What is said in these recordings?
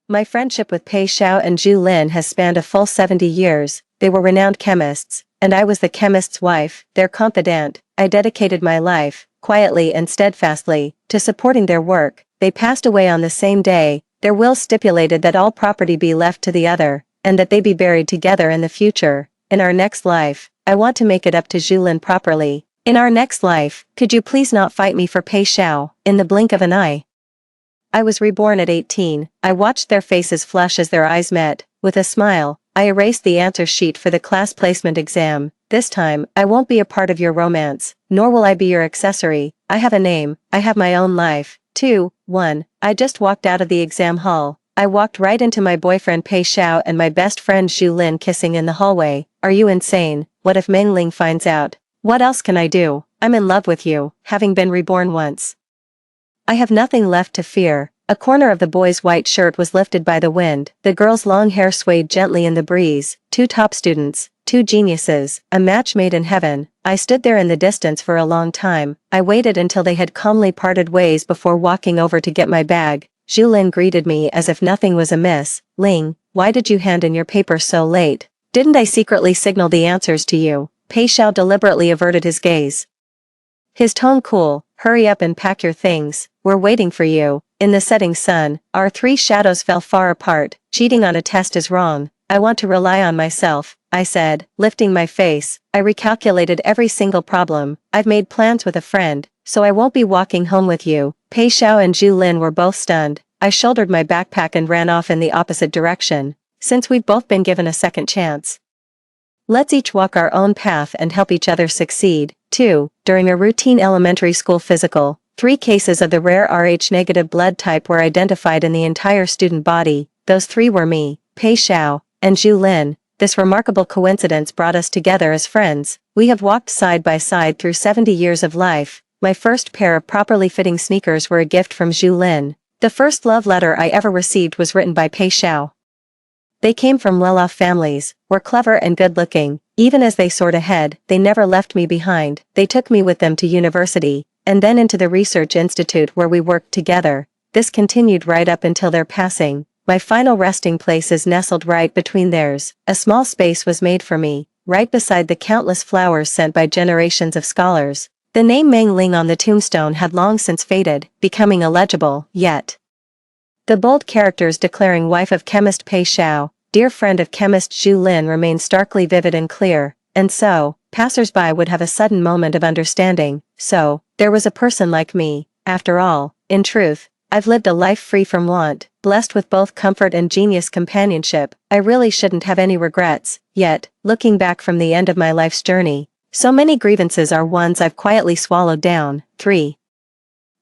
My friendship with Pei Xiao and Zhu Lin has spanned a full 70 years. They were renowned chemists, and I was the chemist's wife, their confidant. I dedicated my life, quietly and steadfastly, to supporting their work. They passed away on the same day. Their will stipulated that all property be left to the other, and that they be buried together in the future. In our next life, I want to make it up to Zhu Lin properly. In our next life, could you please not fight me for Pei Xiao, in the blink of an eye? I was reborn at 18. I watched their faces flush as their eyes met. With a smile, I erased the answer sheet for the class placement exam. This time, I won't be a part of your romance, nor will I be your accessory. I have a name, I have my own life. 2, 1. I just walked out of the exam hall. I walked right into my boyfriend Pei Xiao and my best friend Zhu Lin kissing in the hallway. Are you insane? What if Meng Ling finds out? What else can I do? I'm in love with you, having been reborn once. I have nothing left to fear. A corner of the boy's white shirt was lifted by the wind. The girl's long hair swayed gently in the breeze. 2 top students, 2 geniuses, a match made in heaven. I stood there in the distance for a long time. I waited until they had calmly parted ways before walking over to get my bag. Zhu Lin greeted me as if nothing was amiss. Ling, why did you hand in your paper so late? Didn't I secretly signal the answers to you? Pei Xiao deliberately averted his gaze. His tone cool. Hurry up and pack your things, we're waiting for you. In the setting sun, our 3 shadows fell far apart. Cheating on a test is wrong. I want to rely on myself, I said, lifting my face. I recalculated every single problem. I've made plans with a friend, so I won't be walking home with you. Pei Xiao and Zhu Lin were both stunned. I shouldered my backpack and ran off in the opposite direction. Since we've both been given a second chance, let's each walk our own path and help each other succeed. 2. During a routine elementary school physical, 3 cases of the rare Rh-negative blood type were identified in the entire student body. Those 3 were me, Pei Xiao, and Zhu Lin. This remarkable coincidence brought us together as friends. We have walked side by side through 70 years of life. My first pair of properly fitting sneakers were a gift from Zhu Lin. The first love letter I ever received was written by Pei Xiao. They came from well-off families, were clever and good-looking. Even as they soared ahead, they never left me behind. They took me with them to university, and then into the research institute where we worked together. This continued right up until their passing. My final resting place is nestled right between theirs. A small space was made for me, right beside the countless flowers sent by generations of scholars. The name Meng Ling on the tombstone had long since faded, becoming illegible, yet the bold characters declaring wife of chemist Pei Xiao, dear friend of chemist Zhu Lin remained starkly vivid and clear, and so, passers-by would have a sudden moment of understanding. So, there was a person like me. After all, in truth, I've lived a life free from want, blessed with both comfort and genius companionship. I really shouldn't have any regrets. Yet, looking back from the end of my life's journey, so many grievances are ones I've quietly swallowed down. 3.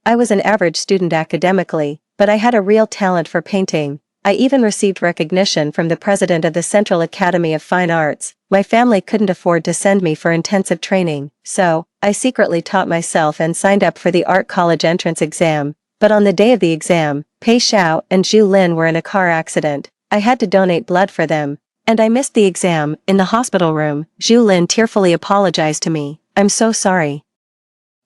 I was an average student academically, but I had a real talent for painting. I even received recognition from the president of the Central Academy of Fine Arts. My family couldn't afford to send me for intensive training, so I secretly taught myself and signed up for the art college entrance exam. But on the day of the exam, Pei Xiao and Zhu Lin were in a car accident. I had to donate blood for them, and I missed the exam. In the hospital room, Zhu Lin tearfully apologized to me. I'm so sorry.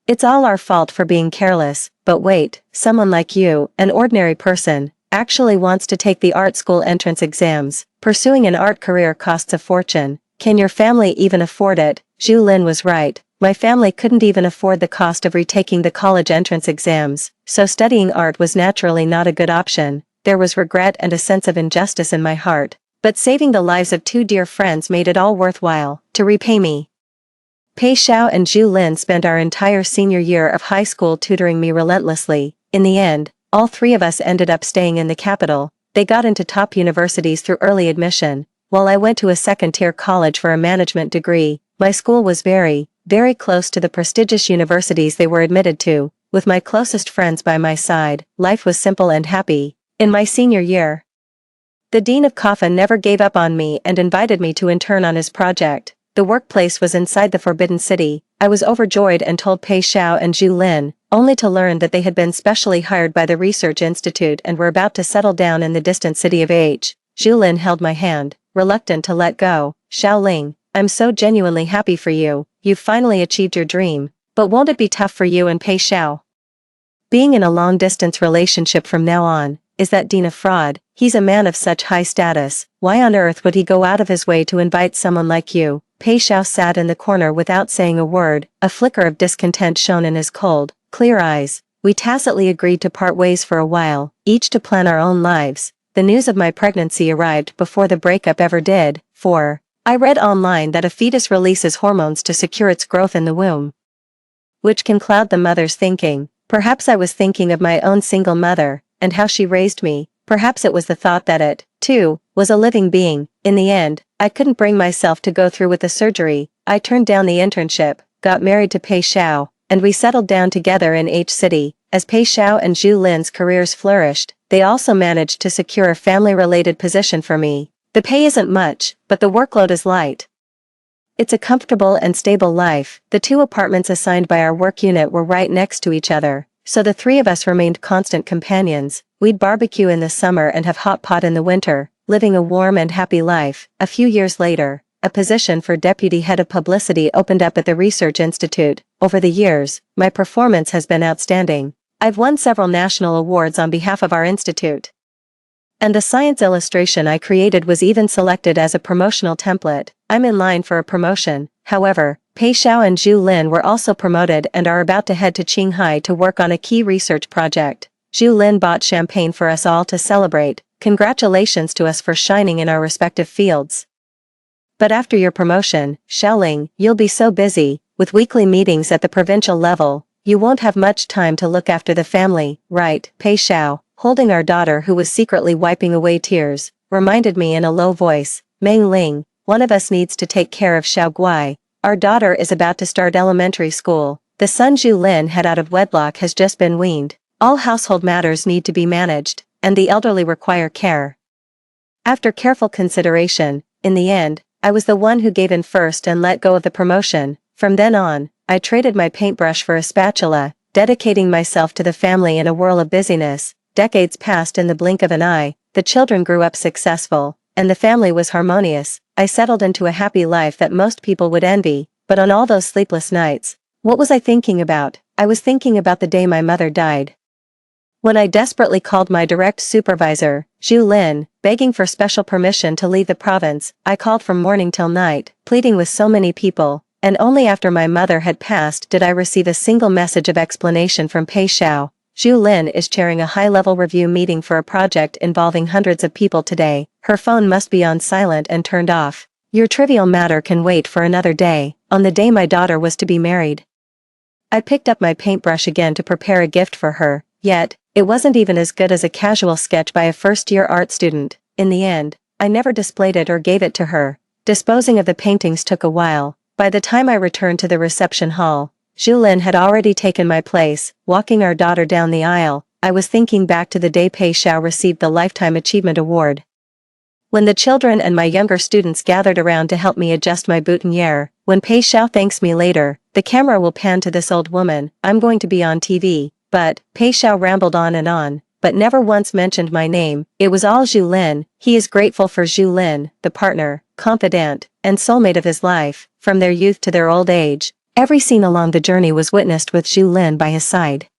It's all our fault for being careless. But wait, someone like you, an ordinary person, actually wants to take the art school entrance exams. Pursuing an art career costs a fortune. Can your family even afford it? Zhu Lin was right. My family couldn't even afford the cost of retaking the college entrance exams, so studying art was naturally not a good option. There was regret and a sense of injustice in my heart, but saving the lives of 2 dear friends made it all worthwhile. To repay me, Pei Xiao and Zhu Lin spent our entire senior year of high school tutoring me relentlessly. In the end, all 3 of us ended up staying in the capital. They got into top universities through early admission, while I went to a second-tier college for a management degree. My school was very close to the prestigious universities they were admitted to. With my closest friends by my side, life was simple and happy. In my senior year, the dean of Kapha never gave up on me and invited me to intern on his project. The workplace was inside the Forbidden City. I was overjoyed and told Pei Xiao and Zhu Lin, only to learn that they had been specially hired by the research institute and were about to settle down in the distant city of H. Zhu Lin held my hand, reluctant to let go. Xiao Ling, I'm so genuinely happy for you. You've finally achieved your dream. But won't it be tough for you and Pei Xiao? Being in a long-distance relationship from now on, is that dean a fraud? He's a man of such high status, why on earth would he go out of his way to invite someone like you? Pei Xiao sat in the corner without saying a word, a flicker of discontent shone in his cold, clear eyes. We tacitly agreed to part ways for a while, each to plan our own lives. The news of my pregnancy arrived before the breakup ever did. 4. I read online that a fetus releases hormones to secure its growth in the womb, which can cloud the mother's thinking. Perhaps I was thinking of my own single mother, and how she raised me. Perhaps it was the thought that it, too, was a living being. In the end, I couldn't bring myself to go through with the surgery. I turned down the internship, got married to Pei Xiao, and we settled down together in H City. As Pei Xiao and Zhu Lin's careers flourished, they also managed to secure a family-related position for me. The pay isn't much, but the workload is light. It's a comfortable and stable life. The 2 apartments assigned by our work unit were right next to each other, so the 3 of us remained constant companions. We'd barbecue in the summer and have hot pot in the winter, living a warm and happy life. A few years later, a position for deputy head of publicity opened up at the Research Institute. Over the years, my performance has been outstanding. I've won several national awards on behalf of our institute. And the science illustration I created was even selected as a promotional template. I'm in line for a promotion. However, Pei Xiao and Zhu Lin were also promoted and are about to head to Qinghai to work on a key research project. Zhu Lin bought champagne for us all to celebrate. Congratulations to us for shining in our respective fields. But after your promotion, Xiaoling, you'll be so busy, with weekly meetings at the provincial level, you won't have much time to look after the family, right? Pei Xiao, holding our daughter who was secretly wiping away tears, reminded me in a low voice, Meng Ling, one of us needs to take care of Xiao Guai. Our daughter is about to start elementary school. The son Zhu Lin had out of wedlock has just been weaned. All household matters need to be managed, and the elderly require care. After careful consideration, in the end, I was the one who gave in first and let go of the promotion. From then on, I traded my paintbrush for a spatula, dedicating myself to the family in a whirl of busyness. Decades passed in the blink of an eye, the children grew up successful, and the family was harmonious. I settled into a happy life that most people would envy, but on all those sleepless nights, what was I thinking about? I was thinking about the day my mother died. When I desperately called my direct supervisor, Zhu Lin, begging for special permission to leave the province, I called from morning till night, pleading with so many people, and only after my mother had passed did I receive a single message of explanation from Pei Xiao. Zhu Lin is chairing a high-level review meeting for a project involving hundreds of people today. Her phone must be on silent and turned off. Your trivial matter can wait for another day. On the day my daughter was to be married, I picked up my paintbrush again to prepare a gift for her, yet, it wasn't even as good as a casual sketch by a first-year art student. In the end, I never displayed it or gave it to her. Disposing of the paintings took a while. By the time I returned to the reception hall, Zhu Lin had already taken my place. Walking our daughter down the aisle, I was thinking back to the day Pei Xiao received the Lifetime Achievement Award. When the children and my younger students gathered around to help me adjust my boutonniere, when Pei Xiao thanks me later, the camera will pan to this old woman. I'm going to be on TV. But, Pei Xiao rambled on, but never once mentioned my name. It was all Zhu Lin. He is grateful for Zhu Lin, the partner, confidant, and soulmate of his life, from their youth to their old age. Every scene along the journey was witnessed with Zhu Lin by his side.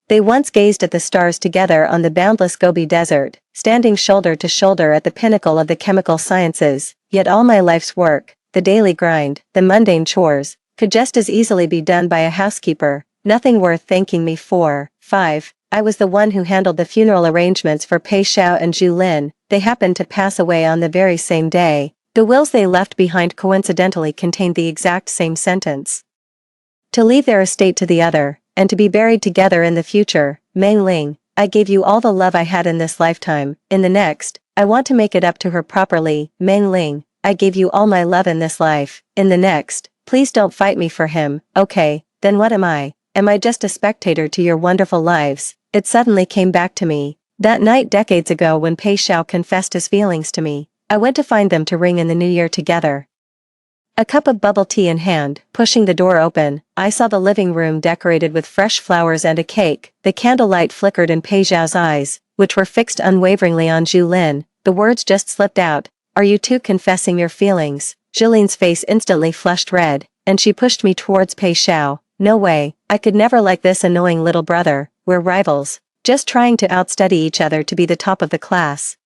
They once gazed at the stars together on the boundless Gobi Desert, standing shoulder to shoulder at the pinnacle of the chemical sciences. Yet all my life's work, the daily grind, the mundane chores, could just as easily be done by a housekeeper. Nothing worth thanking me for. 5. I was the one who handled the funeral arrangements for Pei Xiao and Zhu Lin. They happened to pass away on the very same day. The wills they left behind coincidentally contained the exact same sentence: to leave their estate to the other, and to be buried together in the future. Meng Ling, I gave you all the love I had in this lifetime. In the next, I want to make it up to her properly. Meng Ling, I gave you all my love in this life. In the next, please don't fight me for him. Okay, then what am I? Am I just a spectator to your wonderful lives? It suddenly came back to me. That night decades ago when Pei Xiao confessed his feelings to me, I went to find them to ring in the new year together. A cup of bubble tea in hand, pushing the door open, I saw the living room decorated with fresh flowers and a cake. The candlelight flickered in Pei Xiao's eyes, which were fixed unwaveringly on Zhu Lin. The words just slipped out. Are you two confessing your feelings? Zhu Lin's face instantly flushed red, and she pushed me towards Pei Xiao. No way, I could never like this annoying little brother. We're rivals. just trying to outstudy each other to be the top of the class.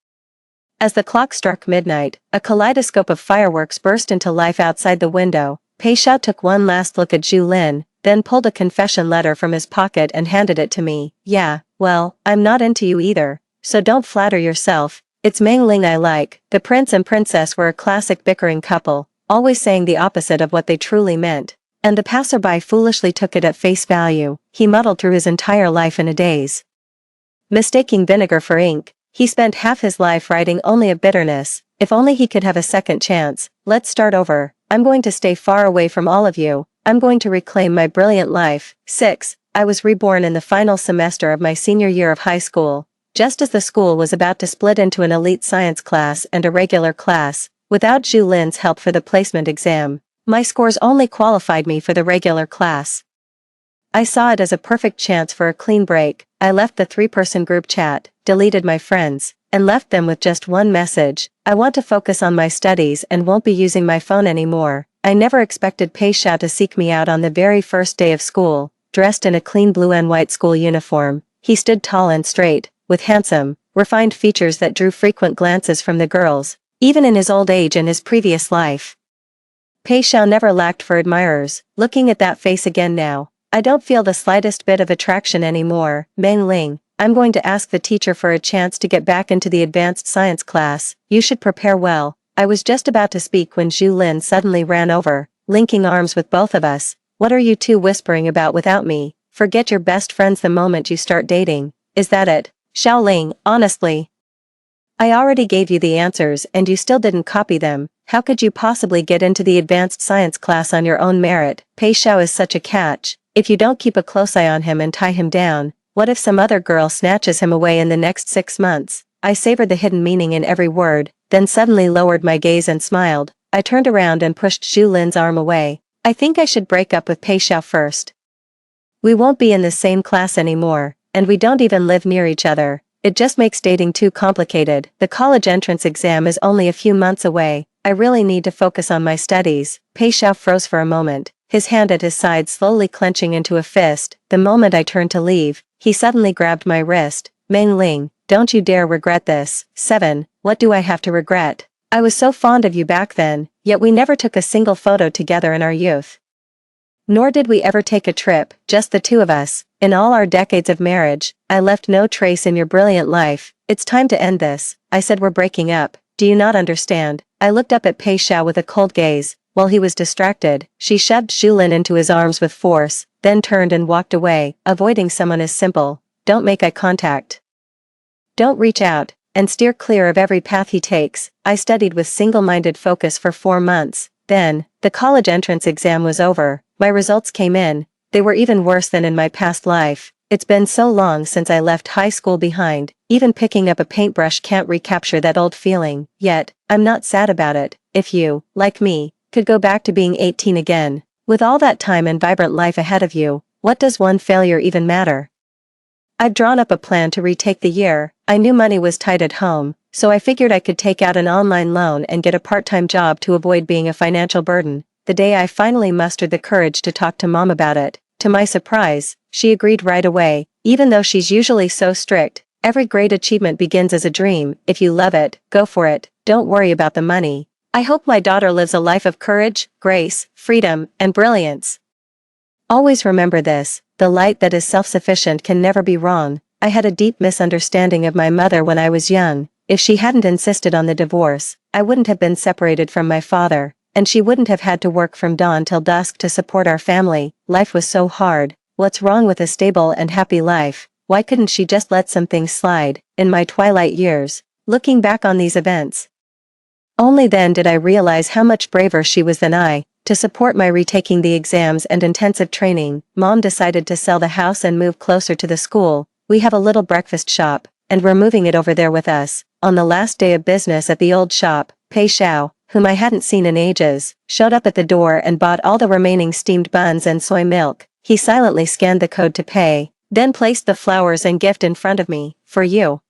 As the clock struck midnight, a kaleidoscope of fireworks burst into life outside the window. Pei Xiao took one last look at Zhu Lin, then pulled a confession letter from his pocket and handed it to me. Yeah, well, I'm not into you either, so don't flatter yourself. It's Meng Ling I like. The prince and princess were a classic bickering couple, always saying the opposite of what they truly meant. And the passerby foolishly took it at face value. He muddled through his entire life in a daze. Mistaking vinegar for ink, he spent half his life writing only of bitterness. If only he could have a second chance. Let's start over. I'm going to stay far away from all of you. I'm going to reclaim my brilliant life. 6. I was reborn in the final semester of my senior year of high school. Just as the school was about to split into an elite science class and a regular class, without Zhu Lin's help for the placement exam, my scores only qualified me for the regular class. I saw it as a perfect chance for a clean break. I left the 3-person group chat, deleted my friends, and left them with just one message: I want to focus on my studies and won't be using my phone anymore. I never expected Pei Xiao to seek me out on the very first day of school, dressed in a clean blue and white school uniform. He stood tall and straight, with handsome, refined features that drew frequent glances from the girls, even in his old age and his previous life. Pei Xiao never lacked for admirers. Looking at that face again now, I don't feel the slightest bit of attraction anymore. Meng Ling, I'm going to ask the teacher for a chance to get back into the advanced science class. You should prepare well. I was just about to speak when Zhu Lin suddenly ran over, linking arms with both of us. What are you two whispering about without me? Forget your best friends the moment you start dating. Is that it? Xiaoling, honestly. I already gave you the answers and you still didn't copy them. How could you possibly get into the advanced science class on your own merit? Pei Xiao is such a catch. If you don't keep a close eye on him and tie him down, what if some other girl snatches him away in the next 6 months? I savored the hidden meaning in every word, then suddenly lowered my gaze and smiled. I turned around and pushed Zhu Lin's arm away. I think I should break up with Pei Xiao first. We won't be in the same class anymore, and we don't even live near each other. It just makes dating too complicated. The college entrance exam is only a few months away. I really need to focus on my studies. Pei Xiao froze for a moment, his hand at his side slowly clenching into a fist. The moment I turned to leave, he suddenly grabbed my wrist. Meng Ling, don't you dare regret this. 7. What do I have to regret? I was so fond of you back then, yet we never took a single photo together in our youth. Nor did we ever take a trip, just the two of us. In all our decades of marriage, I left no trace in your brilliant life. It's time to end this. I said we're breaking up. Do you not understand? I looked up at Pei Xiao with a cold gaze. While he was distracted, she shoved Zhu Lin into his arms with force, then turned and walked away. Avoiding someone is simple. Don't make eye contact. Don't reach out, and steer clear of every path he takes. I studied with single-minded focus for 4 months. Then, the college entrance exam was over. My results came in. They were even worse than in my past life. It's been so long since I left high school behind, even picking up a paintbrush can't recapture that old feeling. Yet, I'm not sad about it. If you, like me, could go back to being 18 again, with all that time and vibrant life ahead of you, what does one failure even matter? I'd drawn up a plan to retake the year. I knew money was tight at home, so I figured I could take out an online loan and get a part-time job to avoid being a financial burden. The day I finally mustered the courage to talk to Mom about it, to my surprise, she agreed right away. Even though she's usually so strict, every great achievement begins as a dream. If you love it, go for it. Don't worry about the money. I hope my daughter lives a life of courage, grace, freedom, and brilliance. Always remember this: the light that is self-sufficient can never be wrong. I had a deep misunderstanding of my mother when I was young. If she hadn't insisted on the divorce, I wouldn't have been separated from my father, and she wouldn't have had to work from dawn till dusk to support our family. Life was so hard. What's wrong with a stable and happy life? Why couldn't she just let some things slide? In my twilight years, looking back on these events, only then did I realize how much braver she was than I. To support my retaking the exams and intensive training, Mom decided to sell the house and move closer to the school. We have a little breakfast shop, and we're moving it over there with us. On the last day of business at the old shop, Pei Xiao, whom I hadn't seen in ages, showed up at the door and bought all the remaining steamed buns and soy milk. He silently scanned the code to pay, then placed the flowers and gift in front of me. For you.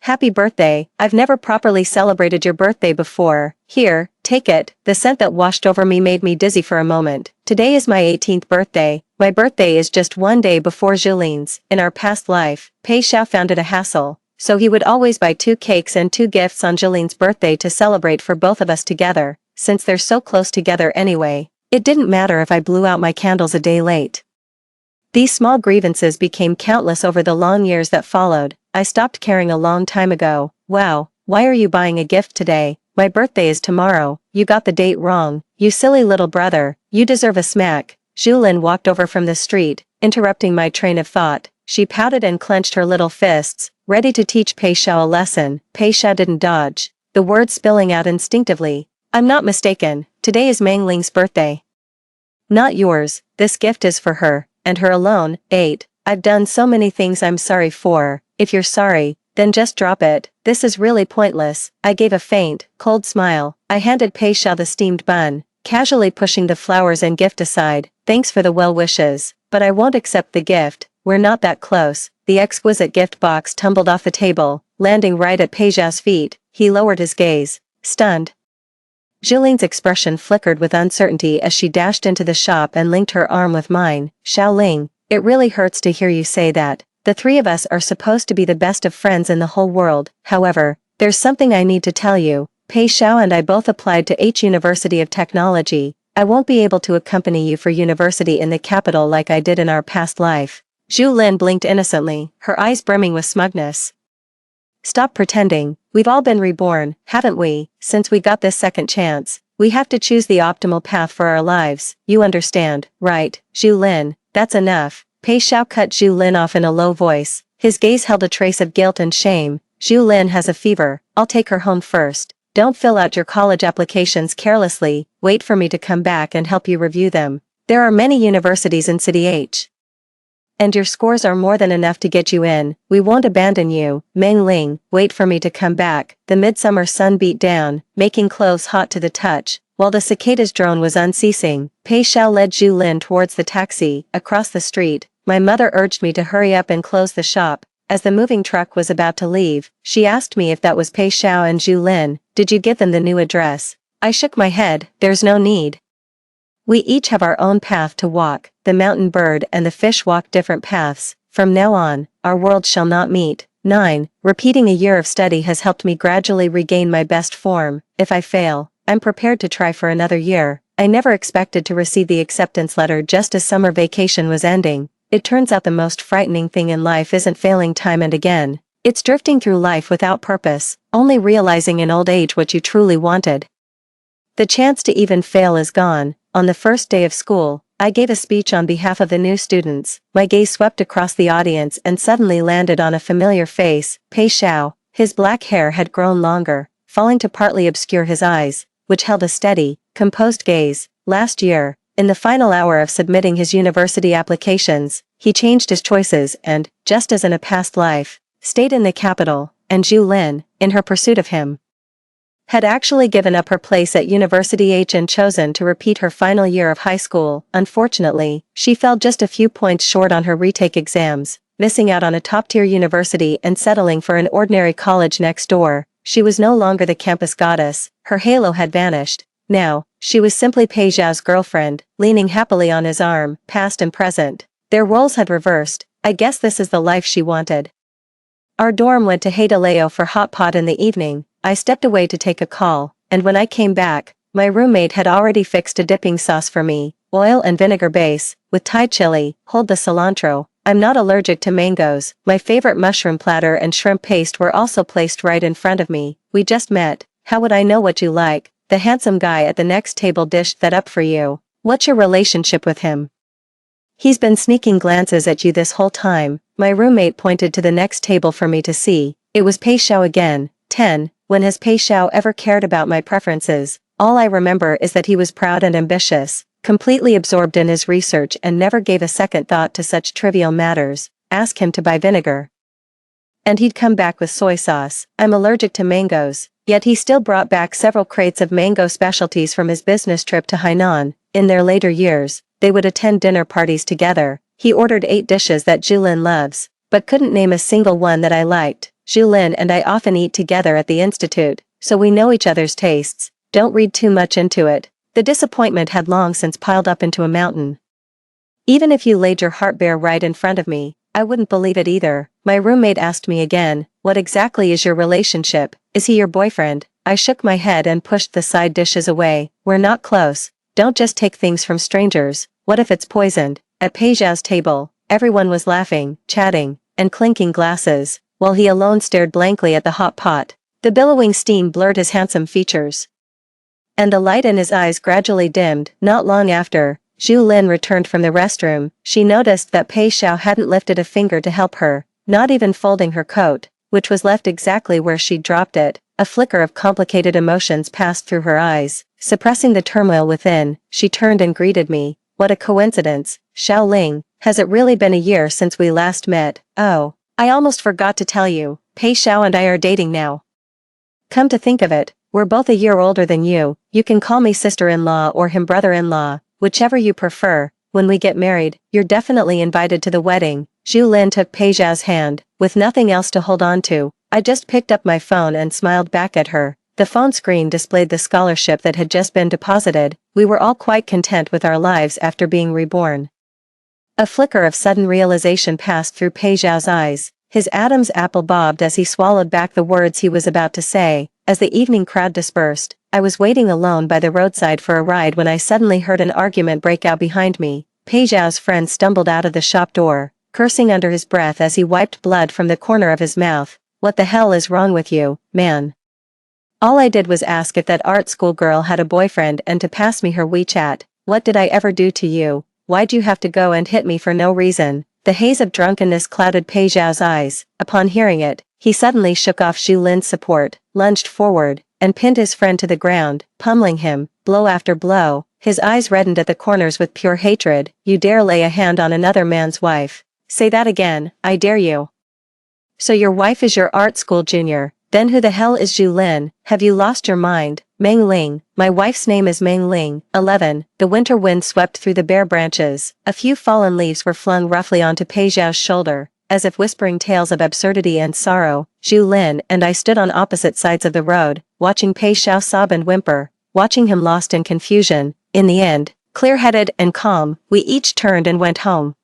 Happy birthday. I've never properly celebrated your birthday before. Here, take it. The scent that washed over me made me dizzy for a moment. Today is my 18th birthday. My birthday is just one day before Julien's. In our past life, Pei Xiao found it a hassle, so he would always buy 2 cakes and 2 gifts on Julien's birthday to celebrate for both of us together, since they're so close together anyway. It didn't matter if I blew out my candles a day late. These small grievances became countless over the long years that followed. I stopped caring a long time ago. Wow, why are you buying a gift today? My birthday is tomorrow. You got the date wrong. You silly little brother. You deserve a smack. Julien walked over from the street, interrupting my train of thought. She pouted and clenched her little fists, ready to teach Pei Xiao a lesson. Pei Xiao didn't dodge, the words spilling out instinctively. I'm not mistaken, today is Meng Ling's birthday. Not yours, this gift is for her, and her alone. 8. I've done so many things I'm sorry for. If you're sorry, then just drop it. This is really pointless. I gave a faint, cold smile. I handed Pei Xiao the steamed bun, casually pushing the flowers and gift aside. Thanks for the well wishes, but I won't accept the gift. We're not that close. The exquisite gift box tumbled off the table, landing right at Pei Xiao's feet. He lowered his gaze, stunned. Julien's expression flickered with uncertainty as she dashed into the shop and linked her arm with mine. Xiaoling, it really hurts to hear you say that. The 3 of us are supposed to be the best of friends in the whole world. However, there's something I need to tell you. Pei Xiao and I both applied to H University of Technology. I won't be able to accompany you for university in the capital like I did in our past life. Zhu Lin blinked innocently, her eyes brimming with smugness. Stop pretending. We've all been reborn, haven't we? Since we got this second chance, we have to choose the optimal path for our lives. You understand, right? Zhu Lin, that's enough. Pei Xiao cut Zhu Lin off in a low voice. His gaze held a trace of guilt and shame. Zhu Lin has a fever. I'll take her home first. Don't fill out your college applications carelessly. Wait for me to come back and help you review them. There are many universities in City H. And your scores are more than enough to get you in. We won't abandon you. Meng Ling, wait for me to come back. The midsummer sun beat down, making clothes hot to the touch. While the cicada's drone was unceasing, Pei Xiao led Zhu Lin towards the taxi, across the street. My mother urged me to hurry up and close the shop. As the moving truck was about to leave, she asked me if that was Pei Xiao and Zhu Lin. Did you give them the new address? I shook my head. There's no need. We each have our own path to walk. The mountain bird and the fish walk different paths. From now on, our worlds shall not meet. 9. Repeating a year of study has helped me gradually regain my best form. If I fail, I'm prepared to try for another year. I never expected to receive the acceptance letter just as summer vacation was ending. It turns out the most frightening thing in life isn't failing time and again. It's drifting through life without purpose, only realizing in old age what you truly wanted. The chance to even fail is gone. On the first day of school, I gave a speech on behalf of the new students. My gaze swept across the audience and suddenly landed on a familiar face, Pei Xiao. His black hair had grown longer, falling to partly obscure his eyes, which held a steady, composed gaze. Last year, in the final hour of submitting his university applications, he changed his choices and, just as in a past life, stayed in the capital, and Zhu Lin, in her pursuit of him, had actually given up her place at University H and chosen to repeat her final year of high school. Unfortunately, she fell just a few points short on her retake exams, missing out on a top-tier university and settling for an ordinary college next door. She was no longer the campus goddess, her halo had vanished. Now, she was simply Pei Xiao's girlfriend, leaning happily on his arm, past and present. Their roles had reversed. I guess this is the life she wanted. Our dorm went to Haidaleo for hot pot in the evening. I stepped away to take a call, and when I came back, my roommate had already fixed a dipping sauce for me, oil and vinegar base, with Thai chili. Hold the cilantro. I'm not allergic to mangoes. My favorite mushroom platter and shrimp paste were also placed right in front of me. We just met. How would I know what you like? The handsome guy at the next table dished that up for you. What's your relationship with him? He's been sneaking glances at you this whole time. My roommate pointed to the next table for me to see. It was Pei Xiao again. 10. When has Pei Xiao ever cared about my preferences? All I remember is that he was proud and ambitious, completely absorbed in his research and never gave a second thought to such trivial matters. Ask him to buy vinegar, and he'd come back with soy sauce. I'm allergic to mangoes, yet he still brought back several crates of mango specialties from his business trip to Hainan. In their later years, they would attend dinner parties together. He ordered 8 dishes that Julin loves, but couldn't name a single one that I liked. Julin and I often eat together at the institute, so we know each other's tastes. Don't read too much into it. The disappointment had long since piled up into a mountain. Even if you laid your heart bare right in front of me, I wouldn't believe it either. My roommate asked me again, what exactly is your relationship? Is he your boyfriend? I shook my head and pushed the side dishes away. We're not close. Don't just take things from strangers. What if it's poisoned? At Peixiao's table, everyone was laughing, chatting, and clinking glasses, while he alone stared blankly at the hot pot. The billowing steam blurred his handsome features, and the light in his eyes gradually dimmed. Not long after, Zhu Lin returned from the restroom. She noticed that Pei Xiao hadn't lifted a finger to help her, not even folding her coat, which was left exactly where she'd dropped it. A flicker of complicated emotions passed through her eyes. Suppressing the turmoil within, she turned and greeted me. What a coincidence, Xiao Ling. Has it really been a year since we last met? Oh, I almost forgot to tell you, Pei Xiao and I are dating now. Come to think of it, we're both a year older than you. You can call me sister-in-law or him brother-in-law, whichever you prefer. When we get married, you're definitely invited to the wedding. Zhu Lin took Pei Xiao's hand, with nothing else to hold on to. I just picked up my phone and smiled back at her. The phone screen displayed the scholarship that had just been deposited. We were all quite content with our lives after being reborn. A flicker of sudden realization passed through Pei Xiao's eyes. His Adam's apple bobbed as he swallowed back the words he was about to say. As the evening crowd dispersed, I was waiting alone by the roadside for a ride when I suddenly heard an argument break out behind me. Pei Xiao's friend stumbled out of the shop door, cursing under his breath as he wiped blood from the corner of his mouth. What the hell is wrong with you, man? All I did was ask if that art school girl had a boyfriend and to pass me her WeChat. What did I ever do to you? Why'd you have to go and hit me for no reason? The haze of drunkenness clouded Pei Xiao's eyes. Upon hearing it, he suddenly shook off Zhu Lin's support, lunged forward, and pinned his friend to the ground, pummeling him, blow after blow. His eyes reddened at the corners with pure hatred. You dare lay a hand on another man's wife? Say that again, I dare you. So your wife is your art school junior? Then who the hell is Zhu Lin? Have you lost your mind? Meng Ling. My wife's name is Meng Ling. 11. The winter wind swept through the bare branches. A few fallen leaves were flung roughly onto Pei Xiao's shoulder, as if whispering tales of absurdity and sorrow. Zhu Lin and I stood on opposite sides of the road, watching Pei Xiao sob and whimper, watching him lost in confusion. In the end, clear-headed and calm, we each turned and went home.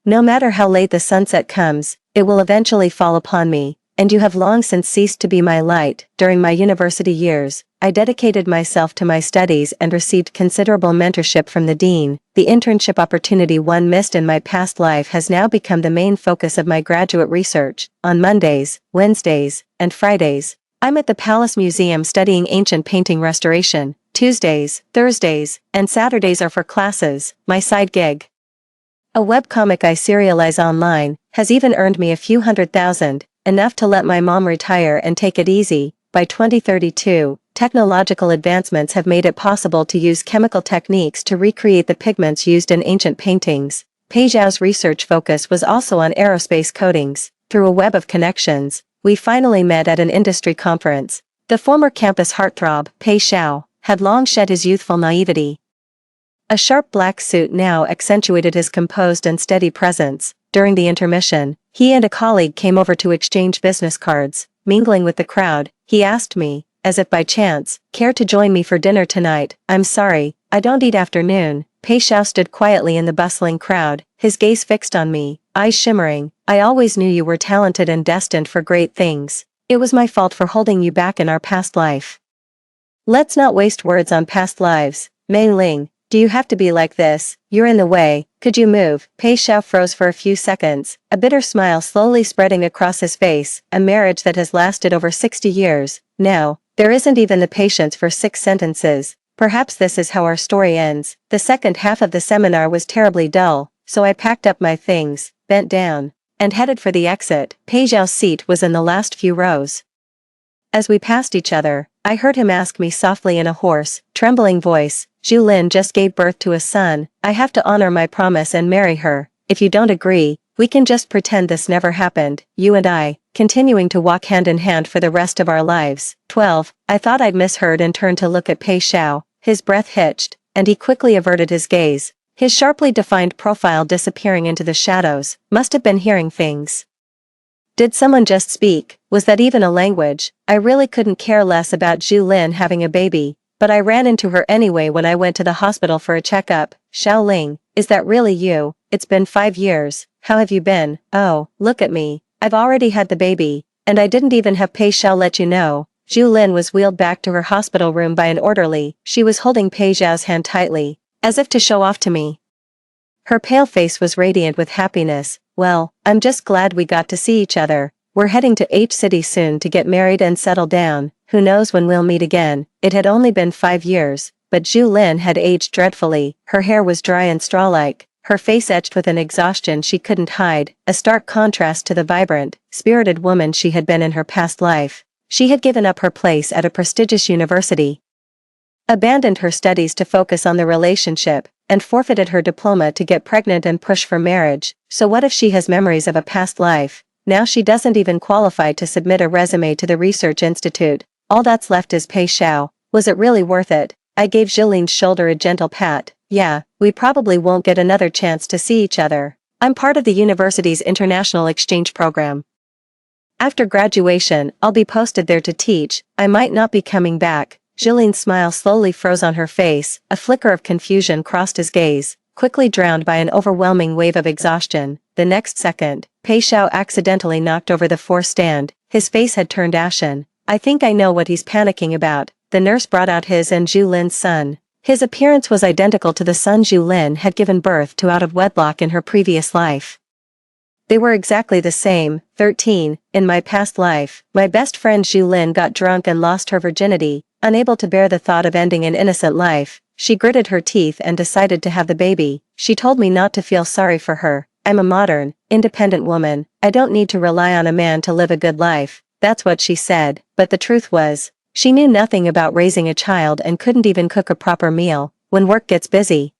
No matter how late the sunset comes, it will eventually fall upon me, and you have long since ceased to be my light. During my university years, I dedicated myself to my studies and received considerable mentorship from the dean. The internship opportunity one missed in my past life has now become the main focus of my graduate research. On Mondays, Wednesdays, and Fridays, I'm at the Palace Museum studying ancient painting restoration. Tuesdays, Thursdays, and Saturdays are for classes. My side gig, a webcomic I serialize online, has even earned me a few $100,000, enough to let my mom retire and take it easy. By 2032, technological advancements have made it possible to use chemical techniques to recreate the pigments used in ancient paintings. Pei Xiao's research focus was also on aerospace coatings. Through a web of connections, we finally met at an industry conference. The former campus heartthrob, Pei Xiao, had long shed his youthful naivety. A sharp black suit now accentuated his composed and steady presence. During the intermission, he and a colleague came over to exchange business cards. Mingling with the crowd, he asked me, as if by chance, care to join me for dinner tonight? I'm sorry, I don't eat after noon. Pei Xiao stood quietly in the bustling crowd, his gaze fixed on me, eyes shimmering. I always knew you were talented and destined for great things. It was my fault for holding you back in our past life. Let's not waste words on past lives. Meng Ling, do you have to be like this? You're in the way. Could you move? Pei Xiao froze for a few seconds, a bitter smile slowly spreading across his face. A marriage that has lasted over 60 years. Now, there isn't even the patience for 6 sentences. Perhaps this is how our story ends. The second half of the seminar was terribly dull, so I packed up my things, bent down, and headed for the exit. Pei Xiao's seat was in the last few rows. As we passed each other, I heard him ask me softly in a hoarse, trembling voice, Zhu Lin just gave birth to a son. I have to honor my promise and marry her. If you don't agree, we can just pretend this never happened, you and I, continuing to walk hand in hand for the rest of our lives. 12. I thought I'd misheard and turned to look at Pei Xiao. His breath hitched, and he quickly averted his gaze, his sharply defined profile disappearing into the shadows. Must have been hearing things. Did someone just speak? Was that even a language? I really couldn't care less about Zhu Lin having a baby. But I ran into her anyway when I went to the hospital for a checkup. Xiaoling, is that really you? It's been 5 years. How have you been? Oh, look at me. I've already had the baby. And I didn't even have Pei Xiao let you know. Zhu Lin was wheeled back to her hospital room by an orderly. She was holding Pei Xiao's hand tightly, as if to show off to me. Her pale face was radiant with happiness. Well, I'm just glad we got to see each other. We're heading to H City soon to get married and settle down. Who knows when we'll meet again. It had only been 5 years, but Zhu Lin had aged dreadfully. Her hair was dry and straw-like, her face etched with an exhaustion she couldn't hide, a stark contrast to the vibrant, spirited woman she had been in her past life. She had given up her place at a prestigious university, abandoned her studies to focus on the relationship, and forfeited her diploma to get pregnant and push for marriage. So what if she has memories of a past life? Now she doesn't even qualify to submit a resume to the research institute. All that's left is Pei Xiao. Was it really worth it? I gave Jilin's shoulder a gentle pat. Yeah, we probably won't get another chance to see each other. I'm part of the university's international exchange program. After graduation, I'll be posted there to teach. I might not be coming back. Jilin's smile slowly froze on her face, a flicker of confusion crossed his gaze, quickly drowned by an overwhelming wave of exhaustion. The next second, Pei Xiao accidentally knocked over the force stand. His face had turned ashen. I think I know what he's panicking about. The nurse brought out his and Zhu Lin's son. His appearance was identical to the son Zhu Lin had given birth to out of wedlock in her previous life. They were exactly the same. 13. In my past life, my best friend Zhu Lin got drunk and lost her virginity. Unable to bear the thought of ending an innocent life, she gritted her teeth and decided to have the baby. She told me not to feel sorry for her. I'm a modern, independent woman. I don't need to rely on a man to live a good life. That's what she said, but the truth was, she knew nothing about raising a child and couldn't even cook a proper meal. When work gets busy,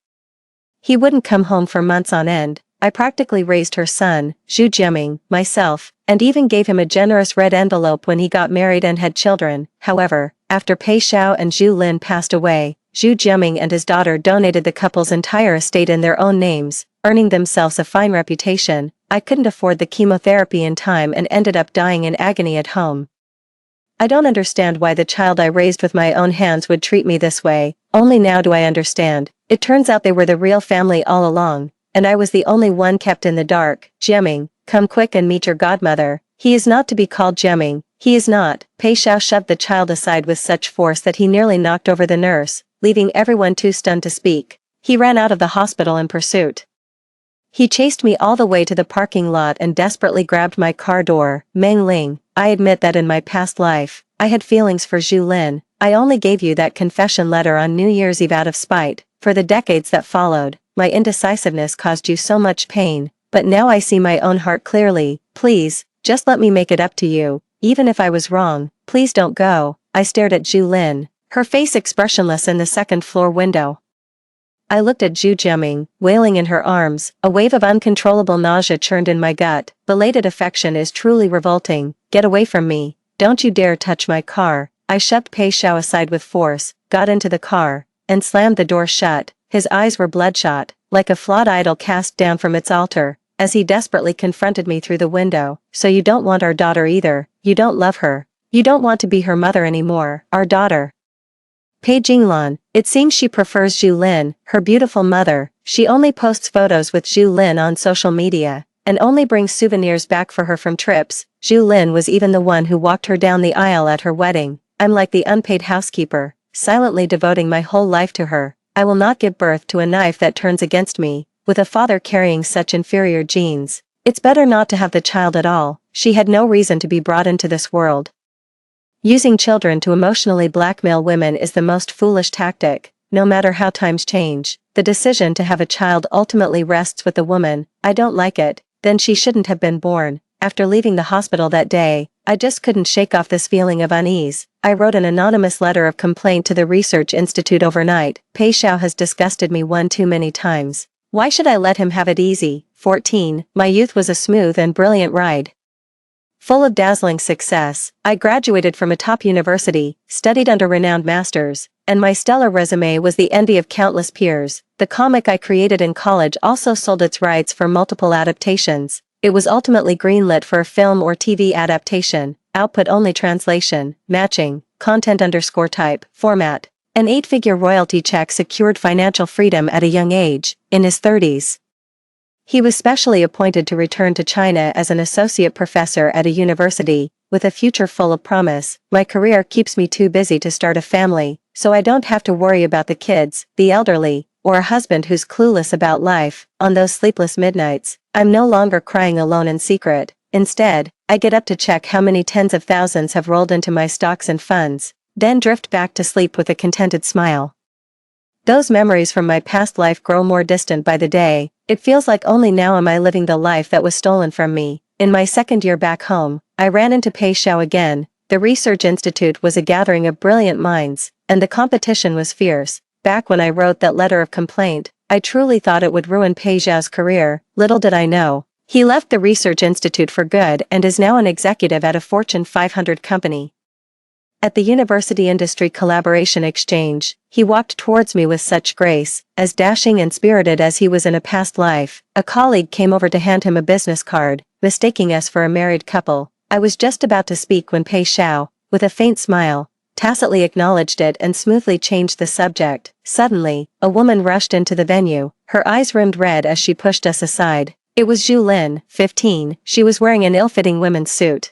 he wouldn't come home for months on end. I practically raised her son, Zhu Jiaming, myself, and even gave him a generous red envelope when he got married and had children. However, after Pei Xiao and Zhu Lin passed away, Zhu Jiaming and his daughter donated the couple's entire estate in their own names, earning themselves a fine reputation. I couldn't afford the chemotherapy in time and ended up dying in agony at home. I don't understand why the child I raised with my own hands would treat me this way. Only now do I understand. It turns out they were the real family all along, and I was the only one kept in the dark. Jiaming, come quick and meet your godmother. He is not to be called Jiaming. He is not. Pei Xiao shoved the child aside with such force that he nearly knocked over the nurse, leaving everyone too stunned to speak. He ran out of the hospital in pursuit. He chased me all the way to the parking lot and desperately grabbed my car door. Meng Ling, I admit that in my past life, I had feelings for Zhu Lin. I only gave you that confession letter on New Year's Eve out of spite. For the decades that followed, my indecisiveness caused you so much pain, but now I see my own heart clearly. Please, just let me make it up to you. Even if I was wrong, please don't go. I stared at Zhu Lin, her face expressionless in the second-floor window. I looked at Zhu Jiaming, wailing in her arms. A wave of uncontrollable nausea churned in my gut. Belated affection is truly revolting. Get away from me. Don't you dare touch my car. I shoved Pei Xiao aside with force, got into the car, and slammed the door shut. His eyes were bloodshot, like a flawed idol cast down from its altar, as he desperately confronted me through the window. So you don't want our daughter either. You don't love her. You don't want to be her mother anymore. Our daughter. Pei Jinglan, it seems she prefers Zhu Lin, her beautiful mother. She only posts photos with Zhu Lin on social media, and only brings souvenirs back for her from trips. Zhu Lin was even the one who walked her down the aisle at her wedding. I'm like the unpaid housekeeper, silently devoting my whole life to her. I will not give birth to a knife that turns against me, with a father carrying such inferior genes. It's better not to have the child at all. She had no reason to be brought into this world. Using children to emotionally blackmail women is the most foolish tactic. No matter how times change, the decision to have a child ultimately rests with the woman. I don't like it. Then she shouldn't have been born. After leaving the hospital that day, I just couldn't shake off this feeling of unease. I wrote an anonymous letter of complaint to the research institute overnight. Pei Xiao has disgusted me one too many times. Why should I let him have it easy? 14. My youth was a smooth and brilliant ride. Full of dazzling success, I graduated from a top university, studied under renowned masters, and my stellar resume was the envy of countless peers. The comic I created in college also sold its rights for multiple adaptations. It was ultimately greenlit for a film or TV adaptation, output only translation, matching, content_type, format. An 8-figure royalty check secured financial freedom at a young age, in his 30s. He was specially appointed to return to China as an associate professor at a university, with a future full of promise. My career keeps me too busy to start a family, so I don't have to worry about the kids, the elderly, or a husband who's clueless about life. On those sleepless midnights, I'm no longer crying alone in secret. Instead, I get up to check how many tens of thousands have rolled into my stocks and funds, then drift back to sleep with a contented smile. Those memories from my past life grow more distant by the day. It feels like only now am I living the life that was stolen from me. In my second year back home, I ran into Pei Xiao again. The research institute was a gathering of brilliant minds, and the competition was fierce. Back when I wrote that letter of complaint, I truly thought it would ruin Pei Xiao's career. Little did I know. He left the research institute for good and is now an executive at a Fortune 500 company. At the University Industry Collaboration Exchange, he walked towards me with such grace, as dashing and spirited as he was in a past life. A colleague came over to hand him a business card, mistaking us for a married couple. I was just about to speak when Pei Xiao, with a faint smile, tacitly acknowledged it and smoothly changed the subject. Suddenly, a woman rushed into the venue, her eyes rimmed red as she pushed us aside. It was Zhu Lin, 15, she was wearing an ill-fitting women's suit.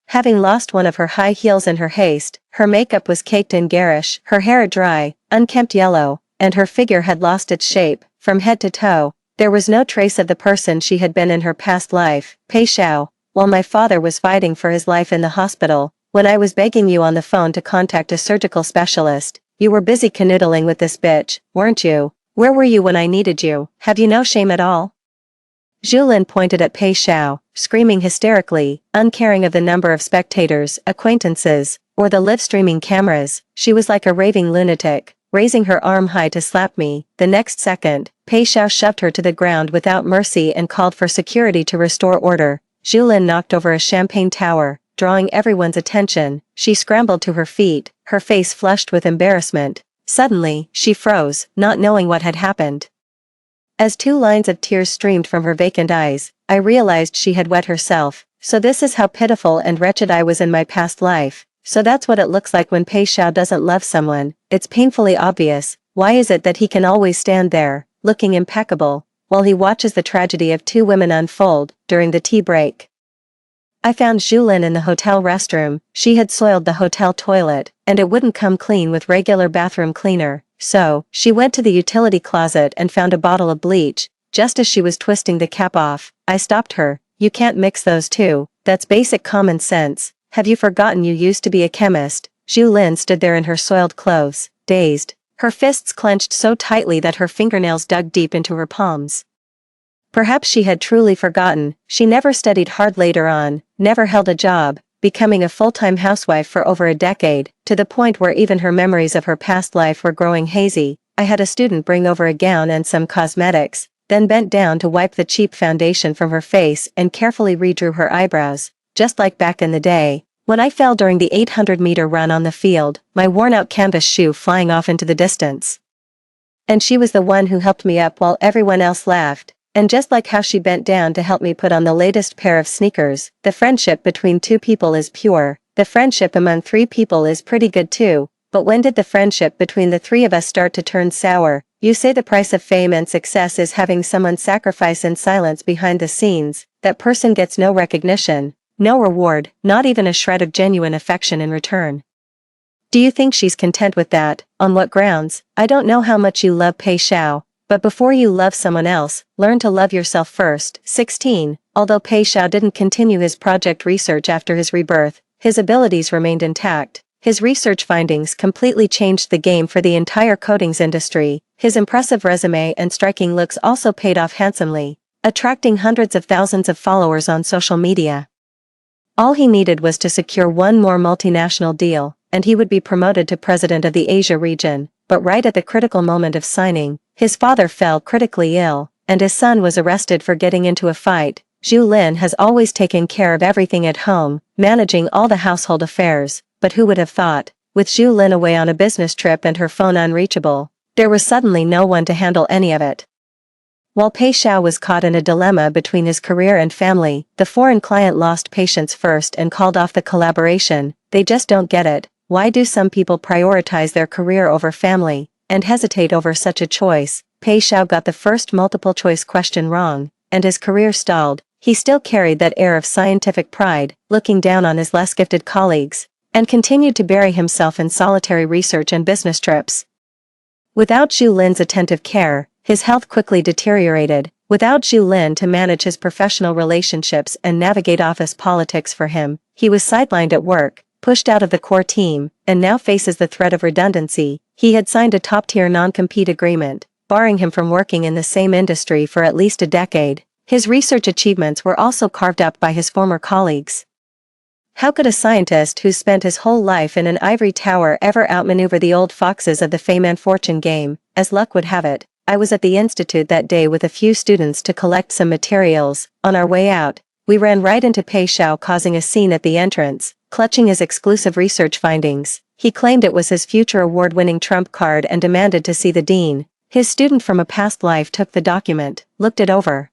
Having lost one of her high heels in her haste, her makeup was caked and garish, her hair dry, unkempt yellow, and her figure had lost its shape. From head to toe, there was no trace of the person she had been in her past life. Pei Xiao, while my father was fighting for his life in the hospital, when I was begging you on the phone to contact a surgical specialist, you were busy canoodling with this bitch, weren't you? Where were you when I needed you? Have you no shame at all? Zhu Lin pointed at Pei Xiao, screaming hysterically, uncaring of the number of spectators, acquaintances, or the live-streaming cameras. She was like a raving lunatic, raising her arm high to slap me. The next second, Pei Xiao shoved her to the ground without mercy and called for security to restore order. Zhu Lin knocked over a champagne tower, drawing everyone's attention. She scrambled to her feet, her face flushed with embarrassment. Suddenly, she froze, not knowing what had happened. As 2 lines of tears streamed from her vacant eyes, I realized she had wet herself. So this is how pitiful and wretched I was in my past life. So that's what it looks like when Pei Xiao doesn't love someone. It's painfully obvious. Why is it that he can always stand there, looking impeccable, while he watches the tragedy of 2 women unfold, during the tea break? I found Zhu Lin in the hotel restroom. She had soiled the hotel toilet, and it wouldn't come clean with regular bathroom cleaner. So, she went to the utility closet and found a bottle of bleach. Just as she was twisting the cap off, I stopped her. You can't mix those two. That's basic common sense. Have you forgotten you used to be a chemist? Zhu Lin stood there in her soiled clothes, dazed. Her fists clenched so tightly that her fingernails dug deep into her palms. Perhaps she had truly forgotten. She never studied hard later on, never held a job, becoming a full-time housewife for over a decade, to the point where even her memories of her past life were growing hazy. I had a student bring over a gown and some cosmetics, then bent down to wipe the cheap foundation from her face and carefully redrew her eyebrows, just like back in the day, when I fell during the 800-meter run on the field, my worn-out canvas shoe flying off into the distance. And she was the one who helped me up while everyone else laughed. And just like how she bent down to help me put on the latest pair of sneakers, the friendship between 2 people is pure. The friendship among 3 people is pretty good too, but when did the friendship between the 3 of us start to turn sour? You say the price of fame and success is having someone sacrifice in silence behind the scenes. That person gets no recognition, no reward, not even a shred of genuine affection in return. Do you think she's content with that? On what grounds? I don't know how much you love Pei Xiao, but before you love someone else, learn to love yourself first. 16. Although Pei Xiao didn't continue his project research after his rebirth, his abilities remained intact. His research findings completely changed the game for the entire coatings industry. His impressive resume and striking looks also paid off handsomely, attracting hundreds of thousands of followers on social media. All he needed was to secure one more multinational deal, and he would be promoted to president of the Asia region. But right at the critical moment of signing, his father fell critically ill, and his son was arrested for getting into a fight. Zhu Lin has always taken care of everything at home, managing all the household affairs, but who would have thought, with Zhu Lin away on a business trip and her phone unreachable, there was suddenly no one to handle any of it. While Pei Xiao was caught in a dilemma between his career and family, the foreign client lost patience first and called off the collaboration. They just don't get it. Why do some people prioritize their career over family, and hesitate over such a choice? Pei Xiao got the first multiple-choice question wrong, and his career stalled. He still carried that air of scientific pride, looking down on his less gifted colleagues, and continued to bury himself in solitary research and business trips. Without Zhu Lin's attentive care, his health quickly deteriorated. Without Zhu Lin to manage his professional relationships and navigate office politics for him, he was sidelined at work, pushed out of the core team, and now faces the threat of redundancy. He had signed a top-tier non-compete agreement, barring him from working in the same industry for at least a decade. His research achievements were also carved up by his former colleagues. How could a scientist who spent his whole life in an ivory tower ever outmaneuver the old foxes of the fame and fortune game? As luck would have it, I was at the institute that day with a few students to collect some materials. On our way out, we ran right into Pei Xiao, causing a scene at the entrance, clutching his exclusive research findings. He claimed it was his future award-winning trump card and demanded to see the dean. His student from a past life took the document, looked it over,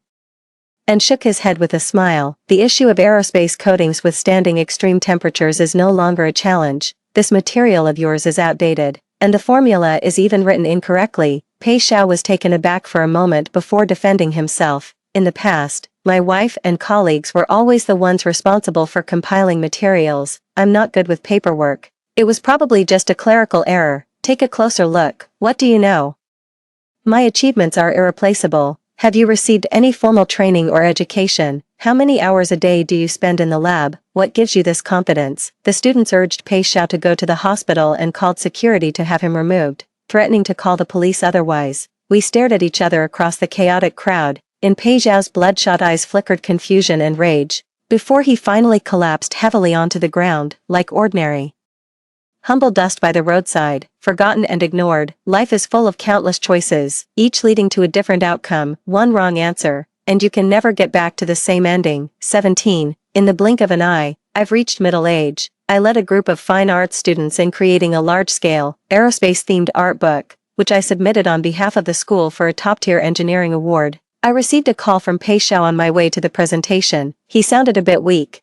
and shook his head with a smile. The issue of aerospace coatings withstanding extreme temperatures is no longer a challenge. This material of yours is outdated, and the formula is even written incorrectly. Pei Xiao was taken aback for a moment before defending himself. In the past, my wife and colleagues were always the ones responsible for compiling materials. I'm not good with paperwork. It was probably just a clerical error. Take a closer look. What do you know? My achievements are irreplaceable. Have you received any formal training or education? How many hours a day do you spend in the lab? What gives you this confidence? The students urged Pei Xiao to go to the hospital and called security to have him removed, threatening to call the police otherwise. We stared at each other across the chaotic crowd. In Pei Xiao's bloodshot eyes flickered confusion and rage, before he finally collapsed heavily onto the ground, like ordinary humble dust by the roadside, forgotten and ignored. Life is full of countless choices, each leading to a different outcome, one wrong answer, and you can never get back to the same ending. 17. In the blink of an eye, I've reached middle age. I led a group of fine arts students in creating a large-scale, aerospace-themed art book, which I submitted on behalf of the school for a top-tier engineering award. I received a call from Pei Xiao on my way to the presentation. He sounded a bit weak.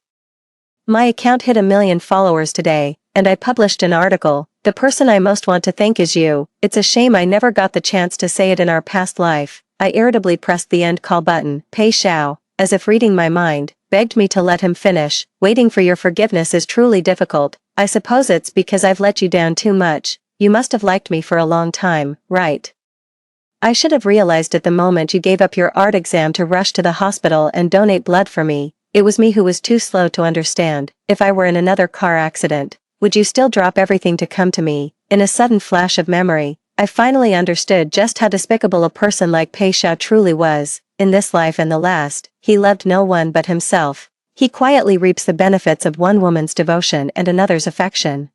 My account hit 1 million followers today, and I published an article. The person I most want to thank is you. It's a shame I never got the chance to say it in our past life. I irritably pressed the end call button. Pei Xiao, as if reading my mind, begged me to let him finish. Waiting for your forgiveness is truly difficult. I suppose it's because I've let you down too much. You must have liked me for a long time, right? I should have realized at the moment you gave up your art exam to rush to the hospital and donate blood for me. It was me who was too slow to understand. If I were in another car accident, would you still drop everything to come to me? In a sudden flash of memory, I finally understood just how despicable a person like Pei Xiao truly was. In this life and the last, he loved no one but himself. He quietly reaps the benefits of one woman's devotion and another's affection,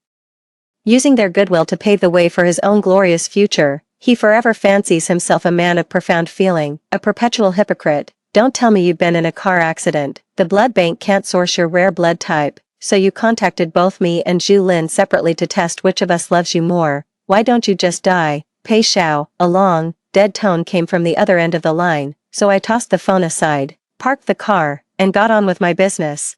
using their goodwill to pave the way for his own glorious future. He forever fancies himself a man of profound feeling, a perpetual hypocrite. Don't tell me you've been in a car accident. The blood bank can't source your rare blood type, so you contacted both me and Zhu Lin separately to test which of us loves you more. Why don't you just die? Pei Xiao. A long, dead tone came from the other end of the line, so I tossed the phone aside, parked the car, and got on with my business.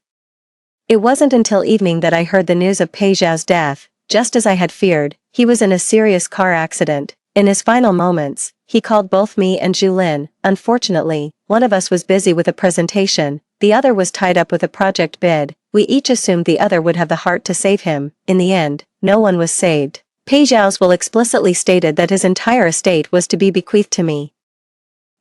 It wasn't until evening that I heard the news of Pei Xiao's death. Just as I had feared, he was in a serious car accident. In his final moments, he called both me and Zhu Lin. Unfortunately, one of us was busy with a presentation, the other was tied up with a project bid. We each assumed the other would have the heart to save him. In the end, no one was saved. Pei Xiao's will explicitly stated that his entire estate was to be bequeathed to me.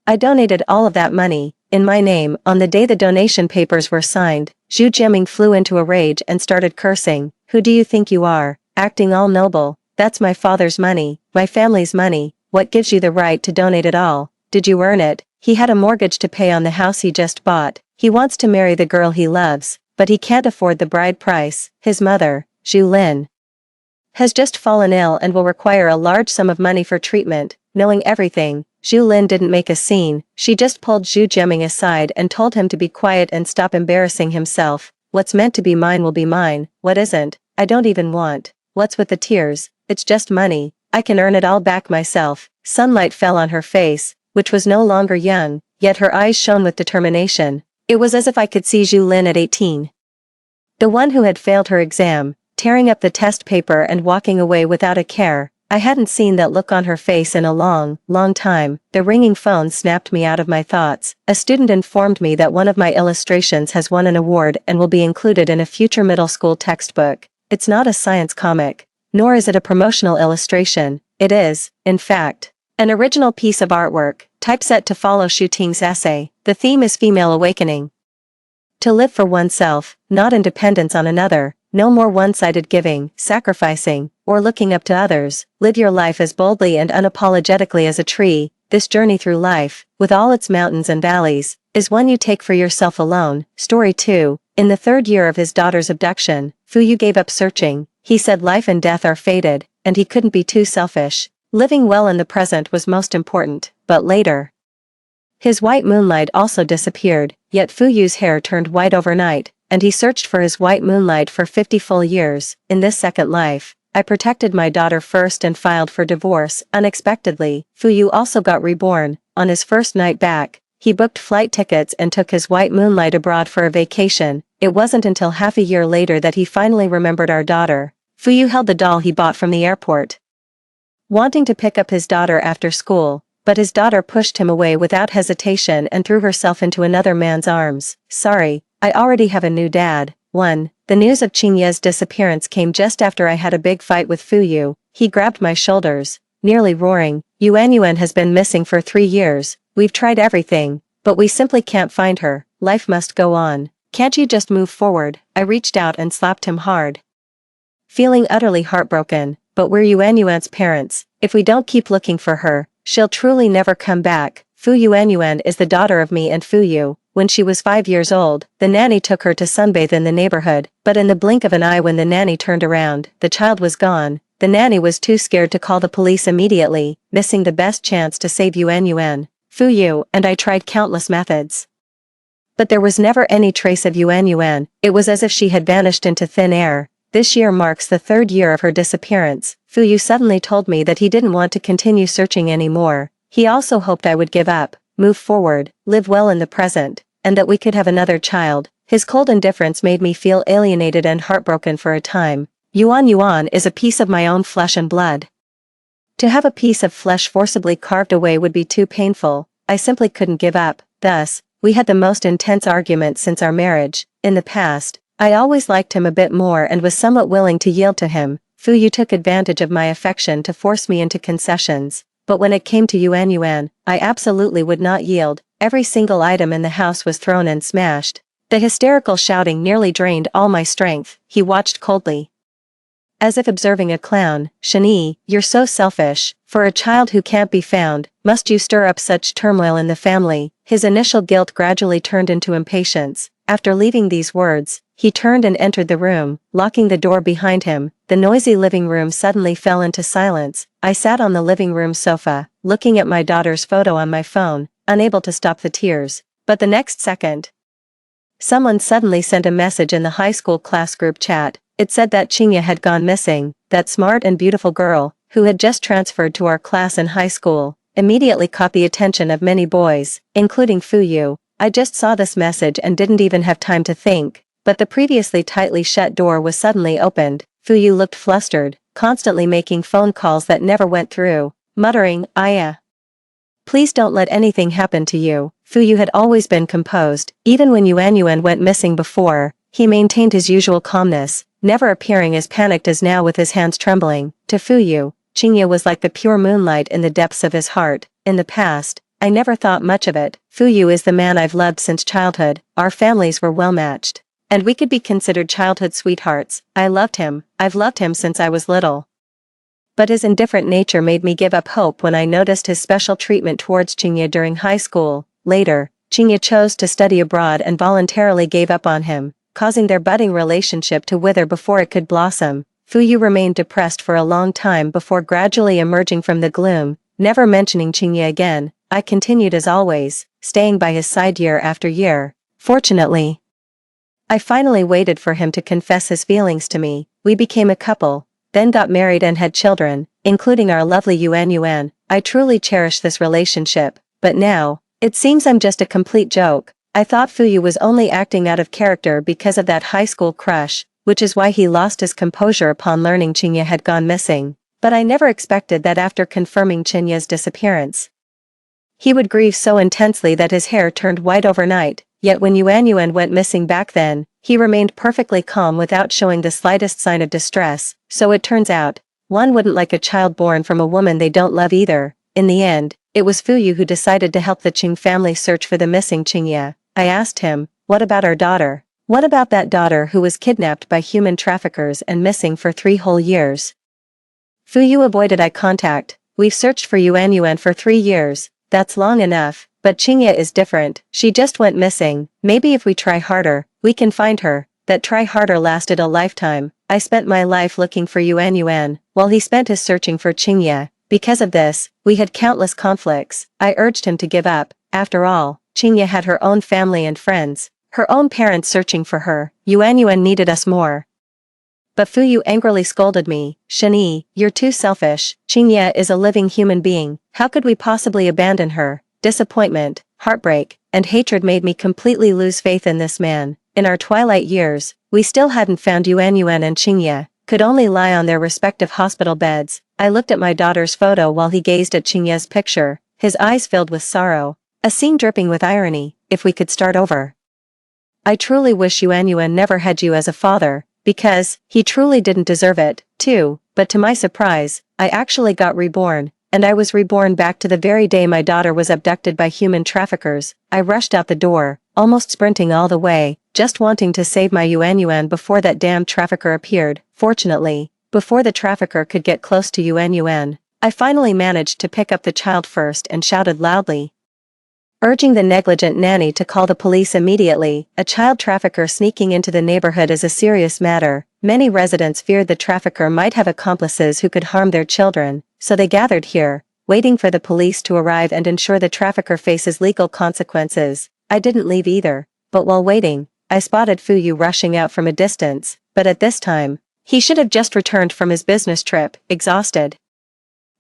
I donated all of that money, in my name. On the day the donation papers were signed, Zhu Jiaming flew into a rage and started cursing. Who do you think you are, acting all noble? That's my father's money, my family's money. What gives you the right to donate it all? Did you earn it? He had a mortgage to pay on the house he just bought. He wants to marry the girl he loves, but he can't afford the bride price. His mother, Zhu Lin, has just fallen ill and will require a large sum of money for treatment. Knowing everything, Zhu Lin didn't make a scene. She just pulled Zhu Jiaming aside and told him to be quiet and stop embarrassing himself. What's meant to be mine will be mine. What isn't, I don't even want. What's with the tears? It's just money. I can earn it all back myself. Sunlight fell on her face, which was no longer young, yet her eyes shone with determination. It was as if I could see Zhu Lin at 18. The one who had failed her exam, tearing up the test paper and walking away without a care. I hadn't seen that look on her face in a long, long time. The ringing phone snapped me out of my thoughts. A student informed me that one of my illustrations has won an award and will be included in a future middle school textbook. It's not a science comic, nor is it a promotional illustration. It is, in fact, an original piece of artwork, typeset to follow Xu Ting's essay. The theme is female awakening. To live for oneself, not in dependence on another. No more one-sided giving, sacrificing, or looking up to others. Live your life as boldly and unapologetically as a tree. This journey through life, with all its mountains and valleys, is one you take for yourself alone. Story 2. In the 3rd year of his daughter's abduction, Fu Yu gave up searching. He said life and death are fated, and he couldn't be too selfish. Living well in the present was most important, but later. His white moonlight also disappeared, yet Fu Yu's hair turned white overnight, and he searched for his white moonlight for 50 full years. In this second life, I protected my daughter first and filed for divorce. Unexpectedly, Fu Yu also got reborn. On his first night back, he booked flight tickets and took his white moonlight abroad for a vacation. It wasn't until half a year later that he finally remembered our daughter. Fu Yu held the doll he bought from the airport, wanting to pick up his daughter after school, but his daughter pushed him away without hesitation and threw herself into another man's arms. Sorry, I already have a new dad. 1. The news of Qingye's disappearance came just after I had a big fight with Fu Yu. He grabbed my shoulders, nearly roaring. Yuan has been missing for 3 years. We've tried everything, but we simply can't find her. Life must go on. Can't you just move forward? I reached out and slapped him hard, feeling utterly heartbroken. But we're Yuan's parents. If we don't keep looking for her, she'll truly never come back. Fu Yuan is the daughter of me and Fu Yu. When she was 5 years old, the nanny took her to sunbathe in the neighborhood, but in the blink of an eye when the nanny turned around, the child was gone. The nanny was too scared to call the police immediately, missing the best chance to save Yuan. Fu Yu and I tried countless methods, but there was never any trace of Yuan. It was as if she had vanished into thin air. This year marks the 3rd year of her disappearance. Fu Yu suddenly told me that he didn't want to continue searching anymore. He also hoped I would give up, move forward, live well in the present, and that we could have another child. His cold indifference made me feel alienated and heartbroken for a time. Yuan is a piece of my own flesh and blood. To have a piece of flesh forcibly carved away would be too painful. I simply couldn't give up. Thus, we had the most intense argument since our marriage. In the past, I always liked him a bit more and was somewhat willing to yield to him. Fu Yu took advantage of my affection to force me into concessions. But when it came to Yuan, I absolutely would not yield. Every single item in the house was thrown and smashed. The hysterical shouting nearly drained all my strength. He watched coldly, as if observing a clown. Shani, you're so selfish. For a child who can't be found, must you stir up such turmoil in the family? His initial guilt gradually turned into impatience. After leaving these words, he turned and entered the room, locking the door behind him. The noisy living room suddenly fell into silence. I sat on the living room sofa, looking at my daughter's photo on my phone, unable to stop the tears. But the next second, someone suddenly sent a message in the high school class group chat. It said that Qingye had gone missing. That smart and beautiful girl, who had just transferred to our class in high school, immediately caught the attention of many boys, including Fu Yu. I just saw this message and didn't even have time to think, but the previously tightly shut door was suddenly opened. Fu Yu looked flustered, constantly making phone calls that never went through, muttering, "Aya, please don't let anything happen to you." Fu Yu had always been composed. Even when Yuan went missing before, he maintained his usual calmness, never appearing as panicked as now with his hands trembling. To Fu Yu, Qingye was like the pure moonlight in the depths of his heart. In the past, I never thought much of it. Fu Yu is the man I've loved since childhood. Our families were well matched, and we could be considered childhood sweethearts. I loved him. I've loved him since I was little. But his indifferent nature made me give up hope when I noticed his special treatment towards Qingye during high school. Later, Qingye chose to study abroad and voluntarily gave up on him, causing their budding relationship to wither before it could blossom. Fu Yu remained depressed for a long time before gradually emerging from the gloom, never mentioning Qingye again. I continued as always, staying by his side year after year. Fortunately, I finally waited for him to confess his feelings to me. We became a couple, then got married and had children, including our lovely Yuan. I truly cherish this relationship, but now, it seems I'm just a complete joke. I thought Fu Yu was only acting out of character because of that high school crush, which is why he lost his composure upon learning Chinya had gone missing. But I never expected that after confirming Chinya's disappearance, he would grieve so intensely that his hair turned white overnight, yet when Yuan went missing back then, he remained perfectly calm without showing the slightest sign of distress. So it turns out, one wouldn't like a child born from a woman they don't love either. In the end, it was Fuyu who decided to help the Qing family search for the missing Qingye. I asked him, what about our daughter? What about that daughter who was kidnapped by human traffickers and missing for 3 whole years? Fuyu avoided eye contact. We've searched for Yuan for 3 years. That's long enough, but Qingye is different. She just went missing. Maybe if we try harder, we can find her. That try harder lasted a lifetime. I spent my life looking for Yuan, while he spent his searching for Qingye. Because of this, we had countless conflicts. I urged him to give up. After all, Qingye had her own family and friends, her own parents searching for her. Yuan needed us more. But Fuyu angrily scolded me. Shani, you're too selfish. Qingye is a living human being. How could we possibly abandon her? Disappointment, heartbreak, and hatred made me completely lose faith in this man. In our twilight years, we still hadn't found Yuan and Qingye, could only lie on their respective hospital beds. I looked at my daughter's photo while he gazed at Qingye's picture, his eyes filled with sorrow, a scene dripping with irony. If we could start over. I truly wish Yuan never had you as a father, because he truly didn't deserve it, too. But to my surprise, I actually got reborn, and I was reborn back to the very day my daughter was abducted by human traffickers. I rushed out the door, almost sprinting all the way, just wanting to save my Yuan before that damn trafficker appeared. Fortunately, before the trafficker could get close to Yuan, I finally managed to pick up the child first and shouted loudly, urging the negligent nanny to call the police immediately. A child trafficker sneaking into the neighborhood is a serious matter. Many residents feared the trafficker might have accomplices who could harm their children, so they gathered here, waiting for the police to arrive and ensure the trafficker faces legal consequences. I didn't leave either, but while waiting, I spotted Fuyu rushing out from a distance, but at this time, he should have just returned from his business trip, exhausted,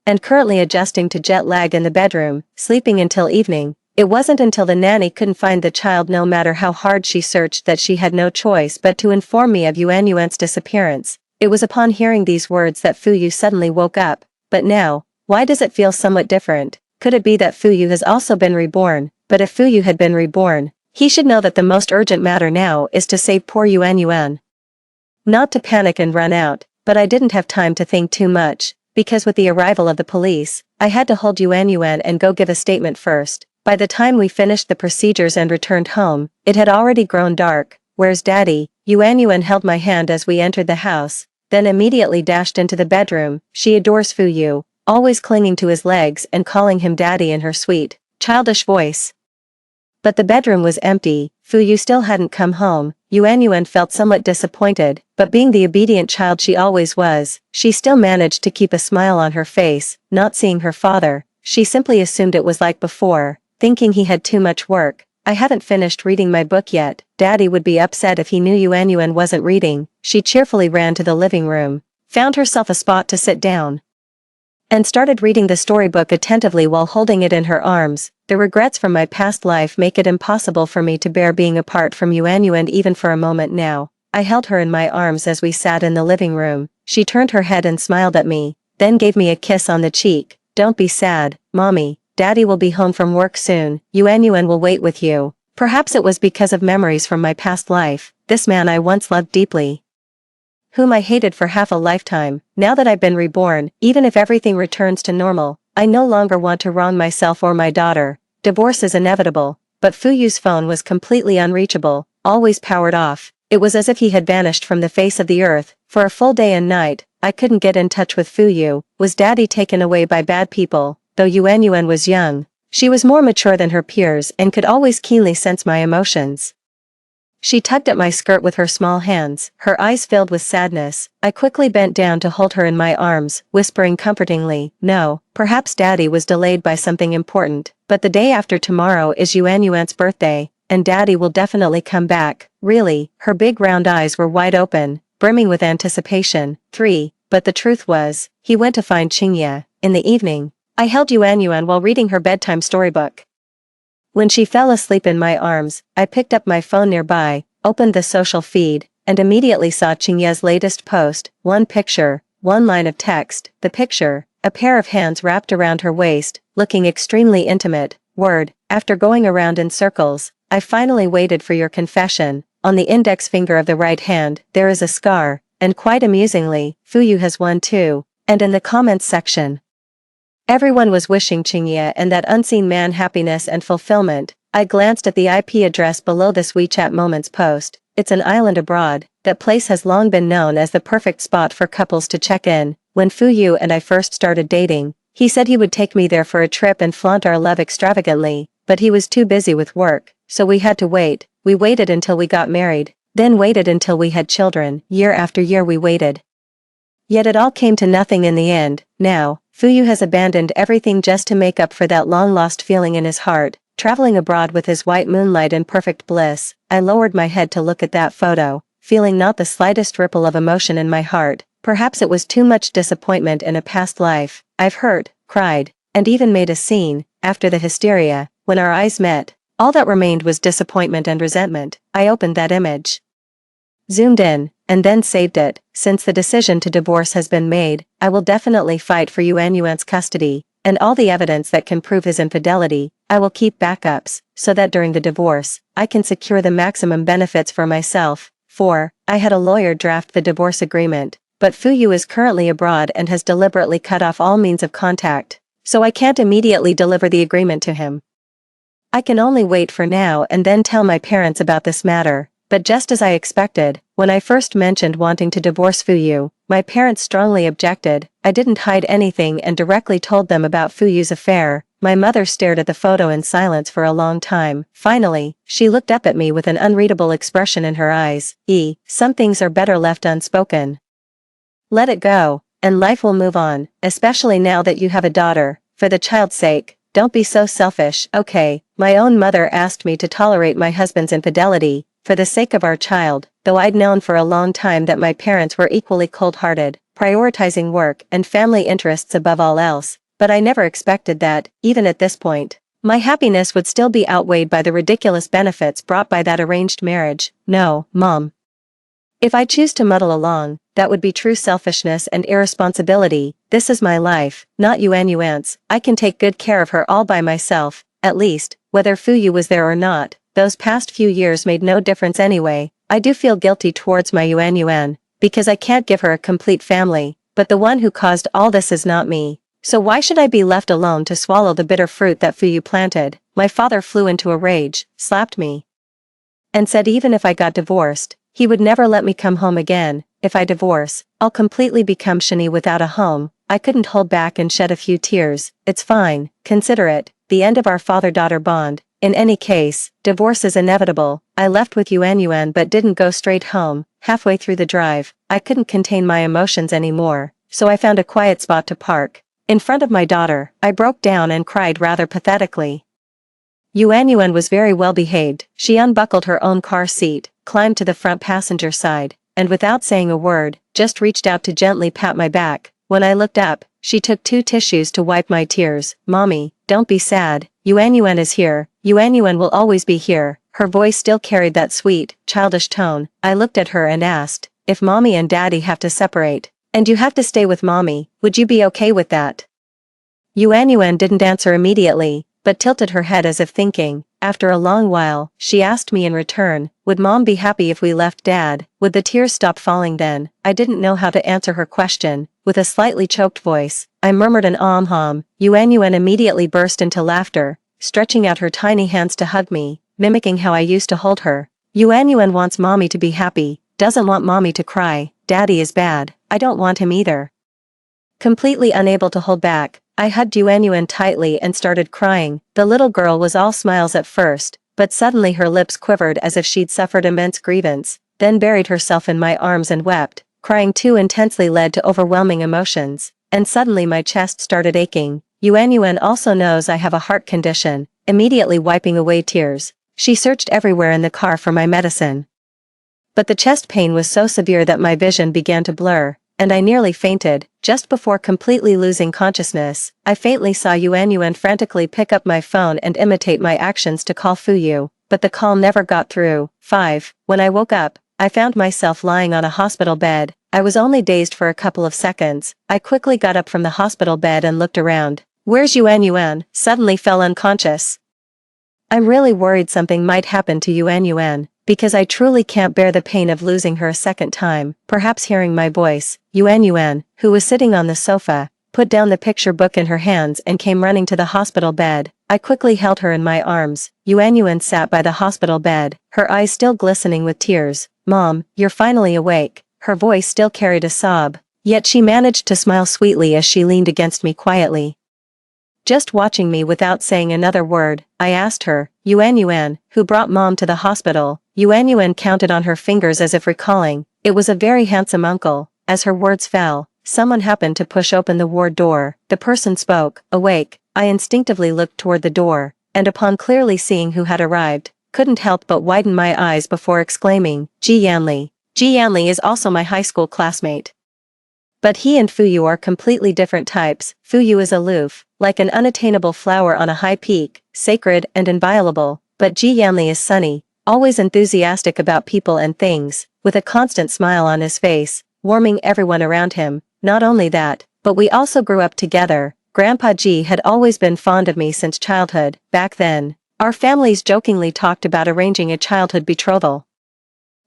and currently adjusting to jet lag in the bedroom, sleeping until evening. It wasn't until the nanny couldn't find the child no matter how hard she searched that she had no choice but to inform me of Yuan's disappearance. It was upon hearing these words that Fuyu suddenly woke up. But now, why does it feel somewhat different? Could it be that Fuyu has also been reborn? But if Fuyu had been reborn, he should know that the most urgent matter now is to save poor Yuan. Not to panic and run out, but I didn't have time to think too much, because with the arrival of the police, I had to hold Yuan and go give a statement first. By the time we finished the procedures and returned home, it had already grown dark. Where's Daddy? Yuan held my hand as we entered the house, then immediately dashed into the bedroom. She adores Fuyu, always clinging to his legs and calling him Daddy in her sweet, childish voice. But the bedroom was empty. Fuyu still hadn't come home. Yuan felt somewhat disappointed, but being the obedient child she always was, she still managed to keep a smile on her face. Not seeing her father, she simply assumed it was like before, thinking he had too much work. I haven't finished reading my book yet. Daddy would be upset if he knew Yuan wasn't reading. She cheerfully ran to the living room, found herself a spot to sit down, and started reading the storybook attentively while holding it in her arms. The regrets from my past life make it impossible for me to bear being apart from Yuan even for a moment now. I held her in my arms as we sat in the living room. She turned her head and smiled at me, then gave me a kiss on the cheek. Don't be sad, Mommy. Daddy will be home from work soon. Yuan will wait with you. Perhaps it was because of memories from my past life, this man I once loved deeply, whom I hated for half a lifetime. Now that I've been reborn, even if everything returns to normal, I no longer want to wrong myself or my daughter. Divorce is inevitable, but Fuyu's phone was completely unreachable, always powered off. It was as if he had vanished from the face of the earth. For a full day and night, I couldn't get in touch with Fuyu. Was Daddy taken away by bad people? Though Yuan was young, she was more mature than her peers and could always keenly sense my emotions. She tugged at my skirt with her small hands, her eyes filled with sadness. I quickly bent down to hold her in my arms, whispering comfortingly, no, perhaps Daddy was delayed by something important, but the day after tomorrow is Yuan's birthday, and Daddy will definitely come back. Really? Her big round eyes were wide open, brimming with anticipation. 3. But the truth was, he went to find Qingye. In the evening, I held Yuan while reading her bedtime storybook. When she fell asleep in my arms, I picked up my phone nearby, opened the social feed, and immediately saw Qingye's latest post, one picture, one line of text, the picture, a pair of hands wrapped around her waist, looking extremely intimate. Word, after going around in circles, I finally waited for your confession. On the index finger of the right hand, there is a scar, and quite amusingly, Fuyu has one too. And in the comments section, everyone was wishing Qingye and that unseen man happiness and fulfillment. I glanced at the IP address below this WeChat Moments post. It's an island abroad. That place has long been known as the perfect spot for couples to check in. When Fuyu and I first started dating, he said he would take me there for a trip and flaunt our love extravagantly, but he was too busy with work, so we had to wait. We waited until we got married, then waited until we had children. Year after year we waited. Yet it all came to nothing in the end. Now, Fuyu has abandoned everything just to make up for that long-lost feeling in his heart, traveling abroad with his white moonlight in perfect bliss. I lowered my head to look at that photo, feeling not the slightest ripple of emotion in my heart. Perhaps it was too much disappointment in a past life. I've hurt, cried, and even made a scene. After the hysteria, when our eyes met, all that remained was disappointment and resentment. I opened that image, zoomed in, and then saved it. Since the decision to divorce has been made, I will definitely fight for Yuanyuan's custody, and all the evidence that can prove his infidelity. I will keep backups, so that during the divorce, I can secure the maximum benefits for myself. 4. I had a lawyer draft the divorce agreement, but Fuyu is currently abroad and has deliberately cut off all means of contact, so I can't immediately deliver the agreement to him. I can only wait for now and then tell my parents about this matter. But just as I expected, when I first mentioned wanting to divorce Fuyu, my parents strongly objected. I didn't hide anything and directly told them about Fuyu's affair. My mother stared at the photo in silence for a long time. Finally, she looked up at me with an unreadable expression in her eyes. Some things are better left unspoken. Let it go, and life will move on, especially now that you have a daughter. For the child's sake, don't be so selfish. Okay, my own mother asked me to tolerate my husband's infidelity, for the sake of our child, though I'd known for a long time that my parents were equally cold-hearted, prioritizing work and family interests above all else, but I never expected that, even at this point, my happiness would still be outweighed by the ridiculous benefits brought by that arranged marriage. No, Mom. If I choose to muddle along, that would be true selfishness and irresponsibility. This is my life, not Yuanyuan's. I can take good care of her all by myself, at least, whether Fuyu was there or not. Those past few years made no difference anyway. I do feel guilty towards my Yuanyuan, because I can't give her a complete family, but the one who caused all this is not me. So why should I be left alone to swallow the bitter fruit that Fuyu planted? My father flew into a rage, slapped me, and said even if I got divorced, he would never let me come home again. If I divorce, I'll completely become Shani without a home. I couldn't hold back and shed a few tears. It's fine, consider it the end of our father-daughter bond. In any case, divorce is inevitable. I left with Yuanyuan but didn't go straight home. Halfway through the drive, I couldn't contain my emotions anymore, so I found a quiet spot to park. In front of my daughter, I broke down and cried rather pathetically. Yuanyuan was very well behaved. She unbuckled her own car seat, climbed to the front passenger side, and without saying a word, just reached out to gently pat my back. When I looked up, she took 2 tissues to wipe my tears. Mommy, don't be sad. Yuanyuan is here. Yuanyuan will always be here. Her voice still carried that sweet, childish tone. I looked at her and asked, if Mommy and Daddy have to separate, and you have to stay with Mommy, would you be okay with that? Yuanyuan didn't answer immediately, but tilted her head as if thinking. After a long while, she asked me in return, would Mom be happy if we left Dad? Would the tears stop falling then? I didn't know how to answer her question. With a slightly choked voice, I murmured an "Hom." Yuanyuan immediately burst into laughter, stretching out her tiny hands to hug me, mimicking how I used to hold her. Yuanyuan wants Mommy to be happy, doesn't want Mommy to cry. Daddy is bad. I don't want him either. Completely unable to hold back, I hugged Yuanyuan tightly and started crying. The little girl was all smiles at first, but suddenly her lips quivered as if she'd suffered immense grievance, then buried herself in my arms and wept. Crying too intensely led to overwhelming emotions, and suddenly my chest started aching. Yuanyuan also knows I have a heart condition. Immediately wiping away tears, she searched everywhere in the car for my medicine. But the chest pain was so severe that my vision began to blur, and I nearly fainted. Just before completely losing consciousness, I faintly saw Yuanyuan frantically pick up my phone and imitate my actions to call Fuyu, but the call never got through. 5. When I woke up, I found myself lying on a hospital bed. I was only dazed for a couple of seconds. I quickly got up from the hospital bed and looked around. Where's Yuan? Yuan suddenly fell unconscious. I'm really worried something might happen to Yuan, because I truly can't bear the pain of losing her a second time. Perhaps hearing my voice, Yuan, who was sitting on the sofa, put down the picture book in her hands and came running to the hospital bed. I quickly held her in my arms. Yuan sat by the hospital bed, her eyes still glistening with tears. Mom, you're finally awake. Her voice still carried a sob, yet she managed to smile sweetly as she leaned against me quietly. Just watching me without saying another word, I asked her, Yuan, who brought Mom to the hospital? Yuan counted on her fingers as if recalling. It was a very handsome uncle. As her words fell, someone happened to push open the ward door. The person spoke. Awake. I instinctively looked toward the door, and upon clearly seeing who had arrived, couldn't help but widen my eyes before exclaiming, Ji Yanli. Ji Yanli is also my high school classmate. But he and Fuyu are completely different types. Fuyu is aloof, like an unattainable flower on a high peak, sacred and inviolable, but Ji Yanli is sunny, always enthusiastic about people and things, with a constant smile on his face, warming everyone around him. Not only that, but we also grew up together. Grandpa Ji had always been fond of me since childhood. Back then, our families jokingly talked about arranging a childhood betrothal.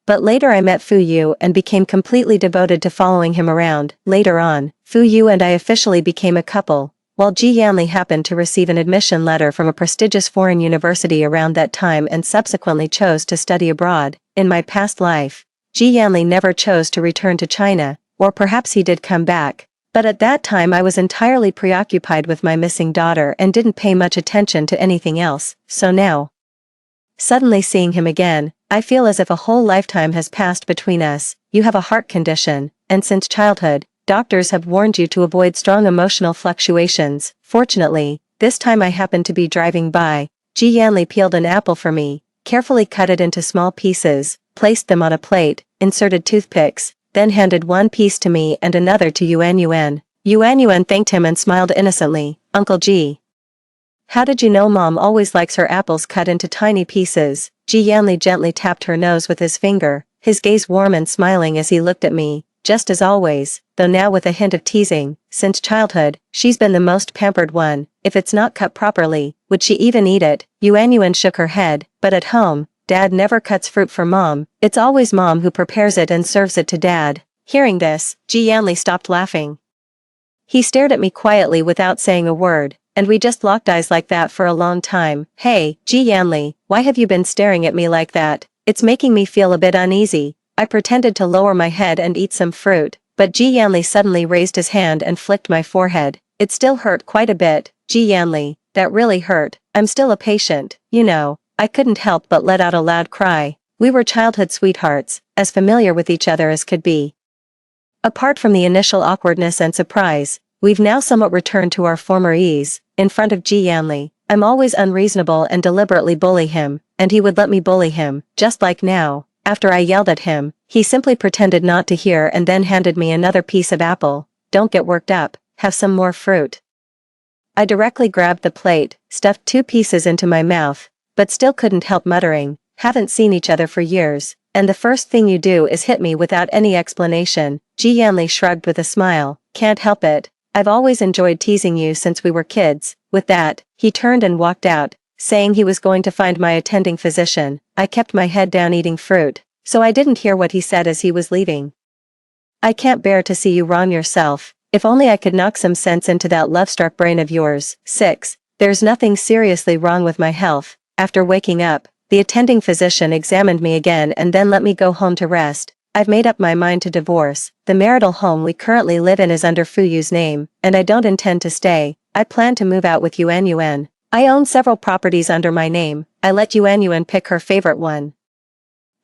But later I met Fuyu and became completely devoted to following him around. Later on, Fuyu and I officially became a couple, while Ji Yanli happened to receive an admission letter from a prestigious foreign university around that time and subsequently chose to study abroad. In my past life, Ji Yanli never chose to return to China, or perhaps he did come back, but at that time I was entirely preoccupied with my missing daughter and didn't pay much attention to anything else. So now, suddenly seeing him again, I feel as if a whole lifetime has passed between us. You have a heart condition, and since childhood, doctors have warned you to avoid strong emotional fluctuations. Fortunately, this time I happened to be driving by. Ji Yanli peeled an apple for me, carefully cut it into small pieces, placed them on a plate, inserted toothpicks, then handed one piece to me and another to Yuan. Yuan thanked him and smiled innocently. Uncle Ji. How did you know Mom always likes her apples cut into tiny pieces? Ji Yanli gently tapped her nose with his finger, his gaze warm and smiling as he looked at me, just as always, though now with a hint of teasing. Since childhood, she's been the most pampered one. If it's not cut properly, would she even eat it? Yuan shook her head, but at home, Dad never cuts fruit for Mom. It's always Mom who prepares it and serves it to Dad. Hearing this, Ji Yanli stopped laughing. He stared at me quietly without saying a word, and we just locked eyes like that for a long time. Hey, Ji Yanli, why have you been staring at me like that? It's making me feel a bit uneasy. I pretended to lower my head and eat some fruit, but Ji Yanli suddenly raised his hand and flicked my forehead. It still hurt quite a bit. Ji Yanli, that really hurt. I'm still a patient, you know. I couldn't help but let out a loud cry. We were childhood sweethearts, as familiar with each other as could be. Apart from the initial awkwardness and surprise, we've now somewhat returned to our former ease. In front of Ji Yanli, I'm always unreasonable and deliberately bully him, and he would let me bully him, just like now. After I yelled at him, he simply pretended not to hear and then handed me another piece of apple. Don't get worked up, have some more fruit. I directly grabbed the plate, stuffed 2 pieces into my mouth, but still couldn't help muttering, haven't seen each other for years, and the first thing you do is hit me without any explanation. Ji Yanli shrugged with a smile, can't help it. I've always enjoyed teasing you since we were kids. With that, he turned and walked out, saying he was going to find my attending physician. I kept my head down eating fruit, so I didn't hear what he said as he was leaving. I can't bear to see you wrong yourself. If only I could knock some sense into that love-struck brain of yours. 6. There's nothing seriously wrong with my health. After waking up, the attending physician examined me again and then let me go home to rest. I've made up my mind to divorce. The marital home we currently live in is under Fuyu's name, and I don't intend to stay. I plan to move out with Yuan. I own several properties under my name. I let Yuan pick her favorite one.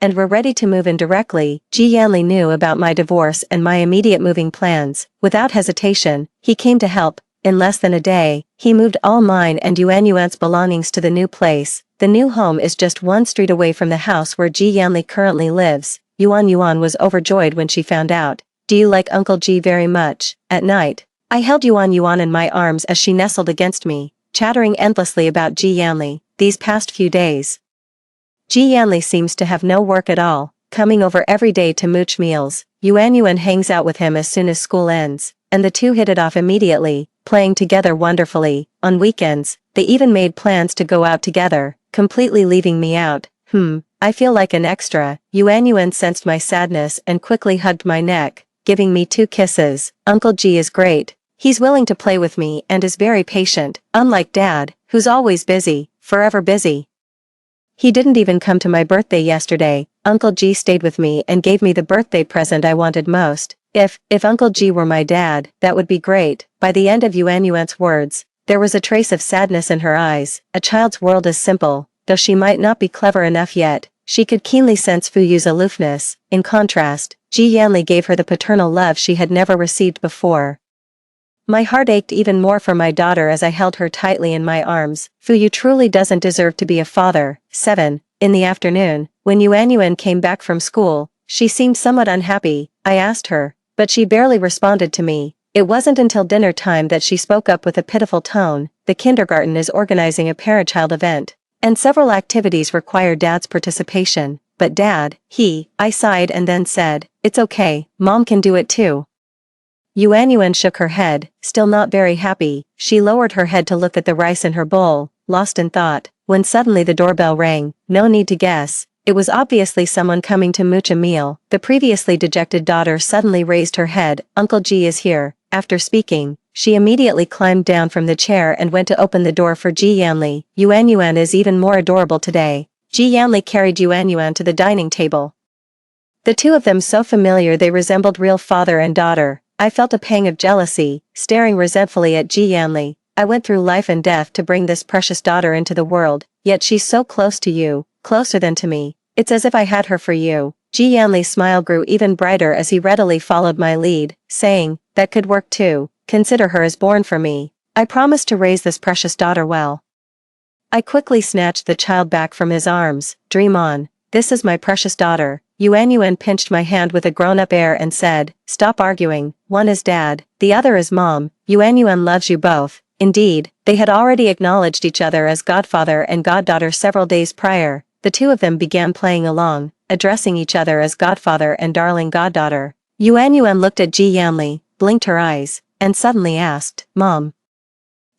And we're ready to move in directly. Ji Yanli knew about my divorce and my immediate moving plans. Without hesitation, he came to help. In less than a day, he moved all mine and Yuan's belongings to the new place. The new home is just 1 street away from the house where Ji Yanli currently lives. Yuan was overjoyed when she found out. Do you like Uncle Ji very much? At night, I held Yuan in my arms as she nestled against me, chattering endlessly about Ji Yanli. These past few days, Ji Yanli seems to have no work at all. coming over every day to mooch meals. Yuanyuan hangs out with him as soon as school ends, and the two hit it off immediately, playing together wonderfully. On weekends, they even made plans to go out together, completely leaving me out. I feel like an extra. Yuanyuan sensed my sadness and quickly hugged my neck, giving me 2 kisses. Uncle G is great. He's willing to play with me and is very patient, unlike Dad, who's always busy, forever busy. He didn't even come to my birthday yesterday. Uncle G stayed with me and gave me the birthday present I wanted most. If Uncle G were my dad, that would be great. By the end of Yuanyuan's words, there was a trace of sadness in her eyes. A child's world is simple, though she might not be clever enough yet. She could keenly sense Fuyu's aloofness. In contrast, Ji Yanli gave her the paternal love she had never received before. My heart ached even more for my daughter as I held her tightly in my arms. Fuyu truly doesn't deserve to be a father. 7. In the afternoon, when Yuanyuan came back from school, she seemed somewhat unhappy. I asked her, but she barely responded to me. It wasn't until dinner time that she spoke up with a pitiful tone. The kindergarten is organizing a parent-child event, and several activities require Dad's participation. But Dad, I sighed and then said, it's okay, Mom can do it too. Yuanyuan shook her head, still not very happy. She lowered her head to look at the rice in her bowl, lost in thought, when suddenly the doorbell rang. No need to guess. It was obviously someone coming to mooch a meal. The previously dejected daughter suddenly raised her head. Uncle G is here. After speaking, she immediately climbed down from the chair and went to open the door for Ji Yanli. Yuanyuan is even more adorable today. Ji Yanli carried Yuanyuan to the dining table. The two of them so familiar they resembled real father and daughter. I felt a pang of jealousy, staring resentfully at Ji Yanli. I went through life and death to bring this precious daughter into the world, yet she's so close to you, closer than to me. It's as if I had her for you. Ji Yanli's smile grew even brighter as he readily followed my lead, saying, that could work too. Consider her as born for me. I promise to raise this precious daughter well. I quickly snatched the child back from his arms. Dream on. This is my precious daughter. Yuanyuan pinched my hand with a grown-up air and said, stop arguing. One is Dad, the other is Mom. Yuanyuan loves you both. Indeed, they had already acknowledged each other as godfather and goddaughter several days prior. The two of them began playing along, addressing each other as godfather and darling goddaughter. Yuanyuan looked at Ji Yanli, blinked her eyes, and suddenly asked, Mom.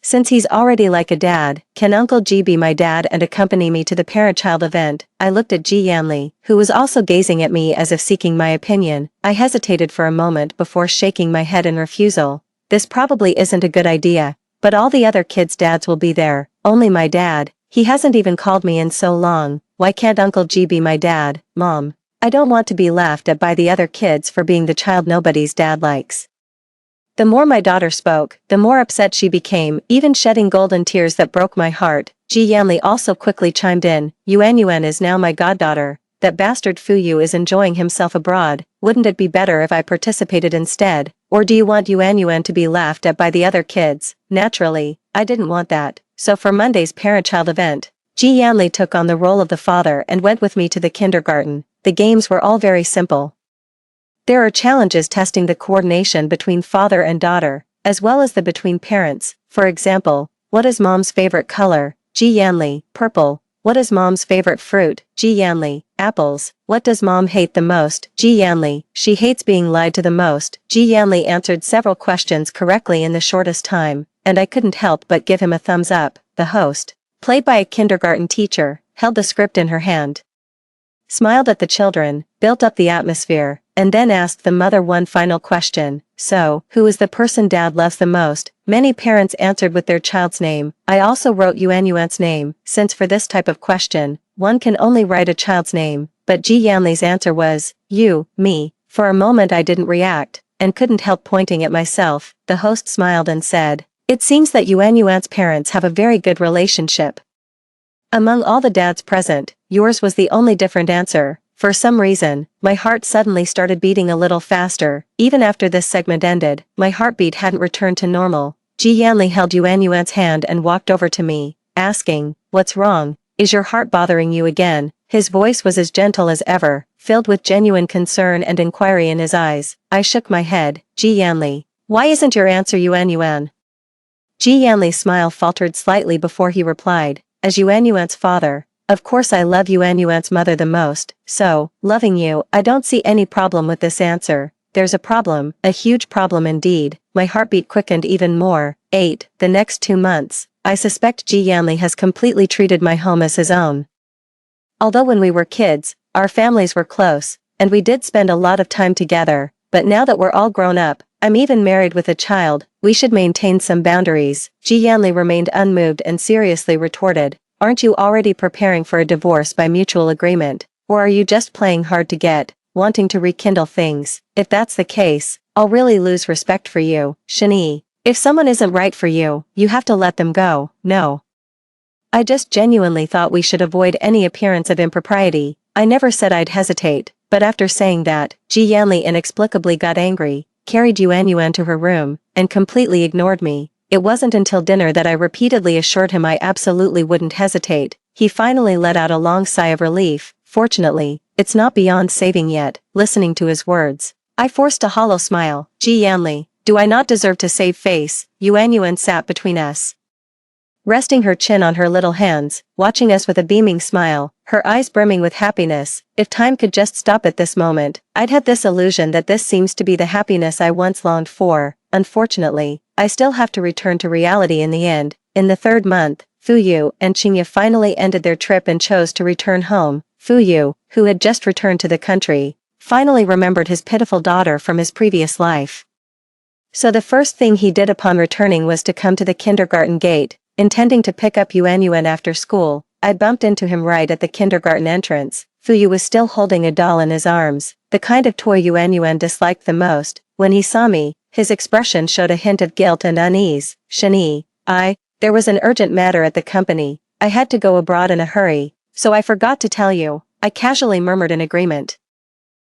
Since he's already like a dad, can Uncle G be my dad and accompany me to the parent-child event? I looked at Ji Yanli, who was also gazing at me as if seeking my opinion. I hesitated for a moment before shaking my head in refusal. This probably isn't a good idea, but all the other kids' dads will be there. Only my dad. He hasn't even called me in so long. Why can't Uncle G be my dad, Mom? I don't want to be laughed at by the other kids for being the child nobody's dad likes. The more my daughter spoke, the more upset she became, even shedding golden tears that broke my heart. Ji Yanli also quickly chimed in, Yuanyuan is now my goddaughter. That bastard Fuyu is enjoying himself abroad. Wouldn't it be better if I participated instead? Or do you want Yuanyuan to be laughed at by the other kids? Naturally, I didn't want that. So for Monday's parent-child event, Ji Yanli took on the role of the father and went with me to the kindergarten. The games were all very simple. There are challenges testing the coordination between father and daughter, as well as the between parents. For example, what is Mom's favorite color? Ji Yanli, purple. What is Mom's favorite fruit? Ji Yanli, apples. What does Mom hate the most? Ji Yanli, she hates being lied to the most. Ji Yanli answered several questions correctly in the shortest time, and I couldn't help but give him a thumbs up. The host, played by a kindergarten teacher, held the script in her hand, smiled at the children, built up the atmosphere, and then asked the mother one final question. So, who is the person Dad loves the most? Many parents answered with their child's name. I also wrote Yuanyuan's name, since for this type of question, one can only write a child's name, but Ji Yanli's answer was, you, me. For a moment I didn't react, and couldn't help pointing at myself. The host smiled and said, it seems that Yuanyuan's parents have a very good relationship. Among all the dads present, yours was the only different answer. For some reason, my heart suddenly started beating a little faster. Even after this segment ended, my heartbeat hadn't returned to normal. Ji Yanli held Yuanyuan's hand and walked over to me, asking, what's wrong? Is your heart bothering you again? His voice was as gentle as ever, filled with genuine concern and inquiry in his eyes. I shook my head. Ji Yanli, why isn't your answer Yuanyuan? Ji Yanli's smile faltered slightly before he replied, as Yuanyuan's father, Of course I love Yuanyuan's mother the most, so, loving you, I don't see any problem with this answer. There's a problem, a huge problem indeed. My heartbeat quickened even more. 8. The next 2 months, I suspect Ji Yanli has completely treated my home as his own. Although when we were kids, our families were close, and we did spend a lot of time together, but now that we're all grown up, I'm even married with a child, we should maintain some boundaries. Ji Yanli remained unmoved and seriously retorted, aren't you already preparing for a divorce by mutual agreement, or are you just playing hard to get, wanting to rekindle things? If that's the case, I'll really lose respect for you, Shani. If someone isn't right for you, you have to let them go. No. I just genuinely thought we should avoid any appearance of impropriety. I never said I'd hesitate, but after saying that, Ji Yanli inexplicably got angry, carried Yuanyuan to her room, and completely ignored me. It wasn't until dinner that I repeatedly assured him I absolutely wouldn't hesitate. He finally let out a long sigh of relief. Fortunately, it's not beyond saving yet. Listening to his words, I forced a hollow smile. Ji Yanli, do I not deserve to save face? Yuanyuan sat between us, resting her chin on her little hands, watching us with a beaming smile, her eyes brimming with happiness. If time could just stop at this moment, I'd have this illusion that this seems to be the happiness I once longed for. Unfortunately, I still have to return to reality in the end. In the 3rd month, Fuyu and Qingye finally ended their trip and chose to return home. Fuyu, who had just returned to the country, finally remembered his pitiful daughter from his previous life. So the first thing he did upon returning was to come to the kindergarten gate, intending to pick up Yuanyuan after school. I bumped into him right at the kindergarten entrance. Fuyu was still holding a doll in his arms, the kind of toy Yuanyuan disliked the most. When he saw me, his expression showed a hint of guilt and unease. Shani, there was an urgent matter at the company. I had to go abroad in a hurry, so I forgot to tell you. I casually murmured in agreement.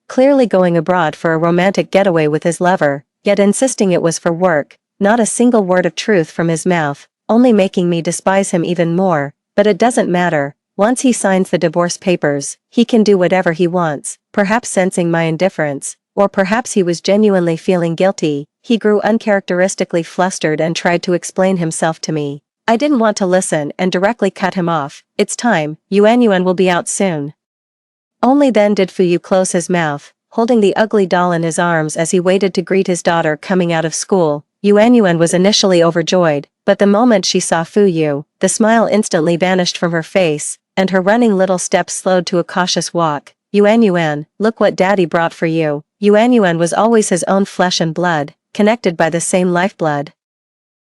Clearly going abroad for a romantic getaway with his lover, yet insisting it was for work. Not a single word of truth from his mouth, only making me despise him even more. But it doesn't matter. Once he signs the divorce papers, he can do whatever he wants. Perhaps sensing my indifference, or perhaps he was genuinely feeling guilty, he grew uncharacteristically flustered and tried to explain himself to me. I didn't want to listen and directly cut him off. It's time, Yuanyuan will be out soon. Only then did Fuyu close his mouth, holding the ugly doll in his arms as he waited to greet his daughter coming out of school. Yuanyuan was initially overjoyed, but the moment she saw Fuyu, the smile instantly vanished from her face, and her running little steps slowed to a cautious walk. Yuanyuan, look what daddy brought for you. Yuanyuan was always his own flesh and blood, connected by the same lifeblood.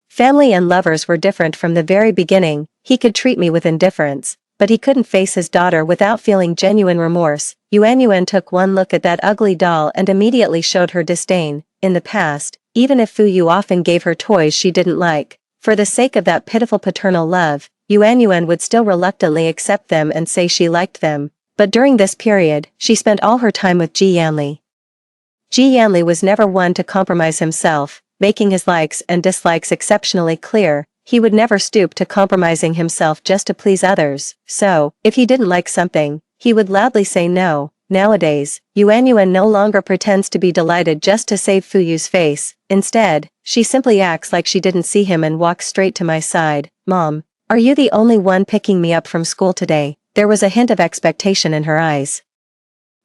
Family and lovers were different from the very beginning. He could treat me with indifference, but he couldn't face his daughter without feeling genuine remorse. Yuanyuan took one look at that ugly doll and immediately showed her disdain. In the past, even if Fuyu often gave her toys she didn't like, for the sake of that pitiful paternal love, Yuanyuan would still reluctantly accept them and say she liked them. But during this period, she spent all her time with Ji Yanli. Ji Yanli was never one to compromise himself, making his likes and dislikes exceptionally clear. He would never stoop to compromising himself just to please others. So, if he didn't like something, he would loudly say no. Nowadays, Yuanyuan no longer pretends to be delighted just to save Fuyu's face. Instead, she simply acts like she didn't see him and walks straight to my side. Mom, are you the only one picking me up from school today? There was a hint of expectation in her eyes.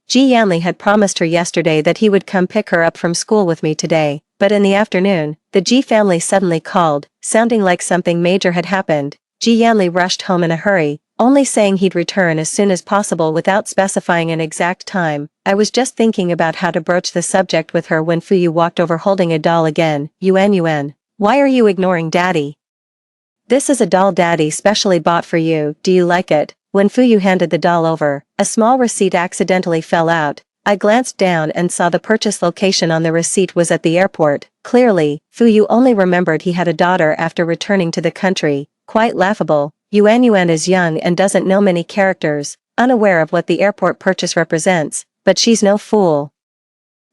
Ji Yanli had promised her yesterday that he would come pick her up from school with me today, but in the afternoon, the Ji family suddenly called, sounding like something major had happened. Ji Yanli rushed home in a hurry, only saying he'd return as soon as possible without specifying an exact time. I was just thinking about how to broach the subject with her when Fuyu walked over holding a doll again. Yuanyuan, why are you ignoring daddy? This is a doll daddy specially bought for you, do you like it? When Fuyu handed the doll over, a small receipt accidentally fell out. I glanced down and saw the purchase location on the receipt was at the airport. Clearly, Fuyu only remembered he had a daughter after returning to the country. Quite laughable. Yuanyuan is young and doesn't know many characters, unaware of what the airport purchase represents, but she's no fool.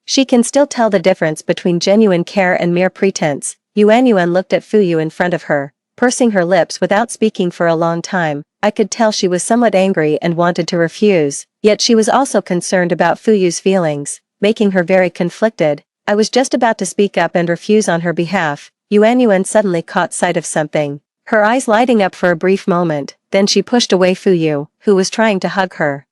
She can still tell the difference between genuine care and mere pretense. Yuanyuan looked at Fuyu in front of her, pursing her lips without speaking for a long time. I could tell she was somewhat angry and wanted to refuse, yet she was also concerned about Fuyu's feelings, making her very conflicted. I was just about to speak up and refuse on her behalf. Yuanyuan suddenly caught sight of something, her eyes lighting up for a brief moment, then she pushed away Fuyu, who was trying to hug her,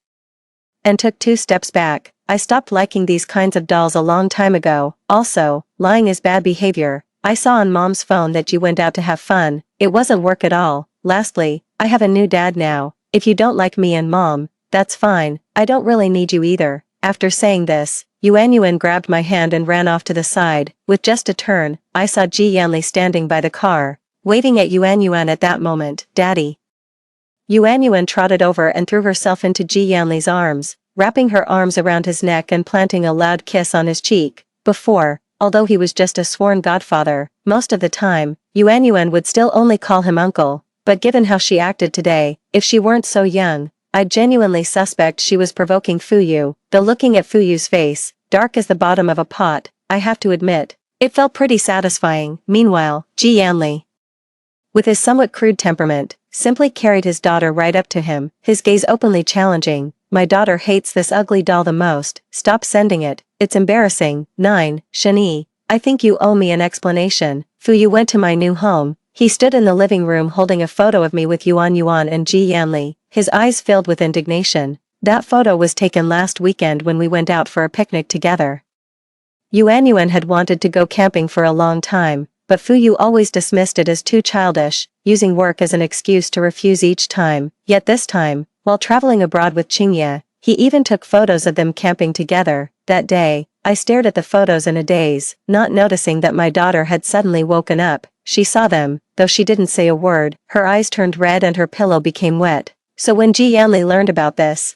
and took 2 steps back. I stopped liking these kinds of dolls a long time ago. Also, lying is bad behavior. I saw on mom's phone that you went out to have fun. It wasn't work at all. Lastly, I have a new dad now. If you don't like me and mom, that's fine. I don't really need you either. After saying this, Yuanyuan grabbed my hand and ran off to the side. With just a turn, I saw Ji Yanli standing by the car, waving at Yuanyuan at that moment. Daddy. Yuanyuan trotted over and threw herself into Ji Yanli's arms, wrapping her arms around his neck and planting a loud kiss on his cheek. Before, although he was just a sworn godfather, most of the time, Yuanyuan would still only call him uncle, but given how she acted today, if she weren't so young, I'd genuinely suspect she was provoking Fuyu. Though looking at Fuyu's face, dark as the bottom of a pot, I have to admit, it felt pretty satisfying. Meanwhile, Ji Yanli, with his somewhat crude temperament, simply carried his daughter right up to him, his gaze openly challenging. My daughter hates this ugly doll the most. Stop sending it. It's embarrassing. 9. Shani, I think you owe me an explanation. Fuyu went to my new home. He stood in the living room holding a photo of me with Yuan Yuan and Ji Yanli, his eyes filled with indignation. That photo was taken last weekend when we went out for a picnic together. Yuan Yuan had wanted to go camping for a long time, but Fuyu always dismissed it as too childish, using work as an excuse to refuse each time. Yet this time, while traveling abroad with Qingye, he even took photos of them camping together. That day, I stared at the photos in a daze, not noticing that my daughter had suddenly woken up. She saw them, though she didn't say a word. Her eyes turned red and her pillow became wet. So when Ji Yanli learned about this,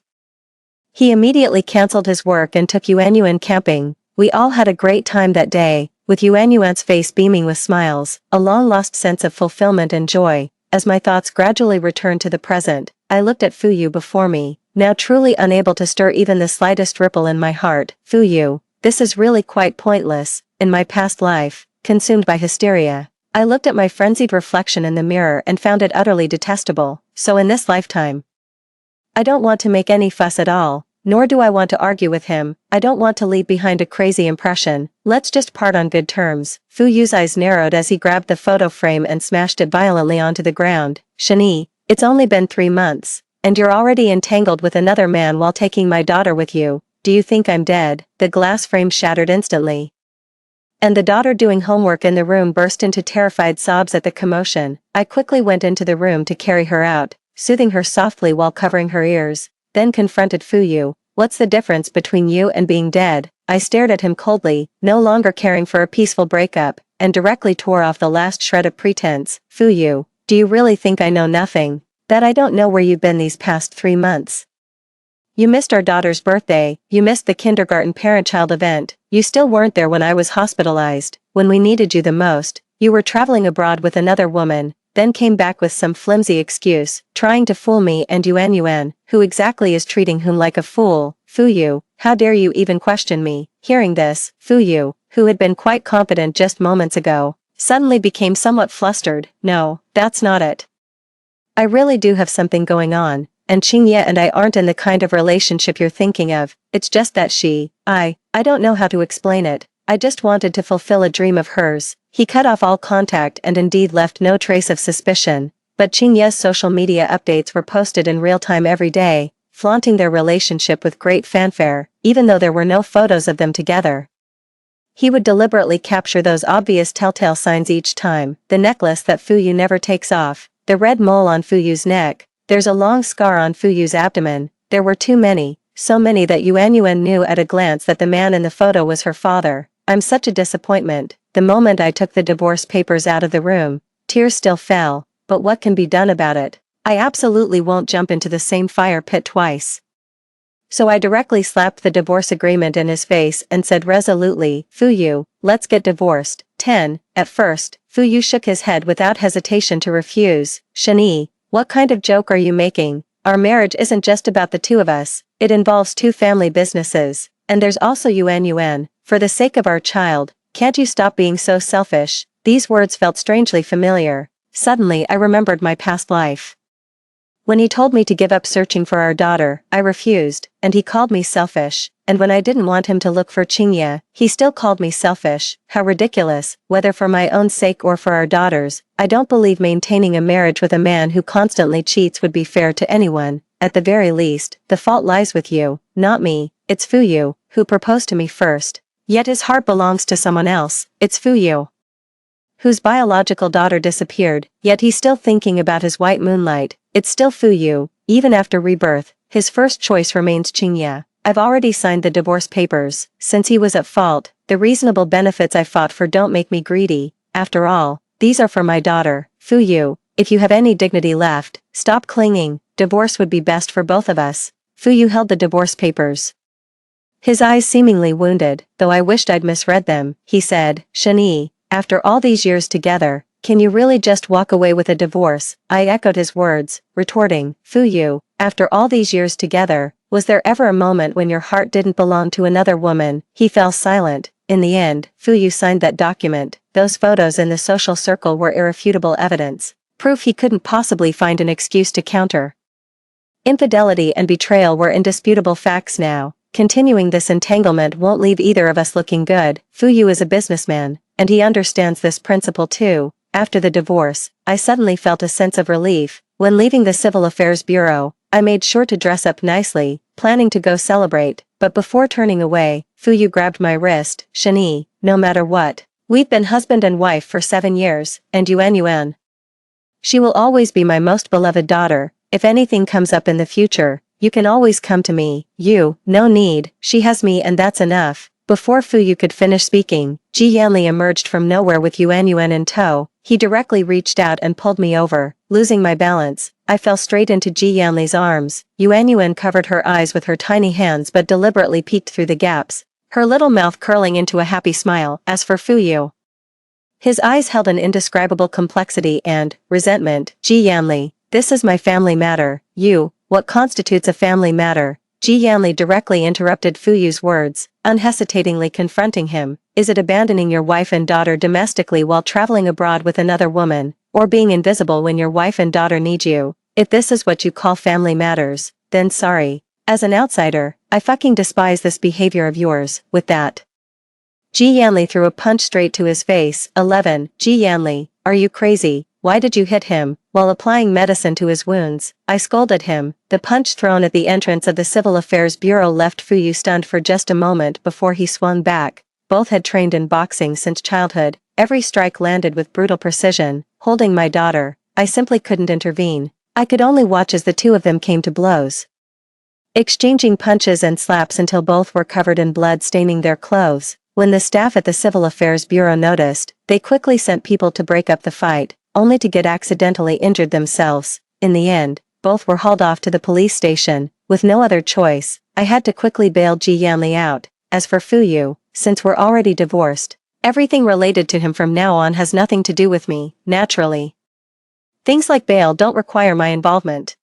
he immediately cancelled his work and took Yuanyuan camping. We all had a great time that day, with Yuanyuan's face beaming with smiles, a long-lost sense of fulfillment and joy. As my thoughts gradually returned to the present, I looked at Fuyu before me, now truly unable to stir even the slightest ripple in my heart. Fuyu, this is really quite pointless. In my past life, consumed by hysteria, I looked at my frenzied reflection in the mirror and found it utterly detestable. So in this lifetime, I don't want to make any fuss at all, nor do I want to argue with him. I don't want to leave behind a crazy impression. Let's just part on good terms. Fuyu's eyes narrowed as he grabbed the photo frame and smashed it violently onto the ground. Shani, it's only been 3 months, and you're already entangled with another man while taking my daughter with you. Do you think I'm dead? The glass frame shattered instantly, and the daughter doing homework in the room burst into terrified sobs at the commotion. I quickly went into the room to carry her out, soothing her softly while covering her ears, then confronted Fuyu. What's the difference between you and being dead? I stared at him coldly, no longer caring for a peaceful breakup, and directly tore off the last shred of pretense. Fuyu, do you really think I know nothing? That I don't know where you've been these past 3 months? You missed our daughter's birthday, you missed the kindergarten parent-child event, you still weren't there when I was hospitalized. When we needed you the most, you were traveling abroad with another woman, then came back with some flimsy excuse, trying to fool me and Yuanyuan. Who exactly is treating whom like a fool? Fuyu, how dare you even question me? Hearing this, Fuyu, who had been quite confident just moments ago, suddenly became somewhat flustered. No, that's not it. I really do have something going on, and Qingye and I aren't in the kind of relationship you're thinking of. It's just that I don't know how to explain it. I just wanted to fulfill a dream of hers. He cut off all contact and indeed left no trace of suspicion, but Qingye's social media updates were posted in real time every day, flaunting their relationship with great fanfare, even though there were no photos of them together. He would deliberately capture those obvious telltale signs each time: the necklace that Fuyu never takes off, the red mole on Fuyu's neck, there's a long scar on Fuyu's abdomen. There were too many, so many that Yuanyuan knew at a glance that the man in the photo was her father. I'm such a disappointment. The moment I took the divorce papers out of the room, tears still fell, but what can be done about it? I absolutely won't jump into the same fire pit twice. So I directly slapped the divorce agreement in his face and said resolutely, Fuyu, let's get divorced. 10. At first, Fuyu shook his head without hesitation to refuse. Shani, what kind of joke are you making? Our marriage isn't just about the two of us, it involves 2 family businesses, and there's also Yuanyuan. For the sake of our child, can't you stop being so selfish? These words felt strangely familiar. Suddenly I remembered my past life. When he told me to give up searching for our daughter, I refused, and he called me selfish, and when I didn't want him to look for Qingye, he still called me selfish. How ridiculous, whether for my own sake or for our daughters. I don't believe maintaining a marriage with a man who constantly cheats would be fair to anyone. At the very least, the fault lies with you, not me. It's Fuyu, who proposed to me first. Yet his heart belongs to someone else. It's Fuyu, whose biological daughter disappeared, yet he's still thinking about his white moonlight. It's still Fuyu, even after rebirth. His first choice remains Qingye. I've already signed the divorce papers. Since he was at fault, the reasonable benefits I fought for don't make me greedy. After all, these are for my daughter. Fuyu, if you have any dignity left, stop clinging. Divorce would be best for both of us. Fuyu held the divorce papers, his eyes seemingly wounded. Though I wished I'd misread them, he said, Shani, after all these years together, can you really just walk away with a divorce? I echoed his words, retorting, Fuyu, after all these years together, was there ever a moment when your heart didn't belong to another woman? He fell silent. In the end, Fuyu signed that document. Those photos in the social circle were irrefutable evidence. Proof he couldn't possibly find an excuse to counter. Infidelity and betrayal were indisputable facts now. Continuing this entanglement won't leave either of us looking good. Fuyu is a businessman, and he understands this principle too. After the divorce, I suddenly felt a sense of relief. When leaving the Civil Affairs Bureau, I made sure to dress up nicely, planning to go celebrate, but before turning away, Fuyu grabbed my wrist. Shani, no matter what, we've been husband and wife for 7 years, and Yuan. She will always be my most beloved daughter. If anything comes up in the future, you can always come to me. No need, she has me and that's enough. Before Fuyu could finish speaking, Ji Yanli emerged from nowhere with Yuan in tow. He directly reached out and pulled me over. Losing my balance, I fell straight into Ji Yanli's arms. Yuan covered her eyes with her tiny hands but deliberately peeked through the gaps, her little mouth curling into a happy smile. As for Fuyu, his eyes held an indescribable complexity and resentment. Ji Yanli, this is my family matter. What constitutes a family matter? Ji Yanli directly interrupted Fuyu's words, unhesitatingly confronting him. Is it abandoning your wife and daughter domestically while traveling abroad with another woman, or being invisible when your wife and daughter need you? If this is what you call family matters, then sorry. As an outsider, I fucking despise this behavior of yours. With that, Ji Yanli threw a punch straight to his face. 11. Ji Yanli, are you crazy? Why did you hit him? While applying medicine to his wounds, I scolded him. The punch thrown at the entrance of the Civil Affairs Bureau left Fuyu stunned for just a moment before he swung back. Both had trained in boxing since childhood. Every strike landed with brutal precision. Holding my daughter, I simply couldn't intervene. I could only watch as the two of them came to blows, exchanging punches and slaps until both were covered in blood staining their clothes. When the staff at the Civil Affairs Bureau noticed, they quickly sent people to break up the fight, only to get accidentally injured themselves. In the end, both were hauled off to the police station. With no other choice, I had to quickly bail Ji Yanli out. As for Fuyu, since we're already divorced, everything related to him from now on has nothing to do with me. Naturally, things like bail don't require my involvement.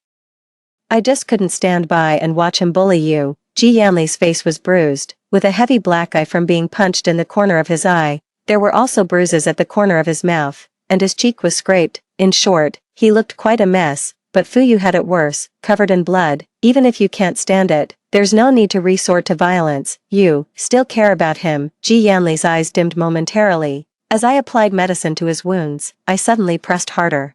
I just couldn't stand by and watch him bully you. Ji Yanli's face was bruised, with a heavy black eye from being punched in the corner of his eye. There were also bruises at the corner of his mouth, and his cheek was scraped. In short, he looked quite a mess, but Fuyu had it worse, covered in blood. Even if you can't stand it, there's no need to resort to violence. You still care about him. Ji Yanli's eyes dimmed momentarily. As I applied medicine to his wounds, I suddenly pressed harder.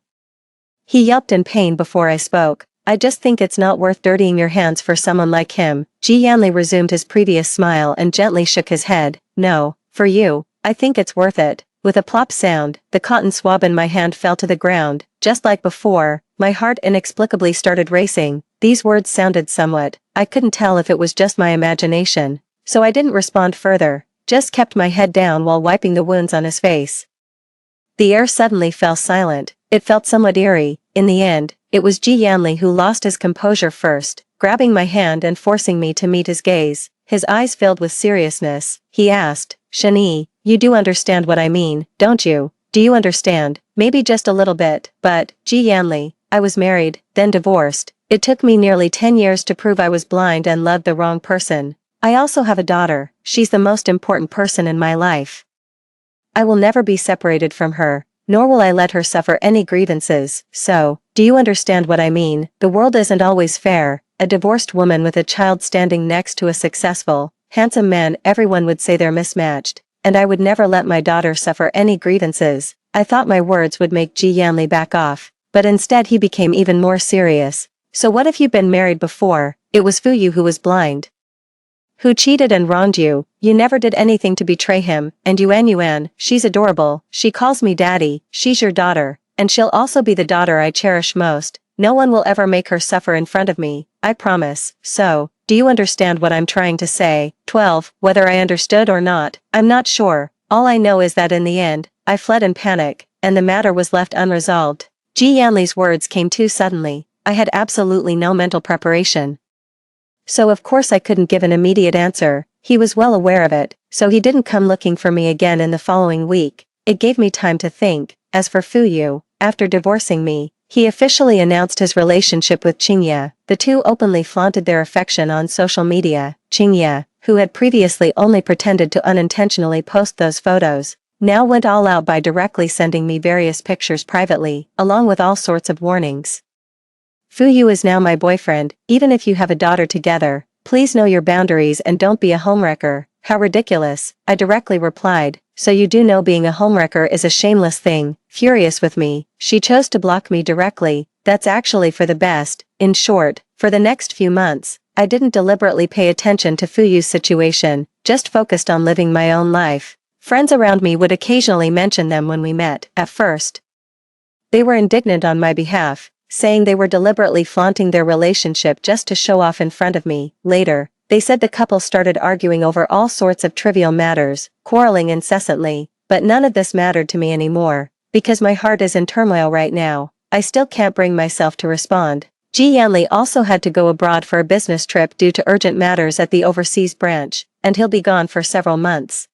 He yelped in pain before I spoke. I just think it's not worth dirtying your hands for someone like him. Ji Yanli resumed his previous smile and gently shook his head. No, for you, I think it's worth it. With a plop sound, the cotton swab in my hand fell to the ground. Just like before, my heart inexplicably started racing. These words sounded somewhat, I couldn't tell if it was just my imagination, so I didn't respond further, just kept my head down while wiping the wounds on his face. The air suddenly fell silent. It felt somewhat eerie. In the end, it was Ji Yanli who lost his composure first, grabbing my hand and forcing me to meet his gaze. His eyes filled with seriousness. He asked, Shani, you do understand what I mean, don't you? Do you understand? Maybe just a little bit, but, Ji Yanli, I was married, then divorced. It took me nearly 10 years to prove I was blind and loved the wrong person. I also have a daughter. She's the most important person in my life. I will never be separated from her, nor will I let her suffer any grievances. So, do you understand what I mean? The world isn't always fair. A divorced woman with a child standing next to a successful, handsome man everyone would say they're mismatched, and I would never let my daughter suffer any grievances. I thought my words would make Ji Yanli back off, but instead he became even more serious. So what if you've been married before? It was Fu Yu who was blind, who cheated and wronged you. You never did anything to betray him, and Yuan, she's adorable, she calls me daddy, she's your daughter, and she'll also be the daughter I cherish most. No one will ever make her suffer in front of me, I promise. So, do you understand what I'm trying to say? 12. Whether I understood or not, I'm not sure. All I know is that in the end, I fled in panic, and the matter was left unresolved. Ji Yanli's words came too suddenly. I had absolutely no mental preparation. So of course I couldn't give an immediate answer. He was well aware of it, so he didn't come looking for me again in the following week. It gave me time to think. As for Fu Yu, after divorcing me, he officially announced his relationship with Qingye. The two openly flaunted their affection on social media. Qingye, who had previously only pretended to unintentionally post those photos, now went all out by directly sending me various pictures privately, along with all sorts of warnings. Fu Yu is now my boyfriend. Even if you have a daughter together, please know your boundaries and don't be a homewrecker. How ridiculous, I directly replied. So you do know being a homewrecker is a shameless thing. Furious with me, she chose to block me directly. That's actually for the best. In short, for the next few months, I didn't deliberately pay attention to Fu Yu's situation, just focused on living my own life. Friends around me would occasionally mention them when we met. At first, they were indignant on my behalf, saying they were deliberately flaunting their relationship just to show off in front of me. Later, they said the couple started arguing over all sorts of trivial matters, quarreling incessantly, but none of this mattered to me anymore, because my heart is in turmoil right now. I still can't bring myself to respond. Ji Yanli also had to go abroad for a business trip due to urgent matters at the overseas branch, and he'll be gone for several months.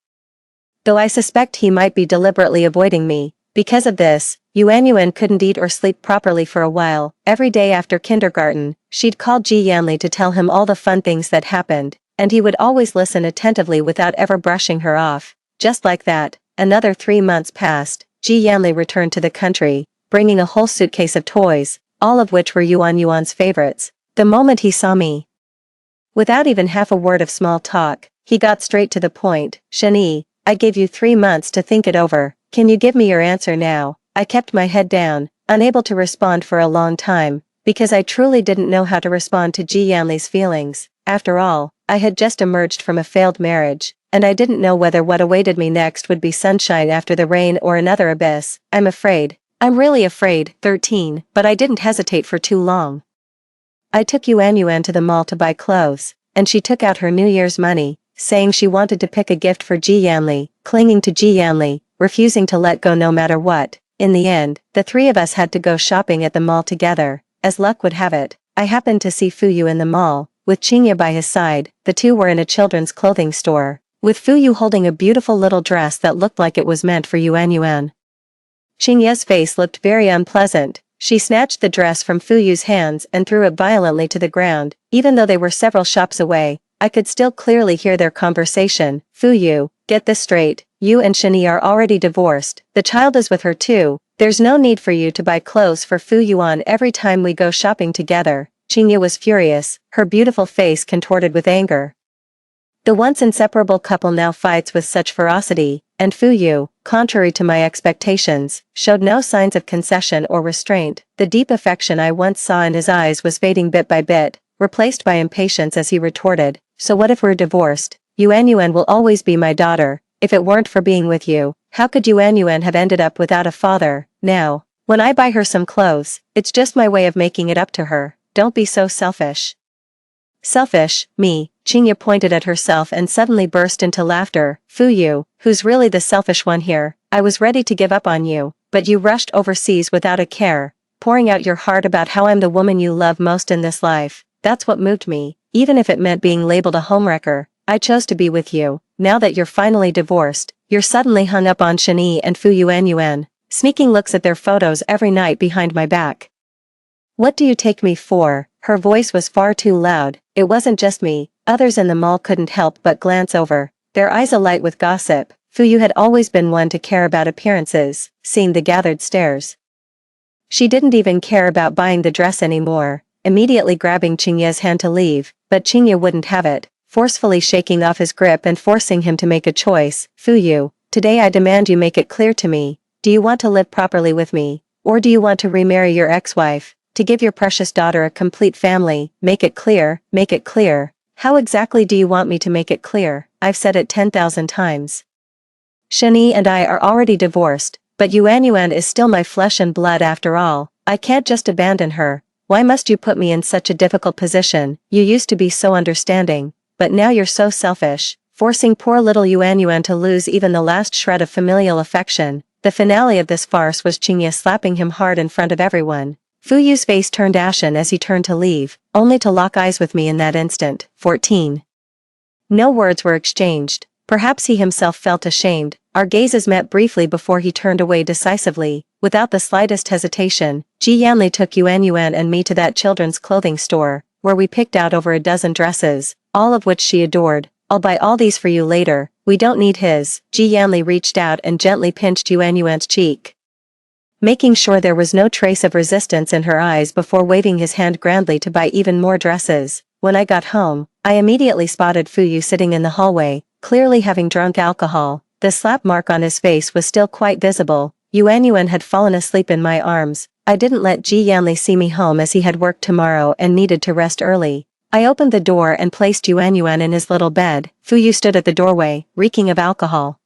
Though I suspect he might be deliberately avoiding me. Because of this, Yuan couldn't eat or sleep properly for a while. Every day after kindergarten, she'd call Ji Yanli to tell him all the fun things that happened, and he would always listen attentively without ever brushing her off. Just like that, another 3 months passed. Ji Yanli returned to the country, bringing a whole suitcase of toys, all of which were Yuan's favorites. The moment he saw me, without even half a word of small talk, he got straight to the point. Shani, I gave you 3 months to think it over. Can you give me your answer now? I kept my head down, unable to respond for a long time, because I truly didn't know how to respond to Ji Yanli's feelings. After all, I had just emerged from a failed marriage, and I didn't know whether what awaited me next would be sunshine after the rain or another abyss. I'm afraid. I'm really afraid. 13, but I didn't hesitate for too long. I took Yuan to the mall to buy clothes, and she took out her New Year's money, saying she wanted to pick a gift for Ji Yanli, clinging to Ji Yanli, refusing to let go no matter what. In the end, the three of us had to go shopping at the mall together. As luck would have it, I happened to see Fu Yu in the mall, with Qingye by his side. The two were in a children's clothing store, with Fu Yu holding a beautiful little dress that looked like it was meant for Yuan. Qingye's face looked very unpleasant. She snatched the dress from Fu Yu's hands and threw it violently to the ground. Even though they were several shops away, I could still clearly hear their conversation. Fu Yu, get this straight. You and Shani are already divorced. The child is with her too. There's no need for you to buy clothes for Fu Yuan every time we go shopping together. Qingye was furious, her beautiful face contorted with anger. The once inseparable couple now fights with such ferocity, and Fu Yu, contrary to my expectations, showed no signs of concession or restraint. The deep affection I once saw in his eyes was fading bit by bit, replaced by impatience as he retorted, so what if we're divorced? Yuan will always be my daughter. If it weren't for being with you, how could Yuan have ended up without a father? Now, when I buy her some clothes, it's just my way of making it up to her. Don't be so selfish. Selfish, me? Qingye pointed at herself and suddenly burst into laughter. Fu Yu, who's really the selfish one here? I was ready to give up on you, but you rushed overseas without a care, pouring out your heart about how I'm the woman you love most in this life. That's what moved me, even if it meant being labeled a homewrecker. I chose to be with you. Now that you're finally divorced, you're suddenly hung up on Shani and Fu Yuan, sneaking looks at their photos every night behind my back. What do you take me for? Her voice was far too loud. It wasn't just me. Others in the mall couldn't help but glance over, their eyes alight with gossip. Fu Yu had always been one to care about appearances. Seeing the gathered stares, she didn't even care about buying the dress anymore, immediately grabbing Qingye's hand to leave, but Qingye wouldn't have it. forcefully shaking off his grip and forcing him to make a choice. Fu Yu, today I demand you make it clear to me. Do you want to live properly with me? Or do you want to remarry your ex-wife? To give your precious daughter a complete family? Make it clear, make it clear. How exactly do you want me to make it clear? I've said it 10,000 times. Shani and I are already divorced, but Yuan is still my flesh and blood after all. I can't just abandon her. Why must you put me in such a difficult position? You used to be so understanding, but now you're so selfish, forcing poor little Yuan to lose even the last shred of familial affection. The finale of this farce was Qingye slapping him hard in front of everyone. Fu Yu's face turned ashen as he turned to leave, only to lock eyes with me in that instant. 14. No words were exchanged. Perhaps he himself felt ashamed. Our gazes met briefly before he turned away decisively. Without the slightest hesitation, Ji Yanli took Yuan and me to that children's clothing store, where we picked out over a dozen dresses, all of which she adored. I'll buy all these for you later. We don't need his. Ji Yanli reached out and gently pinched Yuan's cheek, making sure there was no trace of resistance in her eyes before waving his hand grandly to buy even more dresses. When I got home, I immediately spotted Fu Yu sitting in the hallway, clearly having drunk alcohol. The slap mark on his face was still quite visible. Yuan had fallen asleep in my arms. I didn't let Ji Yanli see me home as he had work tomorrow and needed to rest early. I opened the door and placed Yuan in his little bed. Fu Yu stood at the doorway, reeking of alcohol,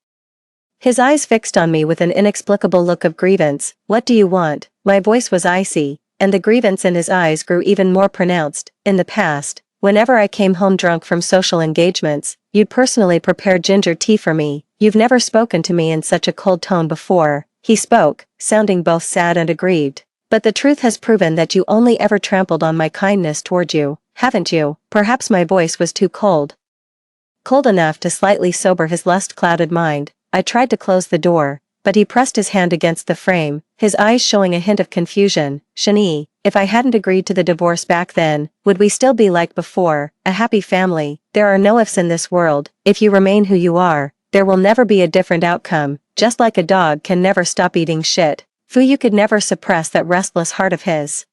his eyes fixed on me with an inexplicable look of grievance. What do you want? My voice was icy, and the grievance in his eyes grew even more pronounced. In the past, whenever I came home drunk from social engagements, you'd personally prepare ginger tea for me. You've never spoken to me in such a cold tone before. He spoke, sounding both sad and aggrieved. But the truth has proven that you only ever trampled on my kindness toward you, haven't you? Perhaps my voice was too cold. Cold enough to slightly sober his lust-clouded mind. I tried to close the door, but he pressed his hand against the frame, his eyes showing a hint of confusion. Shani, if I hadn't agreed to the divorce back then, would we still be like before, a happy family? There are no ifs in this world. If you remain who you are, there will never be a different outcome, just like a dog can never stop eating shit. Fu Yu could never suppress that restless heart of his.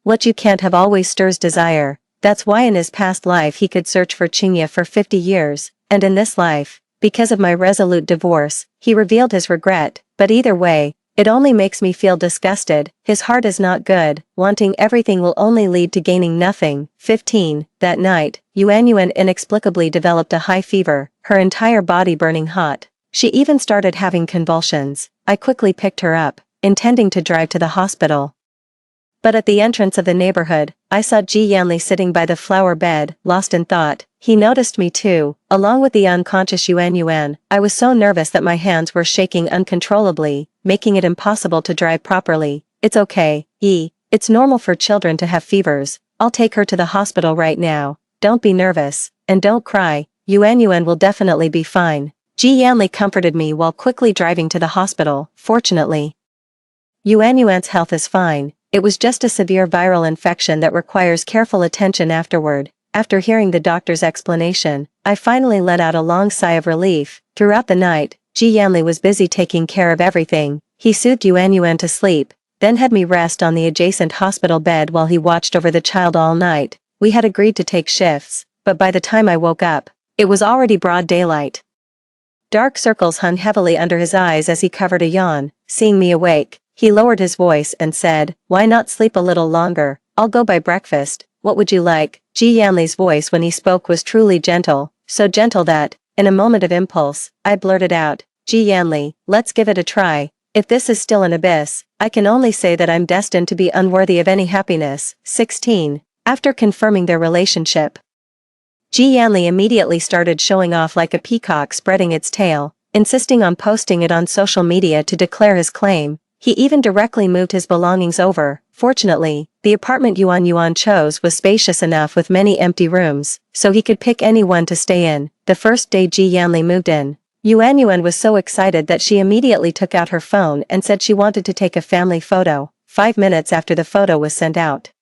What you can't have always stirs desire. That's why in his past life he could search for Qingye for 50 years, and in this life, because of my resolute divorce, he revealed his regret. But either way, it only makes me feel disgusted. His heart is not good. Wanting everything will only lead to gaining nothing. 15. That night, Yuan inexplicably developed a high fever, her entire body burning hot. She even started having convulsions. I quickly picked her up, intending to drive to the hospital. But at the entrance of the neighborhood, I saw Ji Yanli sitting by the flower bed, lost in thought. He noticed me too, along with the unconscious Yuan. I was so nervous that my hands were shaking uncontrollably, making it impossible to drive properly. It's okay, it's normal for children to have fevers. I'll take her to the hospital right now. Don't be nervous, and don't cry. Yuan will definitely be fine. Ji Yanli comforted me while quickly driving to the hospital. Fortunately, Yuan's health is fine. It was just a severe viral infection that requires careful attention afterward. After hearing the doctor's explanation, I finally let out a long sigh of relief. Throughout the night, Ji Yanli was busy taking care of everything. He soothed Yuan to sleep, then had me rest on the adjacent hospital bed while he watched over the child all night. We had agreed to take shifts, but by the time I woke up, it was already broad daylight. Dark circles hung heavily under his eyes as he covered a yawn. Seeing me awake, he lowered his voice and said, "Why not sleep a little longer? I'll go buy breakfast. What would you like?" Ji Yanli's voice when he spoke was truly gentle, so gentle that, in a moment of impulse, I blurted out, "Ji Yanli, let's give it a try. If this is still an abyss, I can only say that I'm destined to be unworthy of any happiness." 16. After confirming their relationship, Ji Yanli immediately started showing off like a peacock spreading its tail, insisting on posting it on social media to declare his claim. He even directly moved his belongings over. Fortunately, the apartment Yuan chose was spacious enough with many empty rooms, so he could pick any one to stay in. The first day Ji Yanli moved in, Yuan was so excited that she immediately took out her phone and said she wanted to take a family photo. 5 minutes after the photo was sent out,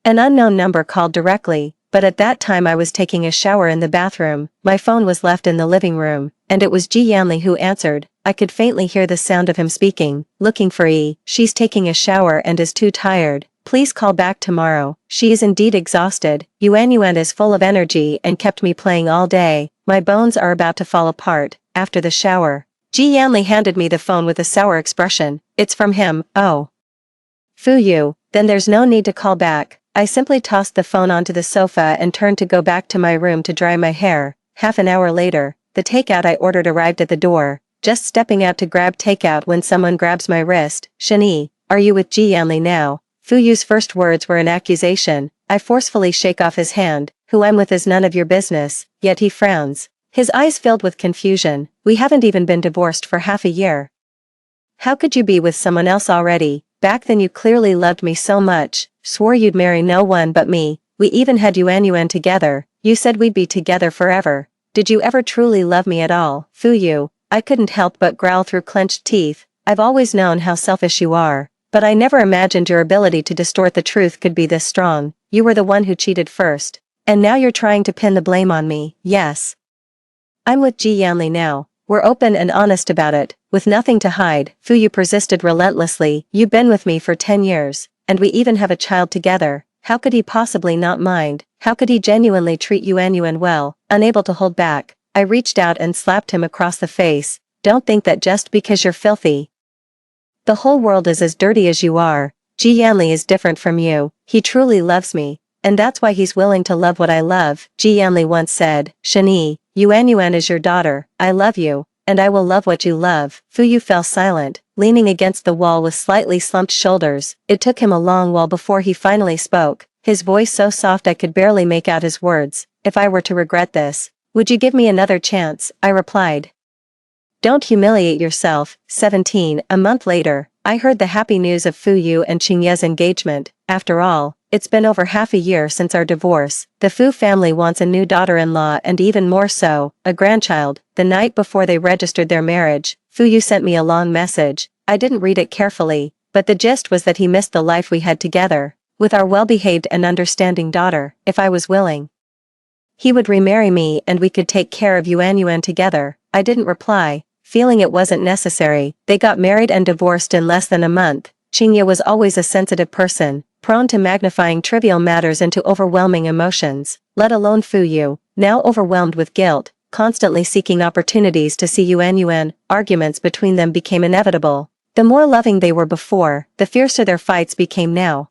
an unknown number called directly, but at that time I was taking a shower in the bathroom. My phone was left in the living room, and it was Ji Yanli who answered. I could faintly hear the sound of him speaking, looking for she's taking a shower and is too tired. Please call back tomorrow. She is indeed exhausted. Yuan is full of energy and kept me playing all day. My bones are about to fall apart. After the shower, Ji Yanli handed me the phone with a sour expression. It's from him. Oh. Fu Yu, then there's no need to call back. I simply tossed the phone onto the sofa and turned to go back to my room to dry my hair. Half an hour later, the takeout I ordered arrived at the door. Just stepping out to grab takeout when someone grabs my wrist. Shani, are you with Ji Yanli now? Fu Yu's first words were an accusation. I forcefully shake off his hand. Who I'm with is none of your business, yet he frowns. His eyes filled with confusion. We haven't even been divorced for half a year. How could you be with someone else already? Back then you clearly loved me so much, swore you'd marry no one but me. We even had Yuan together. You said we'd be together forever. Did you ever truly love me at all? Fu Yu, I couldn't help but growl through clenched teeth. I've always known how selfish you are, but I never imagined your ability to distort the truth could be this strong. You were the one who cheated first. And now you're trying to pin the blame on me. Yes. I'm with Ji Yanli now. We're open and honest about it, with nothing to hide. Fu Yu persisted relentlessly. You've been with me for 10 years, and we even have a child together. How could he possibly not mind? How could he genuinely treat Yuan well? Unable to hold back, I reached out and slapped him across the face. Don't think that just because you're filthy, the whole world is as dirty as you are. Ji Yanli is different from you. He truly loves me, and that's why he's willing to love what I love. Ji Yanli once said, Shani, Yuan is your daughter. I love you, and I will love what you love. Fu Yu fell silent, leaning against the wall with slightly slumped shoulders. It took him a long while before he finally spoke, his voice so soft I could barely make out his words. If I were to regret this, would you give me another chance? I replied. Don't humiliate yourself. 17. A month later, I heard the happy news of Fu Yu and Qingye's engagement. After all, it's been over half a year since our divorce. The Fu family wants a new daughter-in-law and even more so, a grandchild. The night before they registered their marriage, Fu Yu sent me a long message. I didn't read it carefully, but the gist was that he missed the life we had together, with our well-behaved and understanding daughter. If I was willing, he would remarry me and we could take care of Yuan together. I didn't reply, feeling it wasn't necessary. They got married and divorced in less than a month. Qingye was always a sensitive person, prone to magnifying trivial matters into overwhelming emotions, let alone Fu Yu, now overwhelmed with guilt, constantly seeking opportunities to see Yuan. Arguments between them became inevitable. The more loving they were before, the fiercer their fights became now.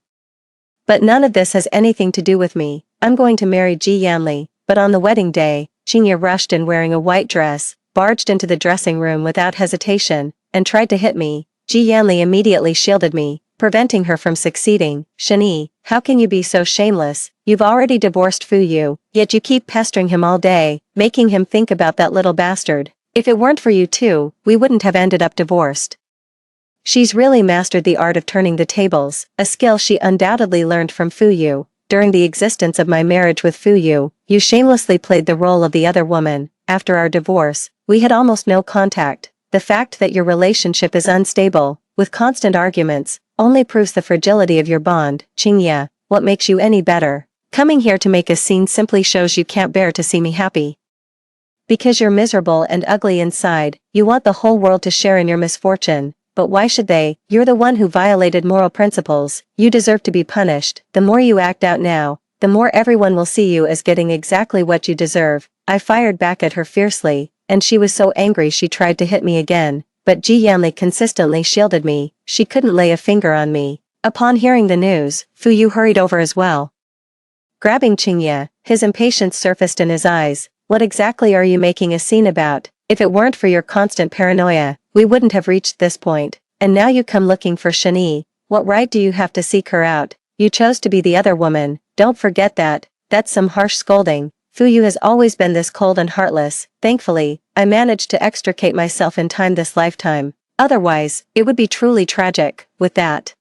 But none of this has anything to do with me. I'm going to marry Ji Yanli. But on the wedding day, Qingye rushed in wearing a white dress, barged into the dressing room without hesitation, and tried to hit me. Ji Yanli immediately shielded me, preventing her from succeeding. Shani, how can you be so shameless? You've already divorced Fu Yu, yet you keep pestering him all day, making him think about that little bastard. If it weren't for you two, we wouldn't have ended up divorced. She's really mastered the art of turning the tables, a skill she undoubtedly learned from Fu Yu. During the existence of my marriage with Fu Yu, you shamelessly played the role of the other woman. After our divorce, we had almost no contact. The fact that your relationship is unstable, with constant arguments, only proves the fragility of your bond. Qingye, what makes you any better? Coming here to make a scene simply shows you can't bear to see me happy. Because you're miserable and ugly inside, you want the whole world to share in your misfortune. But why should they? You're the one who violated moral principles. You deserve to be punished. The more you act out now, the more everyone will see you as getting exactly what you deserve. I fired back at her fiercely, and she was so angry she tried to hit me again. But Ji Yanli consistently shielded me. She couldn't lay a finger on me. Upon hearing the news, Fu Yu hurried over as well. Grabbing Qingye, his impatience surfaced in his eyes. What exactly are you making a scene about? If it weren't for your constant paranoia, we wouldn't have reached this point. And now you come looking for Shani. What right do you have to seek her out? You chose to be the other woman. Don't forget that. That's some harsh scolding. Fu Yu has always been this cold and heartless. Thankfully, I managed to extricate myself in time this lifetime. Otherwise, it would be truly tragic. With that,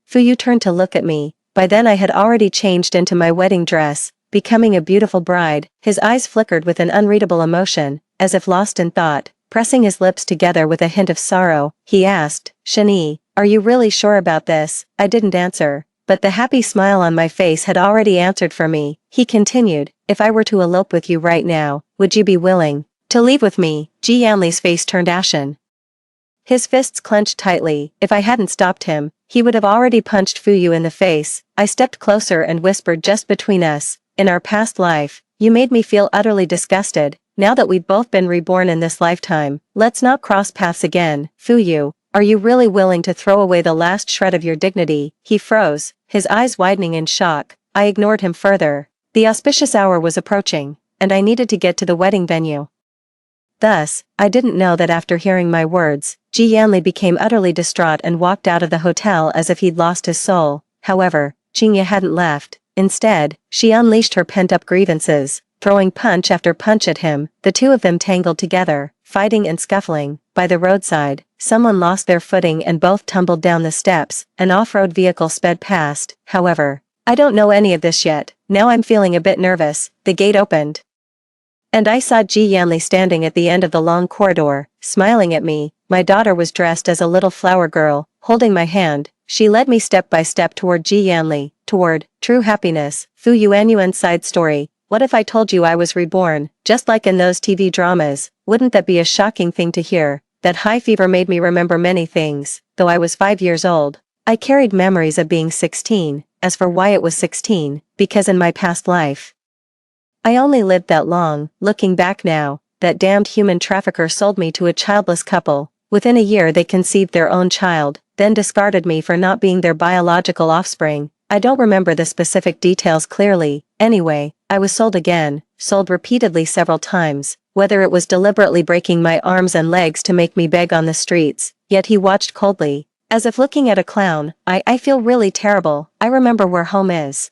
Fu Yu turned to look at me. By then I had already changed into my wedding dress, becoming a beautiful bride. His eyes flickered with an unreadable emotion, as if lost in thought. Pressing his lips together with a hint of sorrow, he asked, Shani, are you really sure about this? I didn't answer, but the happy smile on my face had already answered for me. He continued, if I were to elope with you right now, would you be willing to leave with me? Ji Yanli's face turned ashen. His fists clenched tightly. If I hadn't stopped him, he would have already punched Fuyu in the face. I stepped closer and whispered just between us, in our past life, you made me feel utterly disgusted. Now that we've both been reborn in this lifetime, let's not cross paths again. Fuyu, are you really willing to throw away the last shred of your dignity? He froze, his eyes widening in shock. I ignored him further. The auspicious hour was approaching, and I needed to get to the wedding venue. Thus, I didn't know that after hearing my words, Ji Yanli became utterly distraught and walked out of the hotel as if he'd lost his soul. However, Jingya hadn't left. Instead, she unleashed her pent-up grievances, throwing punch after punch at him. The two of them tangled together, fighting and scuffling. By the roadside, someone lost their footing and both tumbled down the steps. An off-road vehicle sped past. However, I don't know any of this yet. Now I'm feeling a bit nervous. The gate opened, and I saw Ji Yanli standing at the end of the long corridor, smiling at me. My daughter was dressed as a little flower girl, holding my hand. She led me step by step toward Ji Yanli, toward true happiness. Fu Yuanyuan side story. What if I told you I was reborn, just like in those TV dramas? Wouldn't that be a shocking thing to hear? That high fever made me remember many things, though I was 5 years old. I carried memories of being 16, as for why it was 16, because in my past life, I only lived that long. Looking back now, that damned human trafficker sold me to a childless couple. Within a year they conceived their own child, then discarded me for not being their biological offspring. I don't remember the specific details clearly. Anyway, I was sold again, sold repeatedly several times, whether it was deliberately breaking my arms and legs to make me beg on the streets. Yet he watched coldly, as if looking at a clown. I feel really terrible. I remember where home is.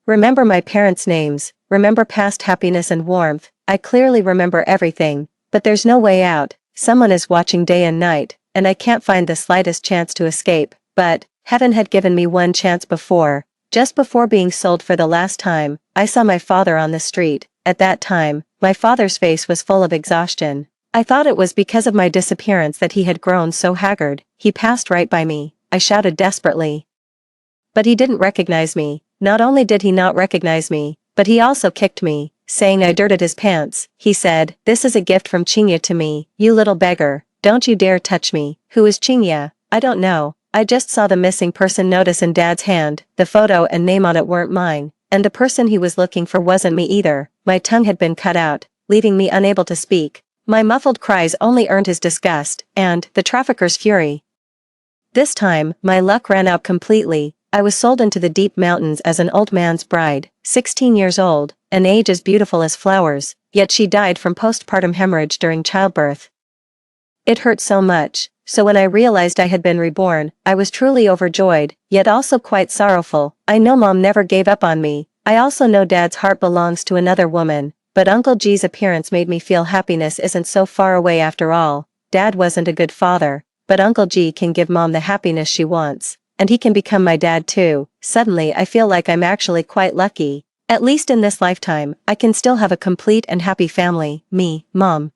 Remember my parents' names, remember past happiness and warmth. I clearly remember everything, but there's no way out. Someone is watching day and night, and I can't find the slightest chance to escape. But heaven had given me one chance before. Just before being sold for the last time, I saw my father on the street. At that time, my father's face was full of exhaustion. I thought it was because of my disappearance that he had grown so haggard. He passed right by me. I shouted desperately, but he didn't recognize me. Not only did he not recognize me, but he also kicked me, saying I dirted his pants. He said, "This is a gift from Qingya to me, you little beggar. Don't you dare touch me." Who is Qingya? I don't know. I just saw the missing person notice in Dad's hand. The photo and name on it weren't mine, and the person he was looking for wasn't me either. My tongue had been cut out, leaving me unable to speak. My muffled cries only earned his disgust, and the trafficker's fury. This time, my luck ran out completely. I was sold into the deep mountains as an old man's bride, 16 years old, an age as beautiful as flowers, yet she died from postpartum hemorrhage during childbirth. It hurt so much, so when I realized I had been reborn, I was truly overjoyed, yet also quite sorrowful. I know Mom never gave up on me. I also know Dad's heart belongs to another woman, but Uncle G's appearance made me feel happiness isn't so far away after all. Dad wasn't a good father, but Uncle G can give Mom the happiness she wants. And he can become my dad too. Suddenly I feel like I'm actually quite lucky. At least in this lifetime, I can still have a complete and happy family. Me, Mom,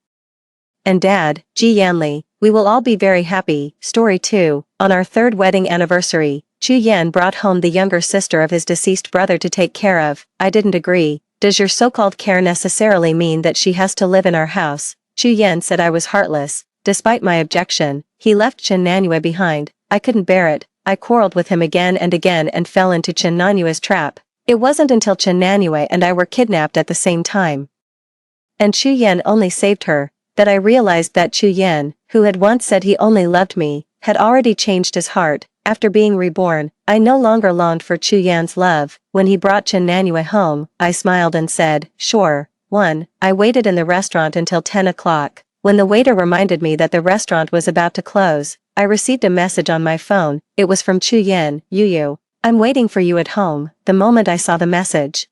and Dad, Ji Yanli. We will all be very happy. Story 2. On our 3rd wedding anniversary, Chu Yan brought home the younger sister of his deceased brother to take care of. I didn't agree. Does your so-called care necessarily mean that she has to live in our house? Chu Yan said I was heartless. Despite my objection, he left Chen Nanyue behind. I couldn't bear it. I quarreled with him again and fell into Chen Nanyue's trap. It wasn't until Chen Nanyue and I were kidnapped at the same time, and Chu Yan only saved her, that I realized that Chu Yan, who had once said he only loved me, had already changed his heart. After being reborn, I no longer longed for Chu Yan's love. When he brought Chen Nanyue home, I smiled and said, "Sure." 1. I waited in the restaurant until 10 o'clock. When the waiter reminded me that the restaurant was about to close, I received a message on my phone. It was from Chu Yan. "Yu, I'm waiting for you at home." The moment I saw the message,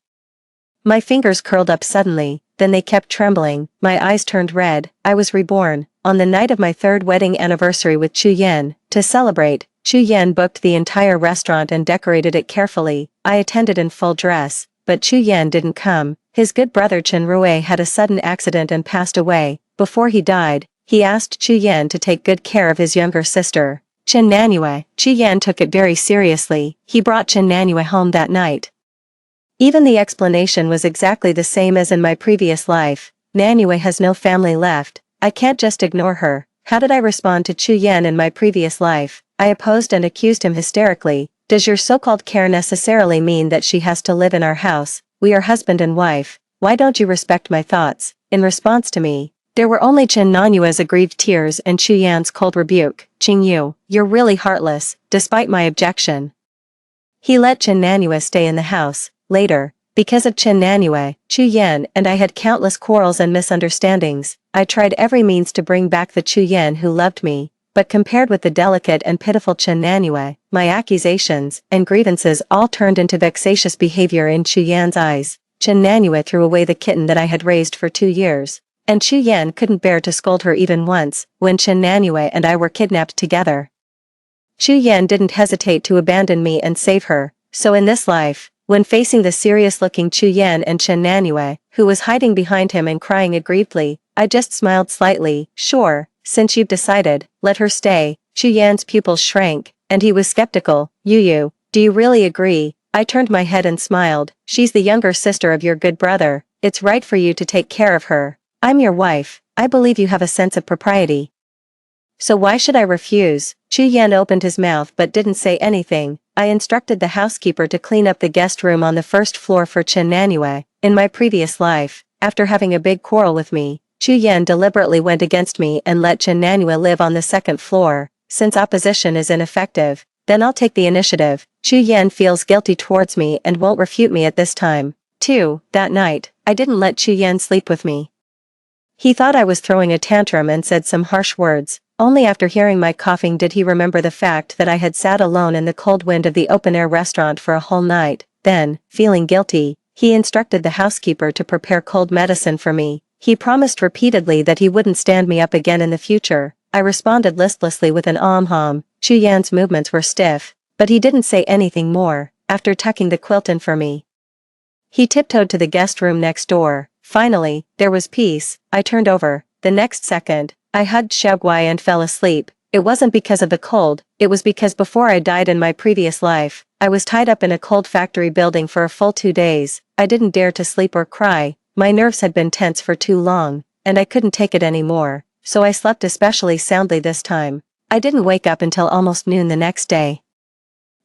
my fingers curled up suddenly, then they kept trembling, my eyes turned red. I was reborn. On the night of my 3rd wedding anniversary with Chu Yan. To celebrate, Chu Yan booked the entire restaurant and decorated it carefully. I attended in full dress, but Chu Yan didn't come. His good brother Chen Rui had a sudden accident and passed away. Before he died, he asked Chu Yan to take good care of his younger sister, Chen Nanyue. Chu Yan took it very seriously. He brought Chen Nanyue home that night. Even the explanation was exactly the same as in my previous life. Nanyue has no family left. I can't just ignore her. How did I respond to Chu Yan in my previous life? I opposed and accused him hysterically. Does your so-called care necessarily mean that she has to live in our house? We are husband and wife. Why don't you respect my thoughts? In response to me, there were only Chen Nanyue's aggrieved tears and Chu Yan's cold rebuke. Qingyu, you're really heartless, despite my objection. He let Chen Nanyue stay in the house. Later, because of Chen Nanyue, Chu Yan and I had countless quarrels and misunderstandings. I tried every means to bring back the Chu Yan who loved me, but compared with the delicate and pitiful Chen Nanyue, my accusations and grievances all turned into vexatious behavior in Chu Yan's eyes. Chen Nanyue threw away the kitten that I had raised for 2 years, and Chu Yan couldn't bear to scold her even once, when Chen Nanyue and I were kidnapped together. Chu Yan didn't hesitate to abandon me and save her, so in this life, when facing the serious-looking Chu Yan and Chen Nanyue, who was hiding behind him and crying aggrievedly, I just smiled slightly. Sure, since you've decided, let her stay. Chu Yan's pupils shrank, and he was skeptical. Yu, do you really agree? I turned my head and smiled. She's the younger sister of your good brother. It's right for you to take care of her. I'm your wife. I believe you have a sense of propriety. So why should I refuse? Chu Yan opened his mouth but didn't say anything. I instructed the housekeeper to clean up the guest room on the first floor for Chen Nanyue. In my previous life, after having a big quarrel with me, Chu Yan deliberately went against me and let Chen Nanyue live on the second floor. Since opposition is ineffective, then I'll take the initiative. Chu Yan feels guilty towards me and won't refute me at this time. 2. That night, I didn't let Chu Yan sleep with me. He thought I was throwing a tantrum and said some harsh words. Only after hearing my coughing did he remember the fact that I had sat alone in the cold wind of the open-air restaurant for a whole night. Then, feeling guilty, he instructed the housekeeper to prepare cold medicine for me. He promised repeatedly that he wouldn't stand me up again in the future. I responded listlessly with an "Hum." Chu Yan's movements were stiff, but he didn't say anything more. After tucking the quilt in for me, he tiptoed to the guest room next door. Finally, there was peace. I turned over. The next second, I hugged Xiaoguai and fell asleep. It wasn't because of the cold, it was because before I died in my previous life, I was tied up in a cold factory building for a full 2 days. I didn't dare to sleep or cry. My nerves had been tense for too long, and I couldn't take it anymore, so I slept especially soundly this time. I didn't wake up until almost noon the next day.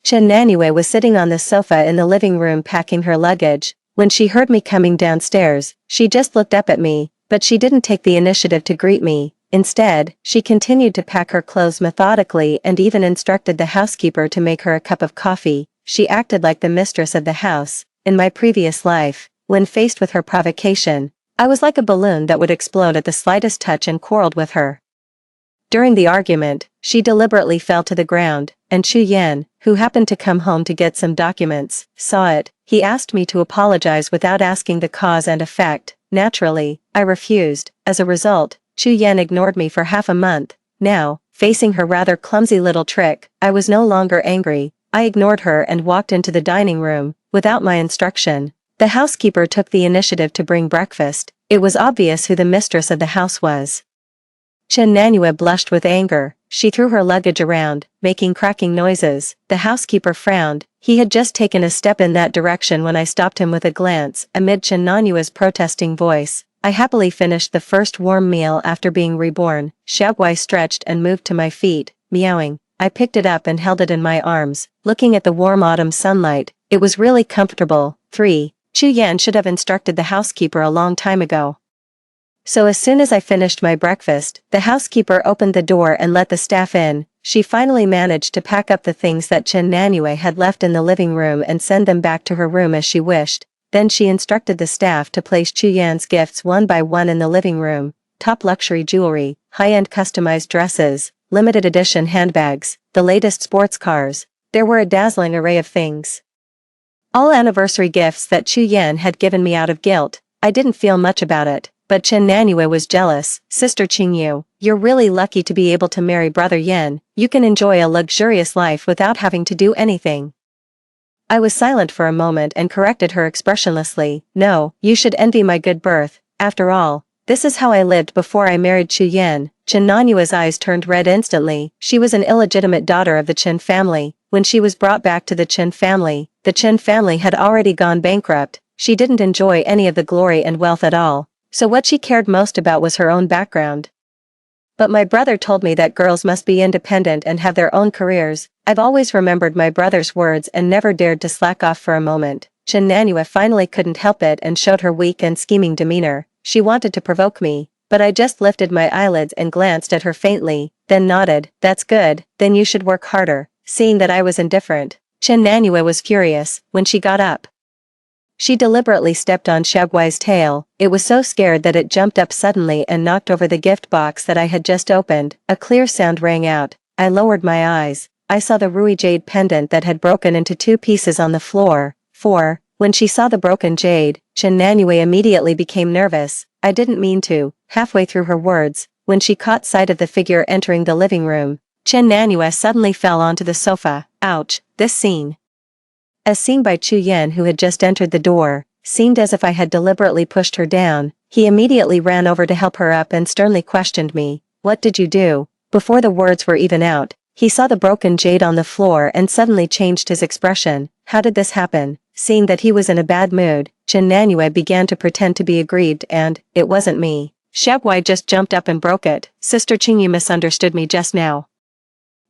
Chen Nanyue was sitting on the sofa in the living room packing her luggage. When she heard me coming downstairs, she just looked up at me, but she didn't take the initiative to greet me. Instead, she continued to pack her clothes methodically and even instructed the housekeeper to make her a cup of coffee. She acted like the mistress of the house. In my previous life, when faced with her provocation, I was like a balloon that would explode at the slightest touch and quarreled with her. During the argument, she deliberately fell to the ground, and Chu Yan, who happened to come home to get some documents, saw it. He asked me to apologize without asking the cause and effect. Naturally, I refused. As a result, Chu Yan ignored me for half a month. Now, facing her rather clumsy little trick, I was no longer angry. I ignored her and walked into the dining room. Without my instruction, the housekeeper took the initiative to bring breakfast. It was obvious who the mistress of the house was. Chen Nanyue blushed with anger. She threw her luggage around, making cracking noises. The housekeeper frowned. He had just taken a step in that direction when I stopped him with a glance. Amid Chen Nanyue's protesting voice, I happily finished the first warm meal after being reborn. Xiaoguai stretched and moved to my feet, meowing. I picked it up and held it in my arms, looking at the warm autumn sunlight. It was really comfortable. 3. Chu Yan should have instructed the housekeeper a long time ago. So as soon as I finished my breakfast, the housekeeper opened the door and let the staff in. She finally managed to pack up the things that Chen Nanyue had left in the living room and send them back to her room as she wished. Then she instructed the staff to place Chu Yan's gifts one by one in the living room. Top luxury jewelry, high-end customized dresses, limited edition handbags, the latest sports cars. There were a dazzling array of things. All anniversary gifts that Chu Yan had given me out of guilt. I didn't feel much about it. But Chen Nanyue was jealous. Sister Qingyu, you're really lucky to be able to marry Brother Yan. You can enjoy a luxurious life without having to do anything. I was silent for a moment and corrected her expressionlessly. No, you should envy my good birth. After all, this is how I lived before I married Chu Yan. Chen Nanyue's eyes turned red instantly. She was an illegitimate daughter of the Chen family. When she was brought back to the Chen family had already gone bankrupt. She didn't enjoy any of the glory and wealth at all. So what she cared most about was her own background. But my brother told me that girls must be independent and have their own careers. I've always remembered my brother's words and never dared to slack off for a moment. Chen Nanua finally couldn't help it and showed her weak and scheming demeanor. She wanted to provoke me, but I just lifted my eyelids and glanced at her faintly, then nodded. That's good, then you should work harder. Seeing that I was indifferent, Chen Nanua was furious. When she got up, she deliberately stepped on Xiaoguai's tail. It was so scared that it jumped up suddenly and knocked over the gift box that I had just opened. A clear sound rang out. I lowered my eyes. I saw the ruby jade pendant that had broken into 2 pieces on the floor. When she saw the broken jade, Chen Nanua immediately became nervous. I didn't mean to. Halfway through her words, when she caught sight of the figure entering the living room, Chen Nanua suddenly fell onto the sofa. Ouch, this scene, as seen by Chu Yan, who had just entered the door, seemed as if I had deliberately pushed her down. He immediately ran over to help her up and sternly questioned me. What did you do? Before the words were even out, he saw the broken jade on the floor and suddenly changed his expression. How did this happen? Seeing that he was in a bad mood, Chen Nanua began to pretend to be aggrieved and, it wasn't me. Xiaoguai just jumped up and broke it. Sister Qing, you misunderstood me just now.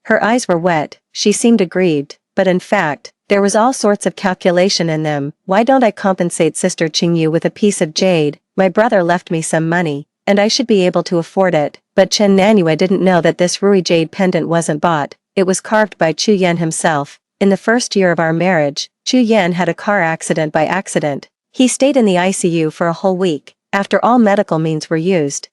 Her eyes were wet. She seemed aggrieved, but in fact, there was all sorts of calculation in them. Why don't I compensate Sister Qingyu with a piece of jade? My brother left me some money, and I should be able to afford it. But Chen Nanua didn't know that this ruby jade pendant wasn't bought. It was carved by Chu Yan himself. In the first year of our marriage, Chu Yan had a car accident by accident. He stayed in the ICU for a whole week, after all medical means were used.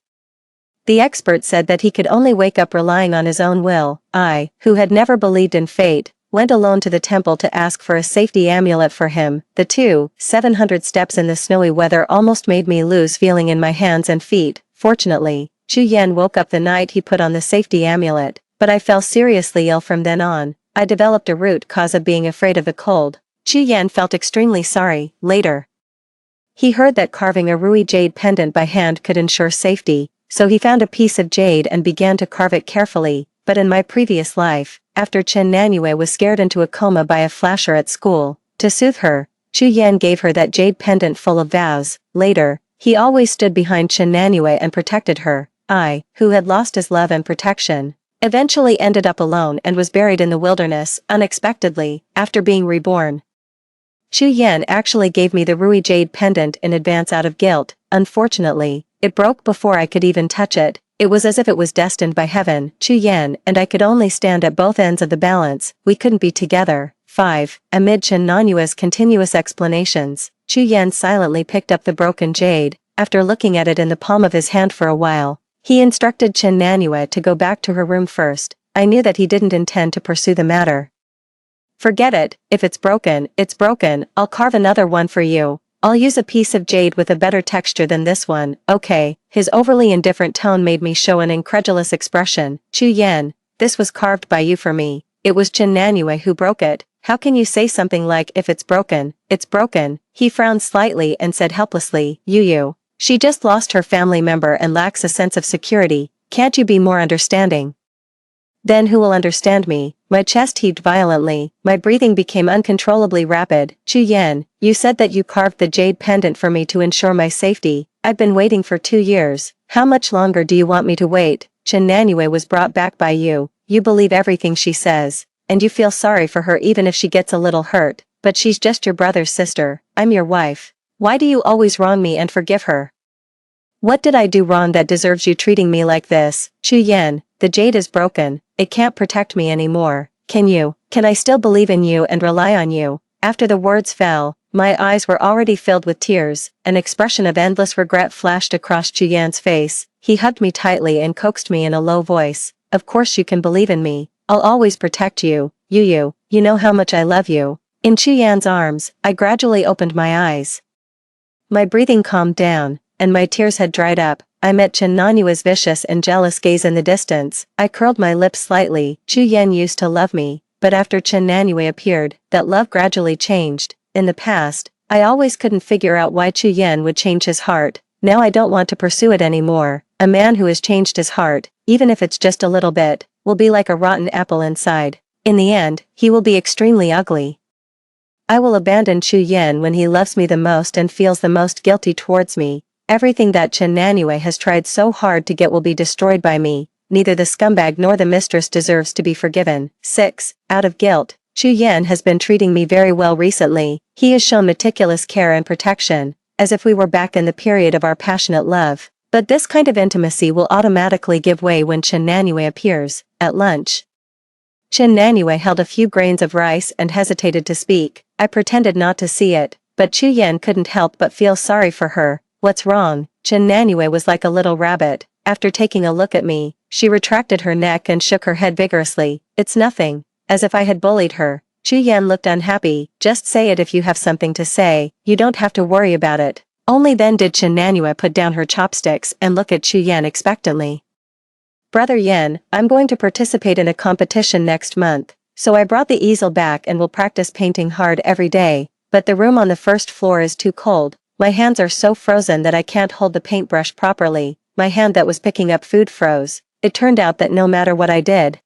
The expert said that he could only wake up relying on his own will. I, who had never believed in fate, went alone to the temple to ask for a safety amulet for him. The 700 steps in the snowy weather almost made me lose feeling in my hands and feet. Fortunately, Chu Yan woke up the night he put on the safety amulet, but I fell seriously ill from then on. I developed a root cause of being afraid of the cold. Chu Yan felt extremely sorry. Later, he heard that carving a ruby jade pendant by hand could ensure safety, so he found a piece of jade and began to carve it carefully. But in my previous life, after Chen Nanua was scared into a coma by a flasher at school, to soothe her, Chu Yan gave her that jade pendant full of vows. Later, he always stood behind Chen Nanua and protected her. I, who had lost his love and protection, eventually ended up alone and was buried in the wilderness, unexpectedly, after being reborn. Chu Yan actually gave me the ruby jade pendant in advance out of guilt. Unfortunately, it broke before I could even touch it. It was as if it was destined by heaven. Chu Yan and I could only stand at both ends of the balance. We couldn't be together. 5. Amid Chen Nanua's continuous explanations, Chu Yan silently picked up the broken jade. After looking at it in the palm of his hand for a while, he instructed Chen Nanua to go back to her room first. I knew that he didn't intend to pursue the matter. Forget it. If it's broken, it's broken. I'll carve another one for you. I'll use a piece of jade with a better texture than this one. Okay. His overly indifferent tone made me show an incredulous expression. Chu Yan, this was carved by you for me. It was Chen Nanua who broke it. How can you say something like, if it's broken, it's broken? He frowned slightly and said helplessly, Yu. She just lost her family member and lacks a sense of security. Can't you be more understanding? Then who will understand me? My chest heaved violently, my breathing became uncontrollably rapid. Chu Yan, you said that you carved the jade pendant for me to ensure my safety. I've been waiting for 2 years. How much longer do you want me to wait? Chen Nanua was brought back by you. You believe everything she says, and you feel sorry for her even if she gets a little hurt, but she's just your brother's sister. I'm your wife. Why do you always wrong me and forgive her? What did I do wrong that deserves you treating me like this? Chu Yan, the jade is broken. It can't protect me anymore. Can I still believe in you and rely on you? After the words fell, my eyes were already filled with tears. An expression of endless regret flashed across Chu Yan's face. He hugged me tightly and coaxed me in a low voice. Of course you can believe in me. I'll always protect you. You know how much I love you. In Chu Yan's arms, I gradually opened my eyes. My breathing calmed down, and my tears had dried up. I met Chen Nanua's vicious and jealous gaze in the distance. I curled my lips slightly. Chu Yan used to love me, but after Chen Nanua appeared, that love gradually changed. In the past, I always couldn't figure out why Chu Yan would change his heart. Now I don't want to pursue it anymore. A man who has changed his heart, even if it's just a little bit, will be like a rotten apple inside. In the end, he will be extremely ugly. I will abandon Chu Yan when he loves me the most and feels the most guilty towards me. Everything that Chen Nanua has tried so hard to get will be destroyed by me. neither the scumbag nor the mistress deserves to be forgiven. 6. Out of guilt. Chu Yan has been treating me very well recently. He has shown meticulous care and protection, as if we were back in the period of our passionate love. But this kind of intimacy will automatically give way when Chen Nanyue appears. At lunch, Chen Nanyue held a few grains of rice and hesitated to speak. I pretended not to see it, but Chu Yan couldn't help but feel sorry for her. What's wrong? Chen Nanyue was like a little rabbit. After taking a look at me, she retracted her neck and shook her head vigorously. It's nothing. As if I had bullied her. Chu Yan looked unhappy. Just say it if you have something to say, you don't have to worry about it. Only then did Chen Nanyue put down her chopsticks and look at Chu Yan expectantly. Brother Yan, I'm going to participate in a competition next month, so I brought the easel back and will practice painting hard every day, but the room on the first floor is too cold. My hands are so frozen that I can't hold the paintbrush properly. My hand that was picking up food froze. It turned out that no matter what I did,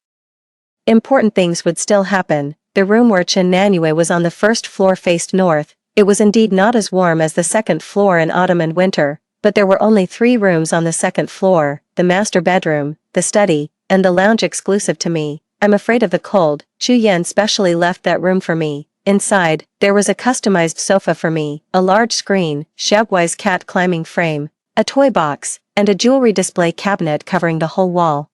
important things would still happen. The room where Chen Nanyue was on the first floor faced north. It was indeed not as warm as the second floor in autumn and winter, but there were only 3 rooms on the second floor, the master bedroom, the study, and the lounge exclusive to me. I'm afraid of the cold. Chu Yan specially left that room for me. Inside, there was a customized sofa for me, a large screen, Xiaoguai's cat climbing frame, a toy box, and a jewelry display cabinet covering the whole wall.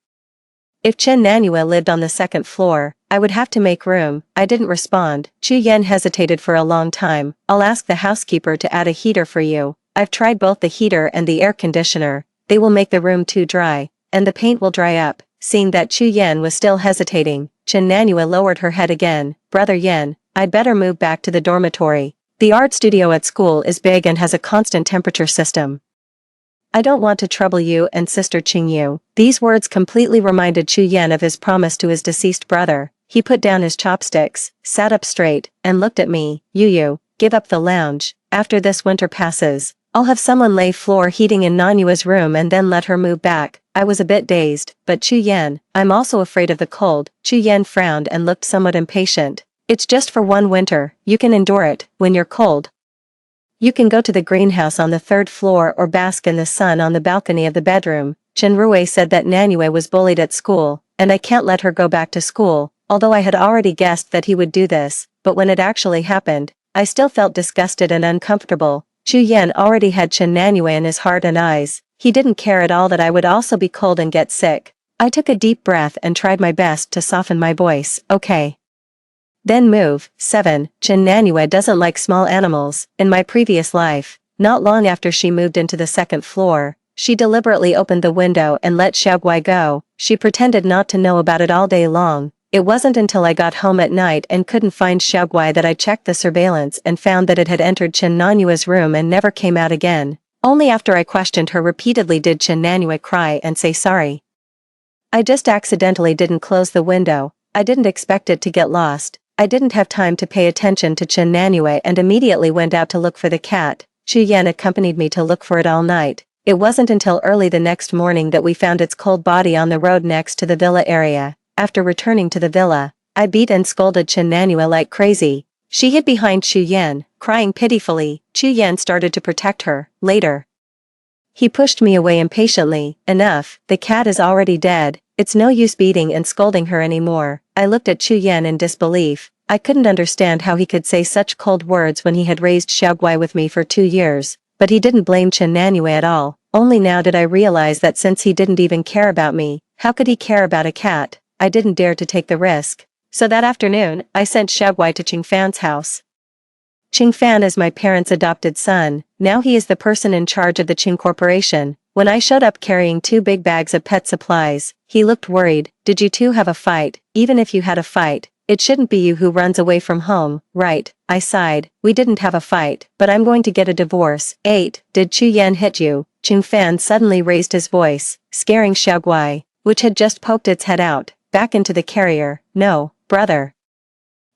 If Chen Nanyue lived on the second floor, I would have to make room. I didn't respond. Chu Yan hesitated for a long time. I'll ask the housekeeper to add a heater for you. I've tried both the heater and the air conditioner. They will make the room too dry, and the paint will dry up. Seeing that Chu Yan was still hesitating, Chen Nanyue lowered her head again. Brother Yan, I'd better move back to the dormitory. The art studio at school is big and has a constant temperature system. I don't want to trouble you and Sister Qingyu. These words completely reminded Chu Yan of his promise to his deceased brother. He put down his chopsticks, sat up straight, and looked at me. Yu, give up the lounge. After this winter passes, I'll have someone lay floor heating in Nanyue's room and then let her move back. I was a bit dazed, but Chu Yan, I'm also afraid of the cold. Chu Yan frowned and looked somewhat impatient. It's just for one winter, you can endure it. When you're cold, you can go to the greenhouse on the 3rd floor or bask in the sun on the balcony of the bedroom. Chen Rui said that Nanyue was bullied at school, and I can't let her go back to school, although I had already guessed that he would do this, but when it actually happened, I still felt disgusted and uncomfortable. Chu Yan already had Chen Nanyue in his heart and eyes. He didn't care at all that I would also be cold and get sick. I took a deep breath and tried my best to soften my voice. Okay. Then move. 7. Chen Nanyue doesn't like small animals. In my previous life, not long after she moved into the 2nd floor, she deliberately opened the window and let Xiaoguai go. She pretended not to know about it all day long. It wasn't until I got home at night and couldn't find Xiaoguai that I checked the surveillance and found that it had entered Chen Nanyue's room and never came out again. Only after I questioned her repeatedly did Chen Nanyue cry and say sorry. I just accidentally didn't close the window. I didn't expect it to get lost. I didn't have time to pay attention to Chen Nanyue and immediately went out to look for the cat. Chu Yan accompanied me to look for it all night. It wasn't until early the next morning that we found its cold body on the road next to the villa area. After returning to the villa, I beat and scolded Chen Nanyue like crazy. She hid behind Chu Yan, crying pitifully. Chu Yan started to protect her. Later, he pushed me away impatiently. Enough, the cat is already dead. It's no use beating and scolding her anymore. I looked at Chu Yan in disbelief. I couldn't understand how he could say such cold words when he had raised Xiaoguai with me for 2 years, but he didn't blame Chen Nanyue at all. Only now did I realize that since he didn't even care about me, how could he care about a cat? I didn't dare to take the risk. So that afternoon, I sent Xiaoguai to Qingfan's house. Qingfan is my parents' adopted son. Now he is the person in charge of the Qing Corporation. When I showed up carrying 2 big bags of pet supplies, he looked worried. Did you two have a fight? Even if you had a fight, it shouldn't be you who runs away from home, right? I sighed. We didn't have a fight, but I'm going to get a divorce. 8. Did Chu Yan hit you? Qingfan suddenly raised his voice, scaring Xiaoguai, which had just poked its head out, back into the carrier. No, brother.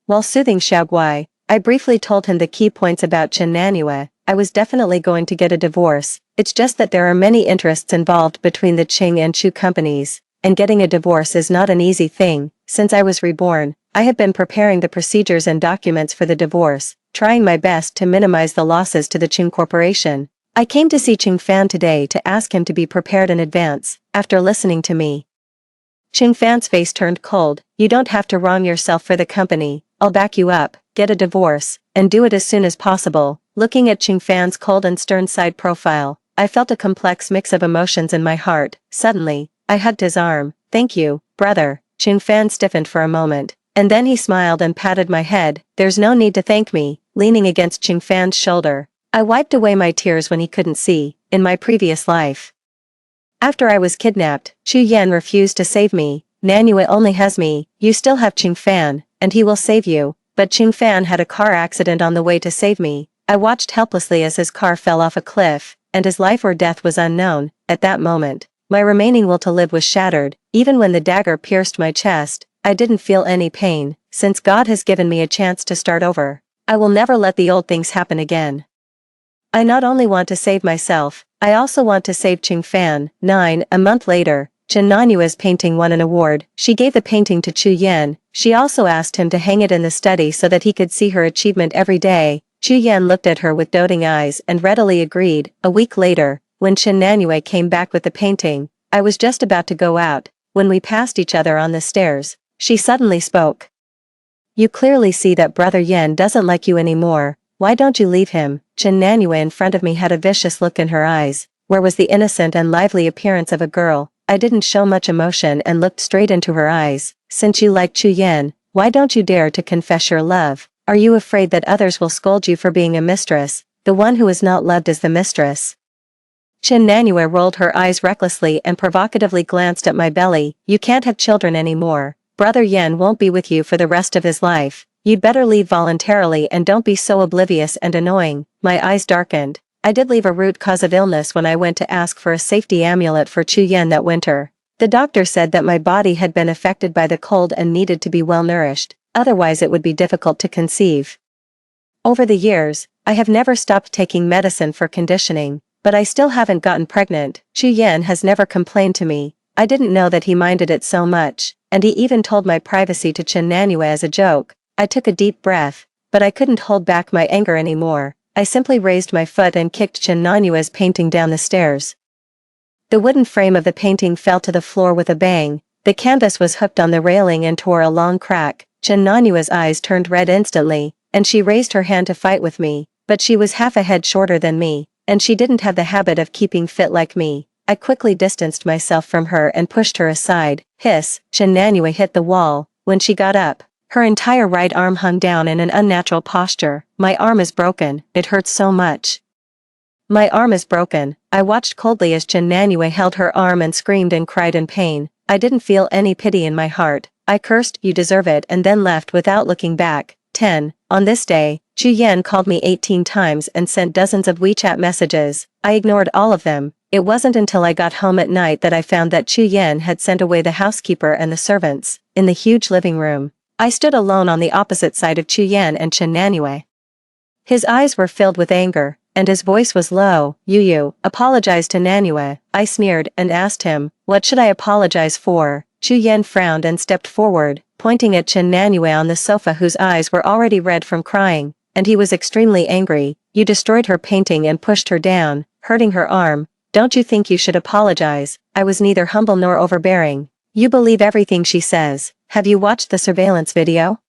While soothing Xiaoguai, I briefly told him the key points about Chen Nanyue. I was definitely going to get a divorce. It's just that there are many interests involved between the Qing and Chu companies, and getting a divorce is not an easy thing. Since I was reborn, I have been preparing the procedures and documents for the divorce, trying my best to minimize the losses to the Qing Corporation. I came to see Qingfan today to ask him to be prepared in advance. After listening to me, Ching Fan's face turned cold. You don't have to wrong yourself for the company. I'll back you up, get a divorce, and do it as soon as possible. Looking at Ching Fan's cold and stern side profile, I felt a complex mix of emotions in my heart. Suddenly, I hugged his arm. Thank you, brother. Ching Fan stiffened for a moment, and then he smiled and patted my head. There's no need to thank me. Leaning against Ching Fan's shoulder, I wiped away my tears when he couldn't see. In my previous life, after I was kidnapped, Chu Yan refused to save me. Nanue only has me. You still have Ching Fan, and he will save you. But Ching Fan had a car accident on the way to save me. I watched helplessly as his car fell off a cliff, and his life or death was unknown. At that moment, my remaining will to live was shattered. Even when the dagger pierced my chest, I didn't feel any pain. Since God has given me a chance to start over, I will never let the old things happen again. I not only want to save myself, I also want to save Ching Fan. 9. A month later, Chen Nanua's painting won an award. She gave the painting to Chu Yan. She also asked him to hang it in the study so that he could see her achievement every day. Chu Yan looked at her with doting eyes and readily agreed. A week later, when Chen Nanue came back with the painting, I was just about to go out. When we passed each other on the stairs, she suddenly spoke. You clearly see that Brother Yan doesn't like you anymore. Why don't you leave him? Chen Nanue in front of me had a vicious look in her eyes. Where was the innocent and lively appearance of a girl? I didn't show much emotion and looked straight into her eyes. Since you like Chu Yan, why don't you dare to confess your love? Are you afraid that others will scold you for being a mistress? The one who is not loved is the mistress. Chen Nanue rolled her eyes recklessly and provocatively glanced at my belly. You can't have children anymore. Brother Yan won't be with you for the rest of his life. You'd better leave voluntarily and don't be so oblivious and annoying. My eyes darkened. I did leave a root cause of illness when I went to ask for a safety amulet for Chu Yan that winter. The doctor said that my body had been affected by the cold and needed to be well nourished, otherwise it would be difficult to conceive. Over the years, I have never stopped taking medicine for conditioning, but I still haven't gotten pregnant. Chu Yan has never complained to me. I didn't know that he minded it so much, and he even told my privacy to Chen Nanue as a joke. I took a deep breath, but I couldn't hold back my anger anymore. I simply raised my foot and kicked Chen Nanue's painting down the stairs. The wooden frame of the painting fell to the floor with a bang. The canvas was hooked on the railing and tore a long crack. Chen Nanue's eyes turned red instantly, and she raised her hand to fight with me, but she was half a head shorter than me, and she didn't have the habit of keeping fit like me. I quickly distanced myself from her and pushed her aside. Hiss! Chen Nanue hit the wall. When she got up, her entire right arm hung down in an unnatural posture. My arm is broken, it hurts so much. My arm is broken. I watched coldly as Chen Nanue held her arm and screamed and cried in pain. I didn't feel any pity in my heart. I cursed, you deserve it, and then left without looking back. 10. On this day, Chu Yan called me 18 times and sent dozens of WeChat messages. I ignored all of them. It wasn't until I got home at night that I found that Chu Yan had sent away the housekeeper and the servants. In the huge living room, I stood alone on the opposite side of Chu Yan and Chen Nanue. His eyes were filled with anger, and his voice was low. You apologize to Nanue. I sneered and asked him, what should I apologize for? Chu Yan frowned and stepped forward, pointing at Chen Nanue on the sofa whose eyes were already red from crying, and he was extremely angry. You destroyed her painting and pushed her down, hurting her arm. Don't you think you should apologize? I was neither humble nor overbearing. You believe everything she says. Have you watched the surveillance video?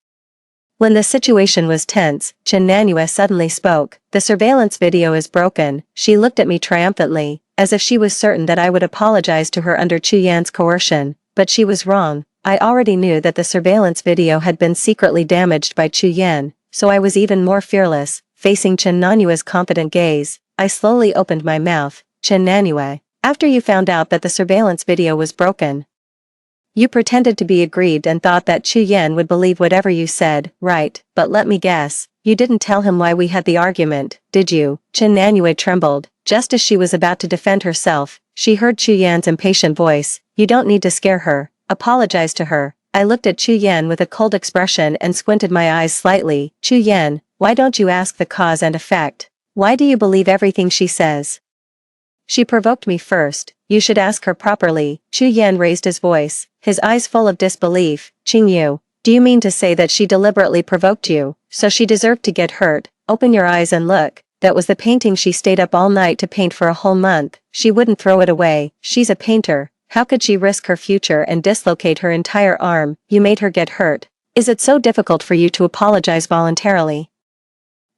When the situation was tense, Chen Nanue suddenly spoke. The surveillance video is broken. She looked at me triumphantly, as if she was certain that I would apologize to her under Chu Yan's coercion, but she was wrong. I already knew that the surveillance video had been secretly damaged by Chu Yan, so I was even more fearless. Facing Chen Nanue's confident gaze, I slowly opened my mouth. Chen Nanue, after you found out that the surveillance video was broken, you pretended to be aggrieved and thought that Chu Yan would believe whatever you said, right? But let me guess, you didn't tell him why we had the argument, did you? Chen Nanue trembled. Just as she was about to defend herself, she heard Chu Yan's impatient voice. You don't need to scare her. Apologize to her. I looked at Chu Yan with a cold expression and squinted my eyes slightly. Chu Yan, why don't you ask the cause and effect? Why do you believe everything she says? She provoked me first. You should ask her properly. Chu Yan raised his voice, his eyes full of disbelief. Qingyu, do you mean to say that she deliberately provoked you, so she deserved to get hurt? Open your eyes and look. That was the painting she stayed up all night to paint for a whole month. She wouldn't throw it away. She's a painter. How could she risk her future and dislocate her entire arm? You made her get hurt. Is it so difficult for you to apologize voluntarily?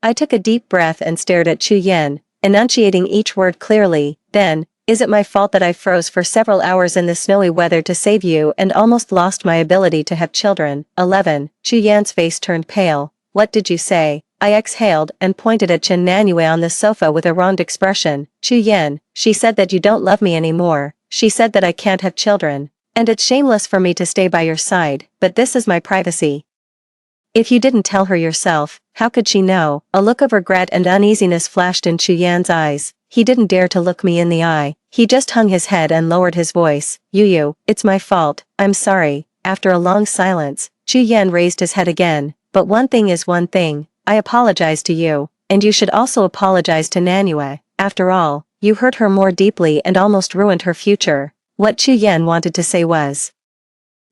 I took a deep breath and stared at Chu Yan, enunciating each word clearly. Then, is it my fault that I froze for several hours in the snowy weather to save you and almost lost my ability to have children? 11. Chu Yan's face turned pale. What did you say? I exhaled and pointed at Chen Nanue on the sofa with a wronged expression. Chu Yan, she said that you don't love me anymore. She said that I can't have children. And it's shameless for me to stay by your side, but this is my privacy. If you didn't tell her yourself, how could she know? A look of regret and uneasiness flashed in Chu Yan's eyes. He didn't dare to look me in the eye. He just hung his head and lowered his voice. Yu, it's my fault. I'm sorry. After a long silence, Chu Yan raised his head again. But one thing is one thing. I apologize to you, and you should also apologize to Nanue. After all, you hurt her more deeply and almost ruined her future. What Chu Yan wanted to say was,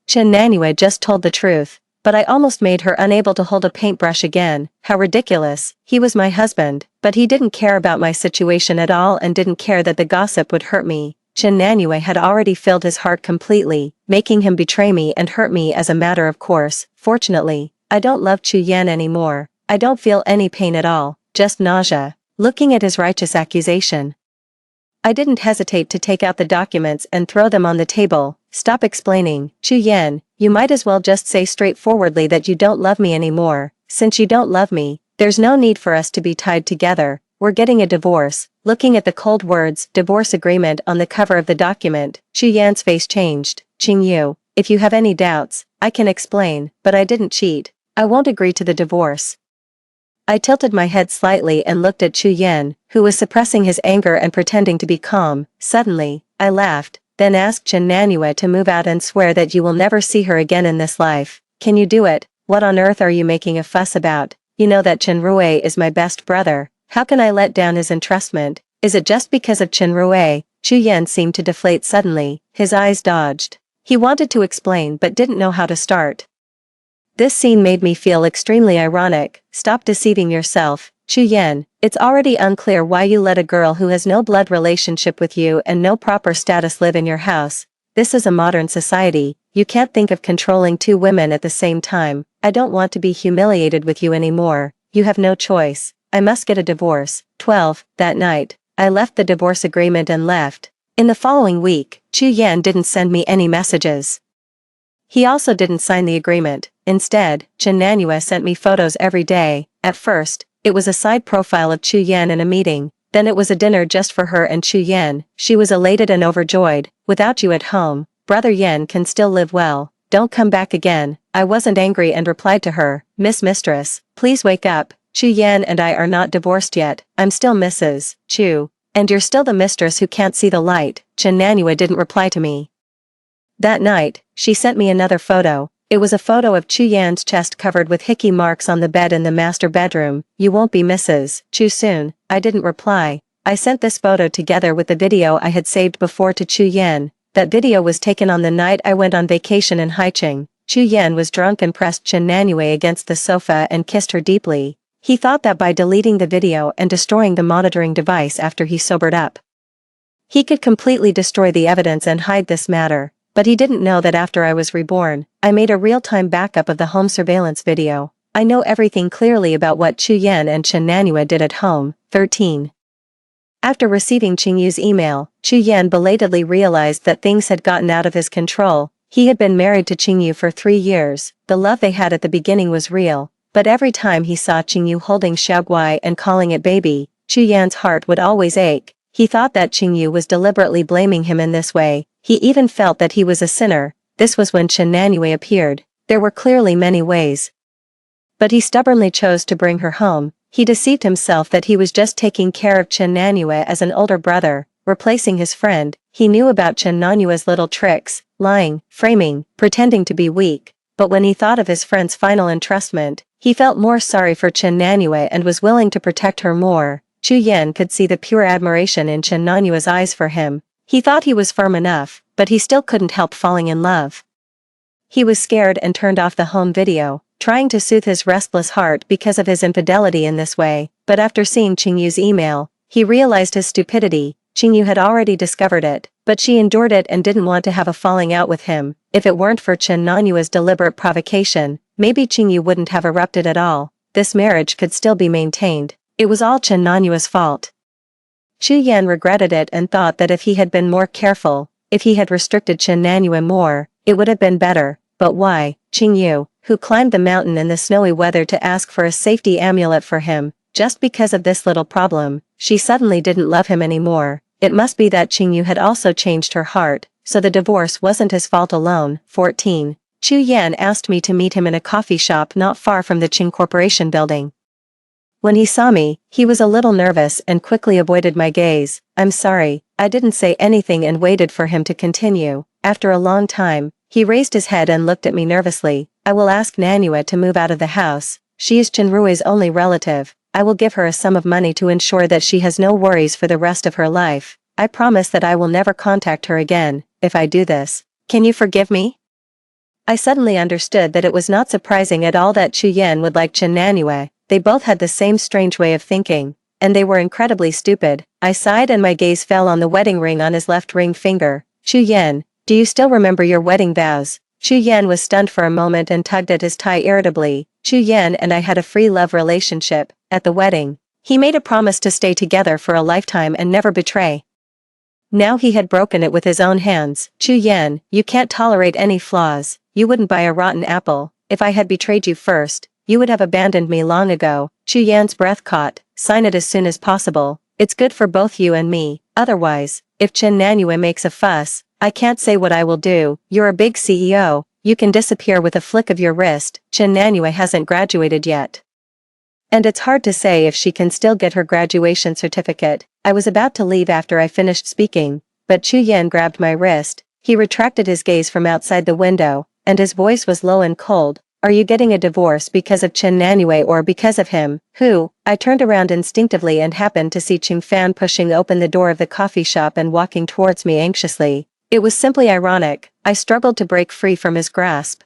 Chen Nanue just told the truth. But I almost made her unable to hold a paintbrush again. How ridiculous. He was my husband, but he didn't care about my situation at all and didn't care that the gossip would hurt me. Chen Nanue had already filled his heart completely, making him betray me and hurt me as a matter of course. Fortunately, I don't love Chu Yan anymore. I don't feel any pain at all, just nausea. Looking at his righteous accusation, I didn't hesitate to take out the documents and throw them on the table. Stop explaining, Chu Yan. You might as well just say straightforwardly that you don't love me anymore. Since you don't love me, there's no need for us to be tied together. We're getting a divorce. Looking at the cold words, divorce agreement on the cover of the document, Chu Yan's face changed. Qingyu, if you have any doubts, I can explain, but I didn't cheat. I won't agree to the divorce. I tilted my head slightly and looked at Chu Yan, who was suppressing his anger and pretending to be calm. Suddenly, I laughed, then asked Chen Nanue to move out and swear that you will never see her again in this life. Can you do it? What on earth are you making a fuss about? You know that Chen Rue is my best brother. How can I let down his entrustment? Is it just because of Chen Rue? Chu Yan seemed to deflate suddenly. His eyes dodged. He wanted to explain but didn't know how to start. This scene made me feel extremely ironic. Stop deceiving yourself, Chu Yan. It's already unclear why you let a girl who has no blood relationship with you and no proper status live in your house. This is a modern society. You can't think of controlling two women at the same time. I don't want to be humiliated with you anymore. You have no choice. I must get a divorce. 12. That night, I left the divorce agreement and left. In the following week, Chu Yan didn't send me any messages. He also didn't sign the agreement. Instead, Chen Nanue sent me photos every day. At first, it was a side profile of Chu Yan in a meeting. Then it was a dinner just for her and Chu Yan. She was elated and overjoyed. Without you at home, Brother Yan can still live well. Don't come back again. I wasn't angry and replied to her, Mistress, please wake up. Chu Yan and I are not divorced yet. I'm still Mrs. Chu. And you're still the mistress who can't see the light. Chen Nanue didn't reply to me. That night, she sent me another photo. It was a photo of Chu Yan's chest covered with hickey marks on the bed in the master bedroom. You won't be Mrs. Chu soon. I didn't reply. I sent this photo together with the video I had saved before to Chu Yan. That video was taken on the night I went on vacation in Haicheng. Chu Yan was drunk and pressed Chen Nanue against the sofa and kissed her deeply. He thought that by deleting the video and destroying the monitoring device after he sobered up, he could completely destroy the evidence and hide this matter. But he didn't know that after I was reborn, I made a real-time backup of the home surveillance video. I know everything clearly about what Chu Yan and Chen Nanue did at home. 13. After receiving Qingyu's email, Chu Yan belatedly realized that things had gotten out of his control. He had been married to Qingyu for 3 years. The love they had at the beginning was real, but every time he saw Qingyu holding Xiaoguai and calling it baby, Chu Yan's heart would always ache. He thought that Qingyu was deliberately blaming him in this way. He even felt that he was a sinner. This was when Chen Nanue appeared. There were clearly many ways, but he stubbornly chose to bring her home. He deceived himself that he was just taking care of Chen Nanue as an older brother, replacing his friend. He knew about Chen Nanue's little tricks, lying, framing, pretending to be weak. But when he thought of his friend's final entrustment, he felt more sorry for Chen Nanue and was willing to protect her more. Chu Yan could see the pure admiration in Chen Nanue's eyes for him. He thought he was firm enough, but he still couldn't help falling in love. He was scared and turned off the home video, trying to soothe his restless heart because of his infidelity in this way. But after seeing Qingyu's email, he realized his stupidity. Qingyu had already discovered it. But she endured it and didn't want to have a falling out with him. If it weren't for Chen Nanyue's deliberate provocation, maybe Qingyu wouldn't have erupted at all. This marriage could still be maintained. It was all Chen Nanyue's fault. Chu Yan regretted it and thought that if he had been more careful, if he had restricted Chen Nanyue more, it would have been better. But why? Qingyu, who climbed the mountain in the snowy weather to ask for a safety amulet for him, just because of this little problem, she suddenly didn't love him anymore. It must be that Qingyu had also changed her heart, so the divorce wasn't his fault alone. 14. Chu Yan asked me to meet him in a coffee shop not far from the Qing Corporation building. When he saw me, he was a little nervous and quickly avoided my gaze. I'm sorry, I didn't say anything and waited for him to continue. After a long time, he raised his head and looked at me nervously. I will ask Nanyue to move out of the house. She is Chenrui's only relative. I will give her a sum of money to ensure that she has no worries for the rest of her life. I promise that I will never contact her again. If I do this, can you forgive me? I suddenly understood that it was not surprising at all that Chu Yan would like Chen Nanyue. They both had the same strange way of thinking, and they were incredibly stupid. I sighed and my gaze fell on the wedding ring on his left ring finger. Chu Yan, do you still remember your wedding vows? Chu Yan was stunned for a moment and tugged at his tie irritably. Chu Yan and I had a free love relationship. At the wedding, he made a promise to stay together for a lifetime and never betray. Now he had broken it with his own hands. Chu Yan, you can't tolerate any flaws. You wouldn't buy a rotten apple. If I had betrayed you first, you would have abandoned me long ago. Chu Yan's breath caught. Sign it as soon as possible. It's good for both you and me. Otherwise, if Chen Nanyue makes a fuss, I can't say what I will do. You're a big CEO. You can disappear with a flick of your wrist. Chen Nanyue hasn't graduated yet. And it's hard to say if she can still get her graduation certificate. I was about to leave after I finished speaking, but Chu Yan grabbed my wrist. He retracted his gaze from outside the window, and his voice was low and cold. Are you getting a divorce because of Chen Nanyue or because of him? Who? I turned around instinctively and happened to see Qing Fan pushing open the door of the coffee shop and walking towards me anxiously. It was simply ironic. I struggled to break free from his grasp.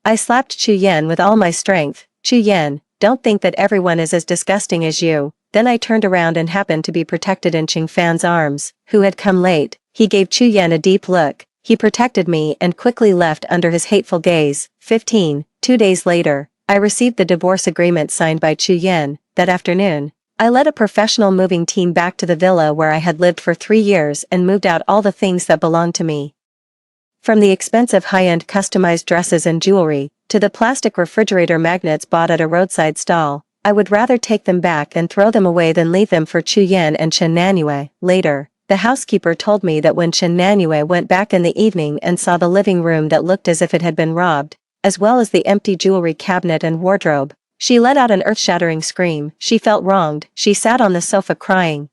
I slapped Chu Yan with all my strength. Chu Yan, don't think that everyone is as disgusting as you. Then I turned around and happened to be protected in Qing Fan's arms, who had come late. He gave Chu Yan a deep look. He protected me and quickly left under his hateful gaze. 15. 2 days later, I received the divorce agreement signed by Chu Yan. That afternoon, I led a professional moving team back to the villa where I had lived for 3 years and moved out all the things that belonged to me. From the expensive high-end customized dresses and jewelry, to the plastic refrigerator magnets bought at a roadside stall, I would rather take them back and throw them away than leave them for Chu Yan and Chen Nanyue. Later, the housekeeper told me that when Chen Nanyue went back in the evening and saw the living room that looked as if it had been robbed, as well as the empty jewelry cabinet and wardrobe, she let out an earth-shattering scream. She felt wronged. She sat on the sofa crying,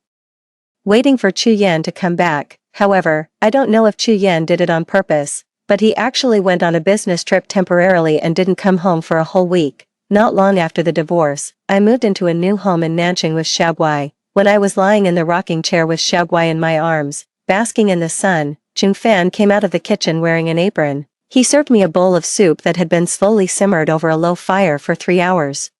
waiting for Chu Yan to come back. However, I don't know if Chu Yan did it on purpose, but he actually went on a business trip temporarily and didn't come home for a whole week. Not long after the divorce, I moved into a new home in Nanjing with Xiaoguai. When I was lying in the rocking chair with Xiaoguai in my arms, basking in the sun, Qing Fan came out of the kitchen wearing an apron. He served me a bowl of soup that had been slowly simmered over a low fire for 3 hours.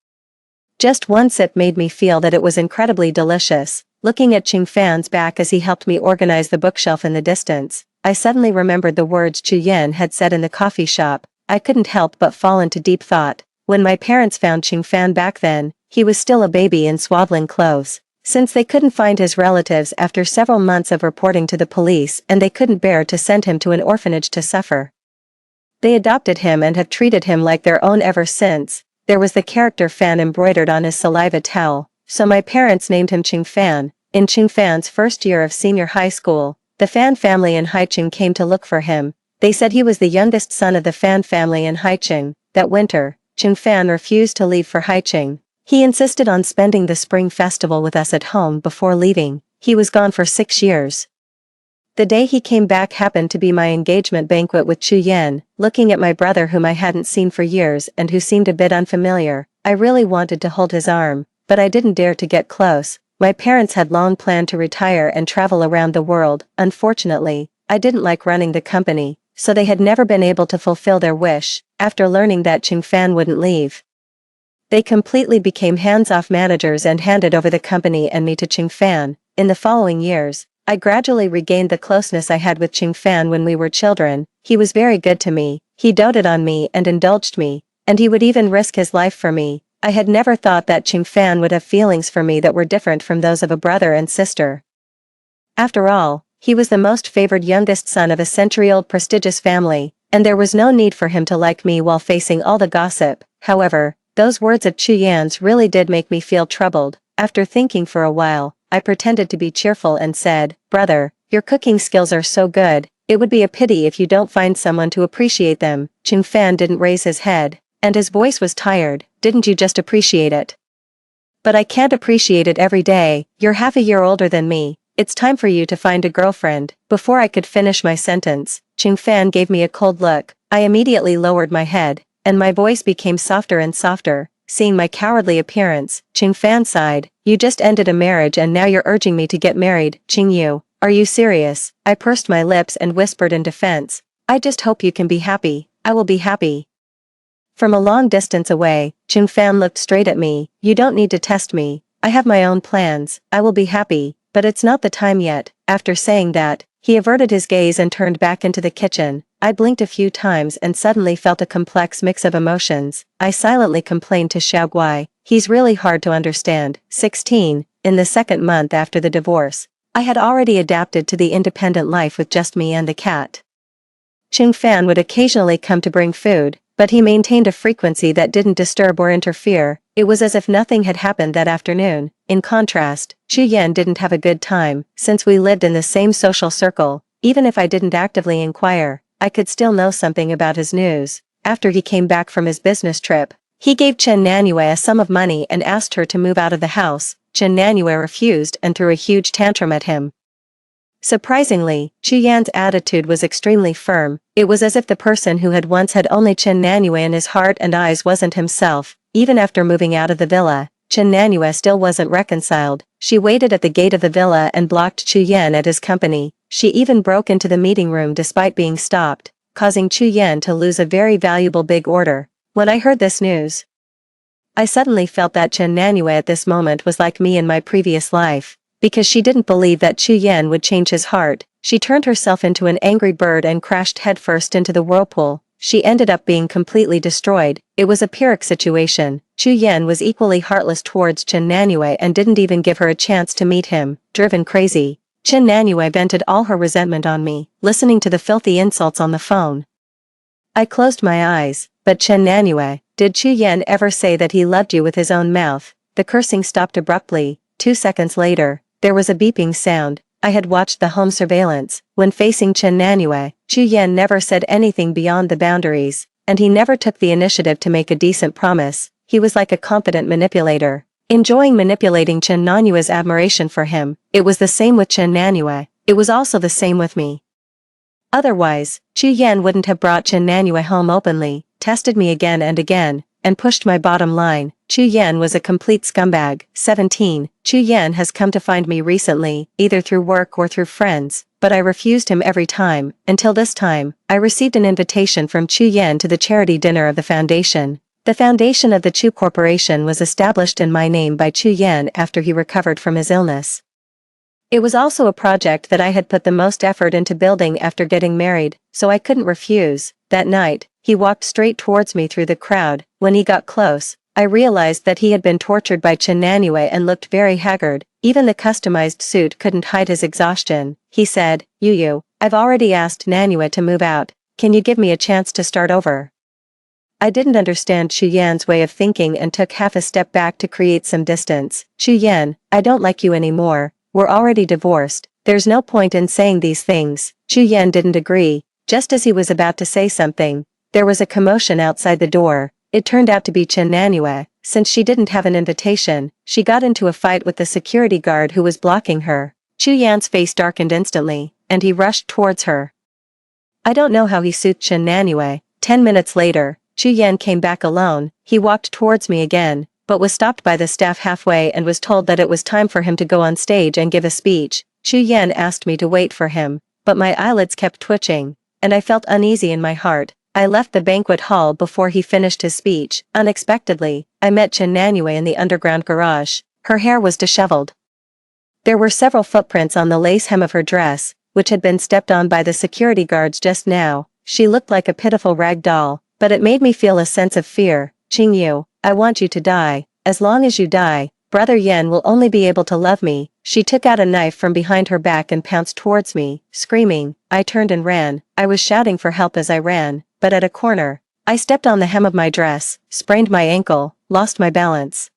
Just one sip made me feel that it was incredibly delicious. Looking at Qing Fan's back as he helped me organize the bookshelf in the distance, I suddenly remembered the words Chu Yan had said in the coffee shop. I couldn't help but fall into deep thought. When my parents found Qing Fan back then, he was still a baby in swaddling clothes. Since they couldn't find his relatives after several months of reporting to the police and they couldn't bear to send him to an orphanage to suffer, they adopted him and have treated him like their own ever since. There was the character Fan embroidered on his saliva towel, so my parents named him Qing Fan. In Qing Fan's first year of senior high school, the Fan family in Haicheng came to look for him. They said he was the youngest son of the Fan family in Haicheng. That winter, Qing Fan refused to leave for Haicheng. He insisted on spending the spring festival with us at home before leaving. He was gone for 6 years. The day he came back happened to be my engagement banquet with Chu Yan. Looking at my brother whom I hadn't seen for years and who seemed a bit unfamiliar, I really wanted to hold his arm, but I didn't dare to get close. My parents had long planned to retire and travel around the world. Unfortunately, I didn't like running the company, so they had never been able to fulfill their wish. After learning that Qing Fan wouldn't leave, they completely became hands-off managers and handed over the company and me to Qing Fan. In the following years, I gradually regained the closeness I had with Ching Fan when we were children. He was very good to me, he doted on me and indulged me, and he would even risk his life for me. I had never thought that Ching Fan would have feelings for me that were different from those of a brother and sister. After all, he was the most favored youngest son of a century-old prestigious family, and there was no need for him to like me while facing all the gossip. However, those words of Chu Yan's really did make me feel troubled. After thinking for a while, I pretended to be cheerful and said, "Brother, your cooking skills are so good, it would be a pity if you don't find someone to appreciate them." Ching Fan didn't raise his head, and his voice was tired. "Didn't you just appreciate it?" "But I can't appreciate it every day. You're half a year older than me. It's time for you to find a girlfriend." Before I could finish my sentence, Ching Fan gave me a cold look. I immediately lowered my head, and my voice became softer and softer. Seeing my cowardly appearance, Ching Fan sighed. "You just ended a marriage and now you're urging me to get married, Ching Yu. Are you serious?" I pursed my lips and whispered in defense, "I just hope you can be happy." "I will be happy." From a long distance away, Ching Fan looked straight at me. "You don't need to test me. I have my own plans. I will be happy, but it's not the time yet." After saying that, he averted his gaze and turned back into the kitchen. I blinked a few times and suddenly felt a complex mix of emotions. I silently complained to Xiao Guai, "He's really hard to understand." 16. In the second month after the divorce, I had already adapted to the independent life with just me and the cat. Ching Fan would occasionally come to bring food, but he maintained a frequency that didn't disturb or interfere. It was as if nothing had happened that afternoon. In contrast, Chu Yan didn't have a good time. Since we lived in the same social circle, even if I didn't actively inquire, I could still know something about his news. After he came back from his business trip, he gave Chen Nanyue a sum of money and asked her to move out of the house. Chen Nanyue refused and threw a huge tantrum at him. Surprisingly, Chu Yan's attitude was extremely firm. It was as if the person who had once had only Chen Nanyue in his heart and eyes wasn't himself. Even after moving out of the villa, Chen Nanyue still wasn't reconciled. She waited at the gate of the villa and blocked Chu Yan at his company. She even broke into the meeting room despite being stopped, causing Chu Yan to lose a very valuable big order. When I heard this news, I suddenly felt that Chen Nanyue at this moment was like me in my previous life. Because she didn't believe that Chu Yan would change his heart, she turned herself into an angry bird and crashed headfirst into the whirlpool. She ended up being completely destroyed. It was a Pyrrhic situation. Chu Yan was equally heartless towards Chen Nanyue and didn't even give her a chance to meet him. Driven crazy, Chen Nanyue vented all her resentment on me, listening to the filthy insults on the phone. I closed my eyes. "But Chen Nanyue, did Chu Yan ever say that he loved you with his own mouth?" The cursing stopped abruptly. 2 seconds later, there was a beeping sound. I had watched the home surveillance. When facing Chen Nanyue, Chu Yan never said anything beyond the boundaries, and he never took the initiative to make a decent promise. He was like a competent manipulator, enjoying manipulating Chen Nanyue's admiration for him. It was the same with Chen Nanyue. It was also the same with me. Otherwise, Chu Yan wouldn't have brought Chen Nanyue home openly, tested me again and again, and pushed my bottom line. Chu Yan was a complete scumbag. 17. Chu Yan has come to find me recently, either through work or through friends, but I refused him every time. Until this time, I received an invitation from Chu Yan to the charity dinner of the foundation. The foundation of the Chu Corporation was established in my name by Chu Yan after he recovered from his illness. It was also a project that I had put the most effort into building after getting married, so I couldn't refuse. That night, he walked straight towards me through the crowd. When he got close, I realized that he had been tortured by Chen Nanyue and looked very haggard. Even the customized suit couldn't hide his exhaustion. He said, "Yu, I've already asked Nanyue to move out. Can you give me a chance to start over?" I didn't understand Chu Yan's way of thinking and took half a step back to create some distance. "Chu Yan, I don't like you anymore. We're already divorced. There's no point in saying these things." Chu Yan didn't agree. Just as he was about to say something, there was a commotion outside the door. It turned out to be Chen Nanyue. Since she didn't have an invitation, she got into a fight with the security guard who was blocking her. Chu Yan's face darkened instantly, and he rushed towards her. I don't know how he soothed Chen Nanyue. 10 minutes later, Chu Yan came back alone. He walked towards me again, but was stopped by the staff halfway and was told that it was time for him to go on stage and give a speech. Chu Yan asked me to wait for him, but my eyelids kept twitching, and I felt uneasy in my heart. I left the banquet hall before he finished his speech. Unexpectedly, I met Chen Nanyue in the underground garage. Her hair was disheveled. There were several footprints on the lace hem of her dress, which had been stepped on by the security guards just now. She looked like a pitiful rag doll, but it made me feel a sense of fear. Qingyu, I want you to die. As long as you die, Brother Yan will only be able to love me. She took out a knife from behind her back and pounced towards me, screaming. I turned and ran. I was shouting for help as I ran, but at a corner, I stepped on the hem of my dress, sprained my ankle, lost my balance,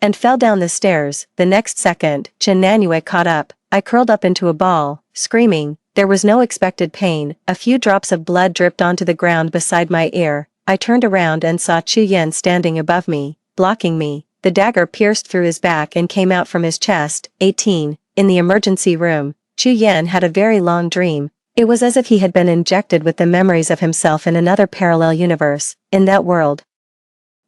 and fell down the stairs. The next second, Chen Nanyue caught up. I curled up into a ball, screaming. There was no expected pain. A few drops of blood dripped onto the ground beside my ear. I turned around and saw Chu Yan standing above me, blocking me. The dagger pierced through his back and came out from his chest. 18. In the emergency room, Chu Yan had a very long dream. It was as if he had been injected with the memories of himself in another parallel universe. In that world,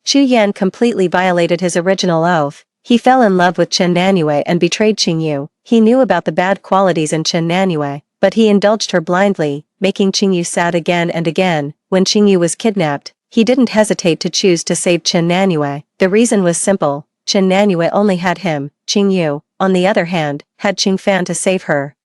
Chu Yan completely violated his original oath. He fell in love with Chen Nanyue and betrayed Qingyu. He knew about the bad qualities in Chen Nanyue, but he indulged her blindly, making Qingyu sad again and again. When Qingyu was kidnapped, he didn't hesitate to choose to save Chen Nanyue. The reason was simple. Chen Nanyue only had him. Qingyu, on the other hand, had Qing Fan to save her.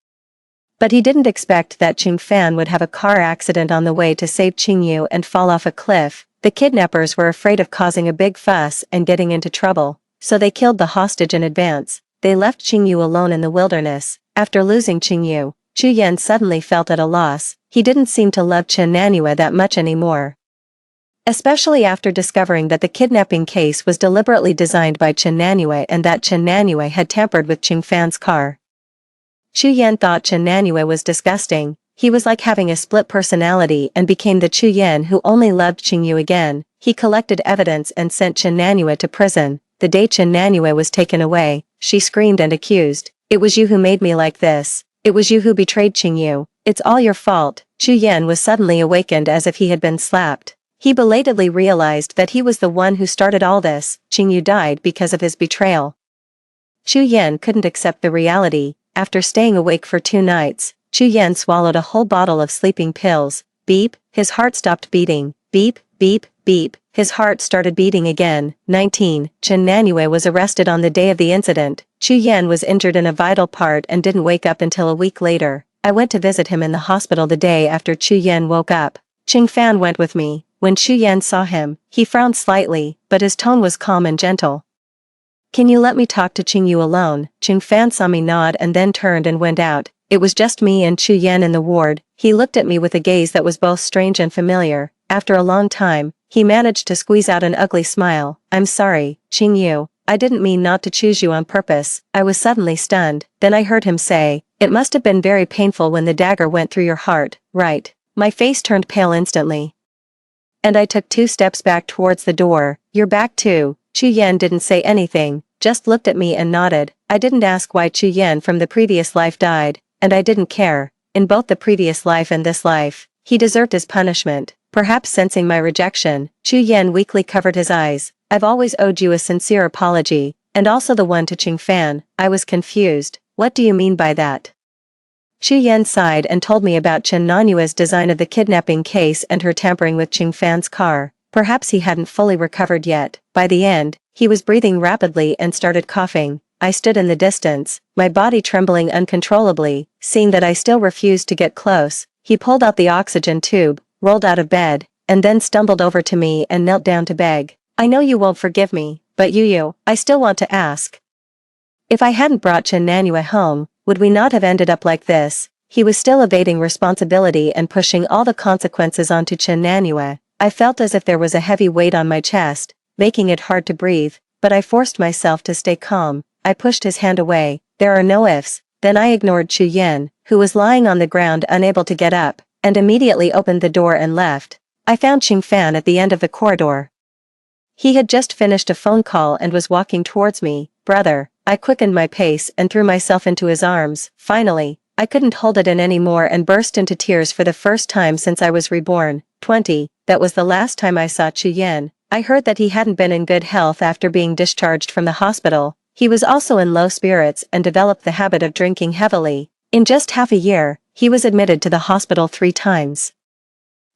But he didn't expect that Qing Fan would have a car accident on the way to save Qingyu and fall off a cliff. The kidnappers were afraid of causing a big fuss and getting into trouble, so they killed the hostage in advance. They left Qingyu alone in the wilderness. After losing Qingyu, Chu Yan suddenly felt at a loss. He didn't seem to love Chen Nanyue that much anymore, especially after discovering that the kidnapping case was deliberately designed by Chen Nanyue and that Chen Nanyue had tampered with Qing Fan's car. Chu Yan thought Chen Nanyue was disgusting. He was like having a split personality and became the Chu Yan who only loved Qingyu again. He collected evidence and sent Chen Nanyue to prison. The day Chen Nanyue was taken away, she screamed and accused. It was you who made me like this. It was you who betrayed Qingyu. It's all your fault. Chu Yan was suddenly awakened as if he had been slapped. He belatedly realized that he was the one who started all this. Qingyu died because of his betrayal. Chu Yan couldn't accept the reality. After staying awake for 2 nights, Chu Yan swallowed a whole bottle of sleeping pills. Beep, his heart stopped beating. Beep, beep, beep, his heart started beating again. 19. Chen Nanyue was arrested on the day of the incident. Chu Yan was injured in a vital part and didn't wake up until a week later. I went to visit him in the hospital the day after Chu Yan woke up. Qing Fan went with me. When Chu Yan saw him, he frowned slightly, but his tone was calm and gentle. Can you let me talk to Qingyu alone? Qing Fan saw me nod and then turned and went out. It was just me and Chu Yan in the ward. He looked at me with a gaze that was both strange and familiar. After a long time, he managed to squeeze out an ugly smile. I'm sorry, Qingyu. I didn't mean not to choose you on purpose. I was suddenly stunned. Then I heard him say, it must have been very painful when the dagger went through your heart, right? My face turned pale instantly, and I took 2 steps back towards the door. You're back too. Chu Yan didn't say anything, just looked at me and nodded. I didn't ask why Chu Yan from the previous life died, and I didn't care. In both the previous life and this life, he deserved his punishment. Perhaps sensing my rejection, Chu Yan weakly covered his eyes. I've always owed you a sincere apology, and also the one to Qing Fan. I was confused. What do you mean by that? Chu Yan sighed and told me about Chen Nanyue's design of the kidnapping case and her tampering with Qing Fan's car. Perhaps he hadn't fully recovered yet. By the end, he was breathing rapidly and started coughing. I stood in the distance, my body trembling uncontrollably. Seeing that I still refused to get close, he pulled out the oxygen tube, rolled out of bed, and then stumbled over to me and knelt down to beg. I know you won't forgive me, but I still want to ask. If I hadn't brought Chen Nanyue home, would we not have ended up like this? He was still evading responsibility and pushing all the consequences onto Chen Nanyue. I felt as if there was a heavy weight on my chest, making it hard to breathe, but I forced myself to stay calm. I pushed his hand away. There are no ifs. Then I ignored Chu Yan, who was lying on the ground unable to get up, and immediately opened the door and left. I found Qing Fan at the end of the corridor. He had just finished a phone call and was walking towards me. Brother, I quickened my pace and threw myself into his arms. Finally, I couldn't hold it in anymore and burst into tears for the first time since I was reborn. 20. That was the last time I saw Chu Yan. I heard that he hadn't been in good health after being discharged from the hospital. He was also in low spirits and developed the habit of drinking heavily. In just half a year, he was admitted to the hospital 3 times.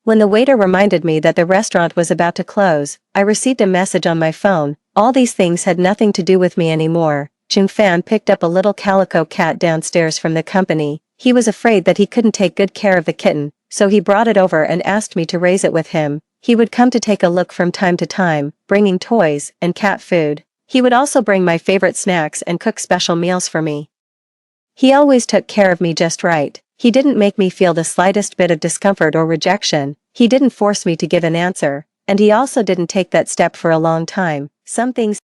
When the waiter reminded me that the restaurant was about to close, I received a message on my phone. All these things had nothing to do with me anymore. Jung Fan picked up a little calico cat downstairs from the company. He was afraid that he couldn't take good care of the kitten, so he brought it over and asked me to raise it with him. He would come to take a look from time to time, bringing toys and cat food. He would also bring my favorite snacks and cook special meals for me. He always took care of me just right. He didn't make me feel the slightest bit of discomfort or rejection. He didn't force me to give an answer, and he also didn't take that step for a long time. Some things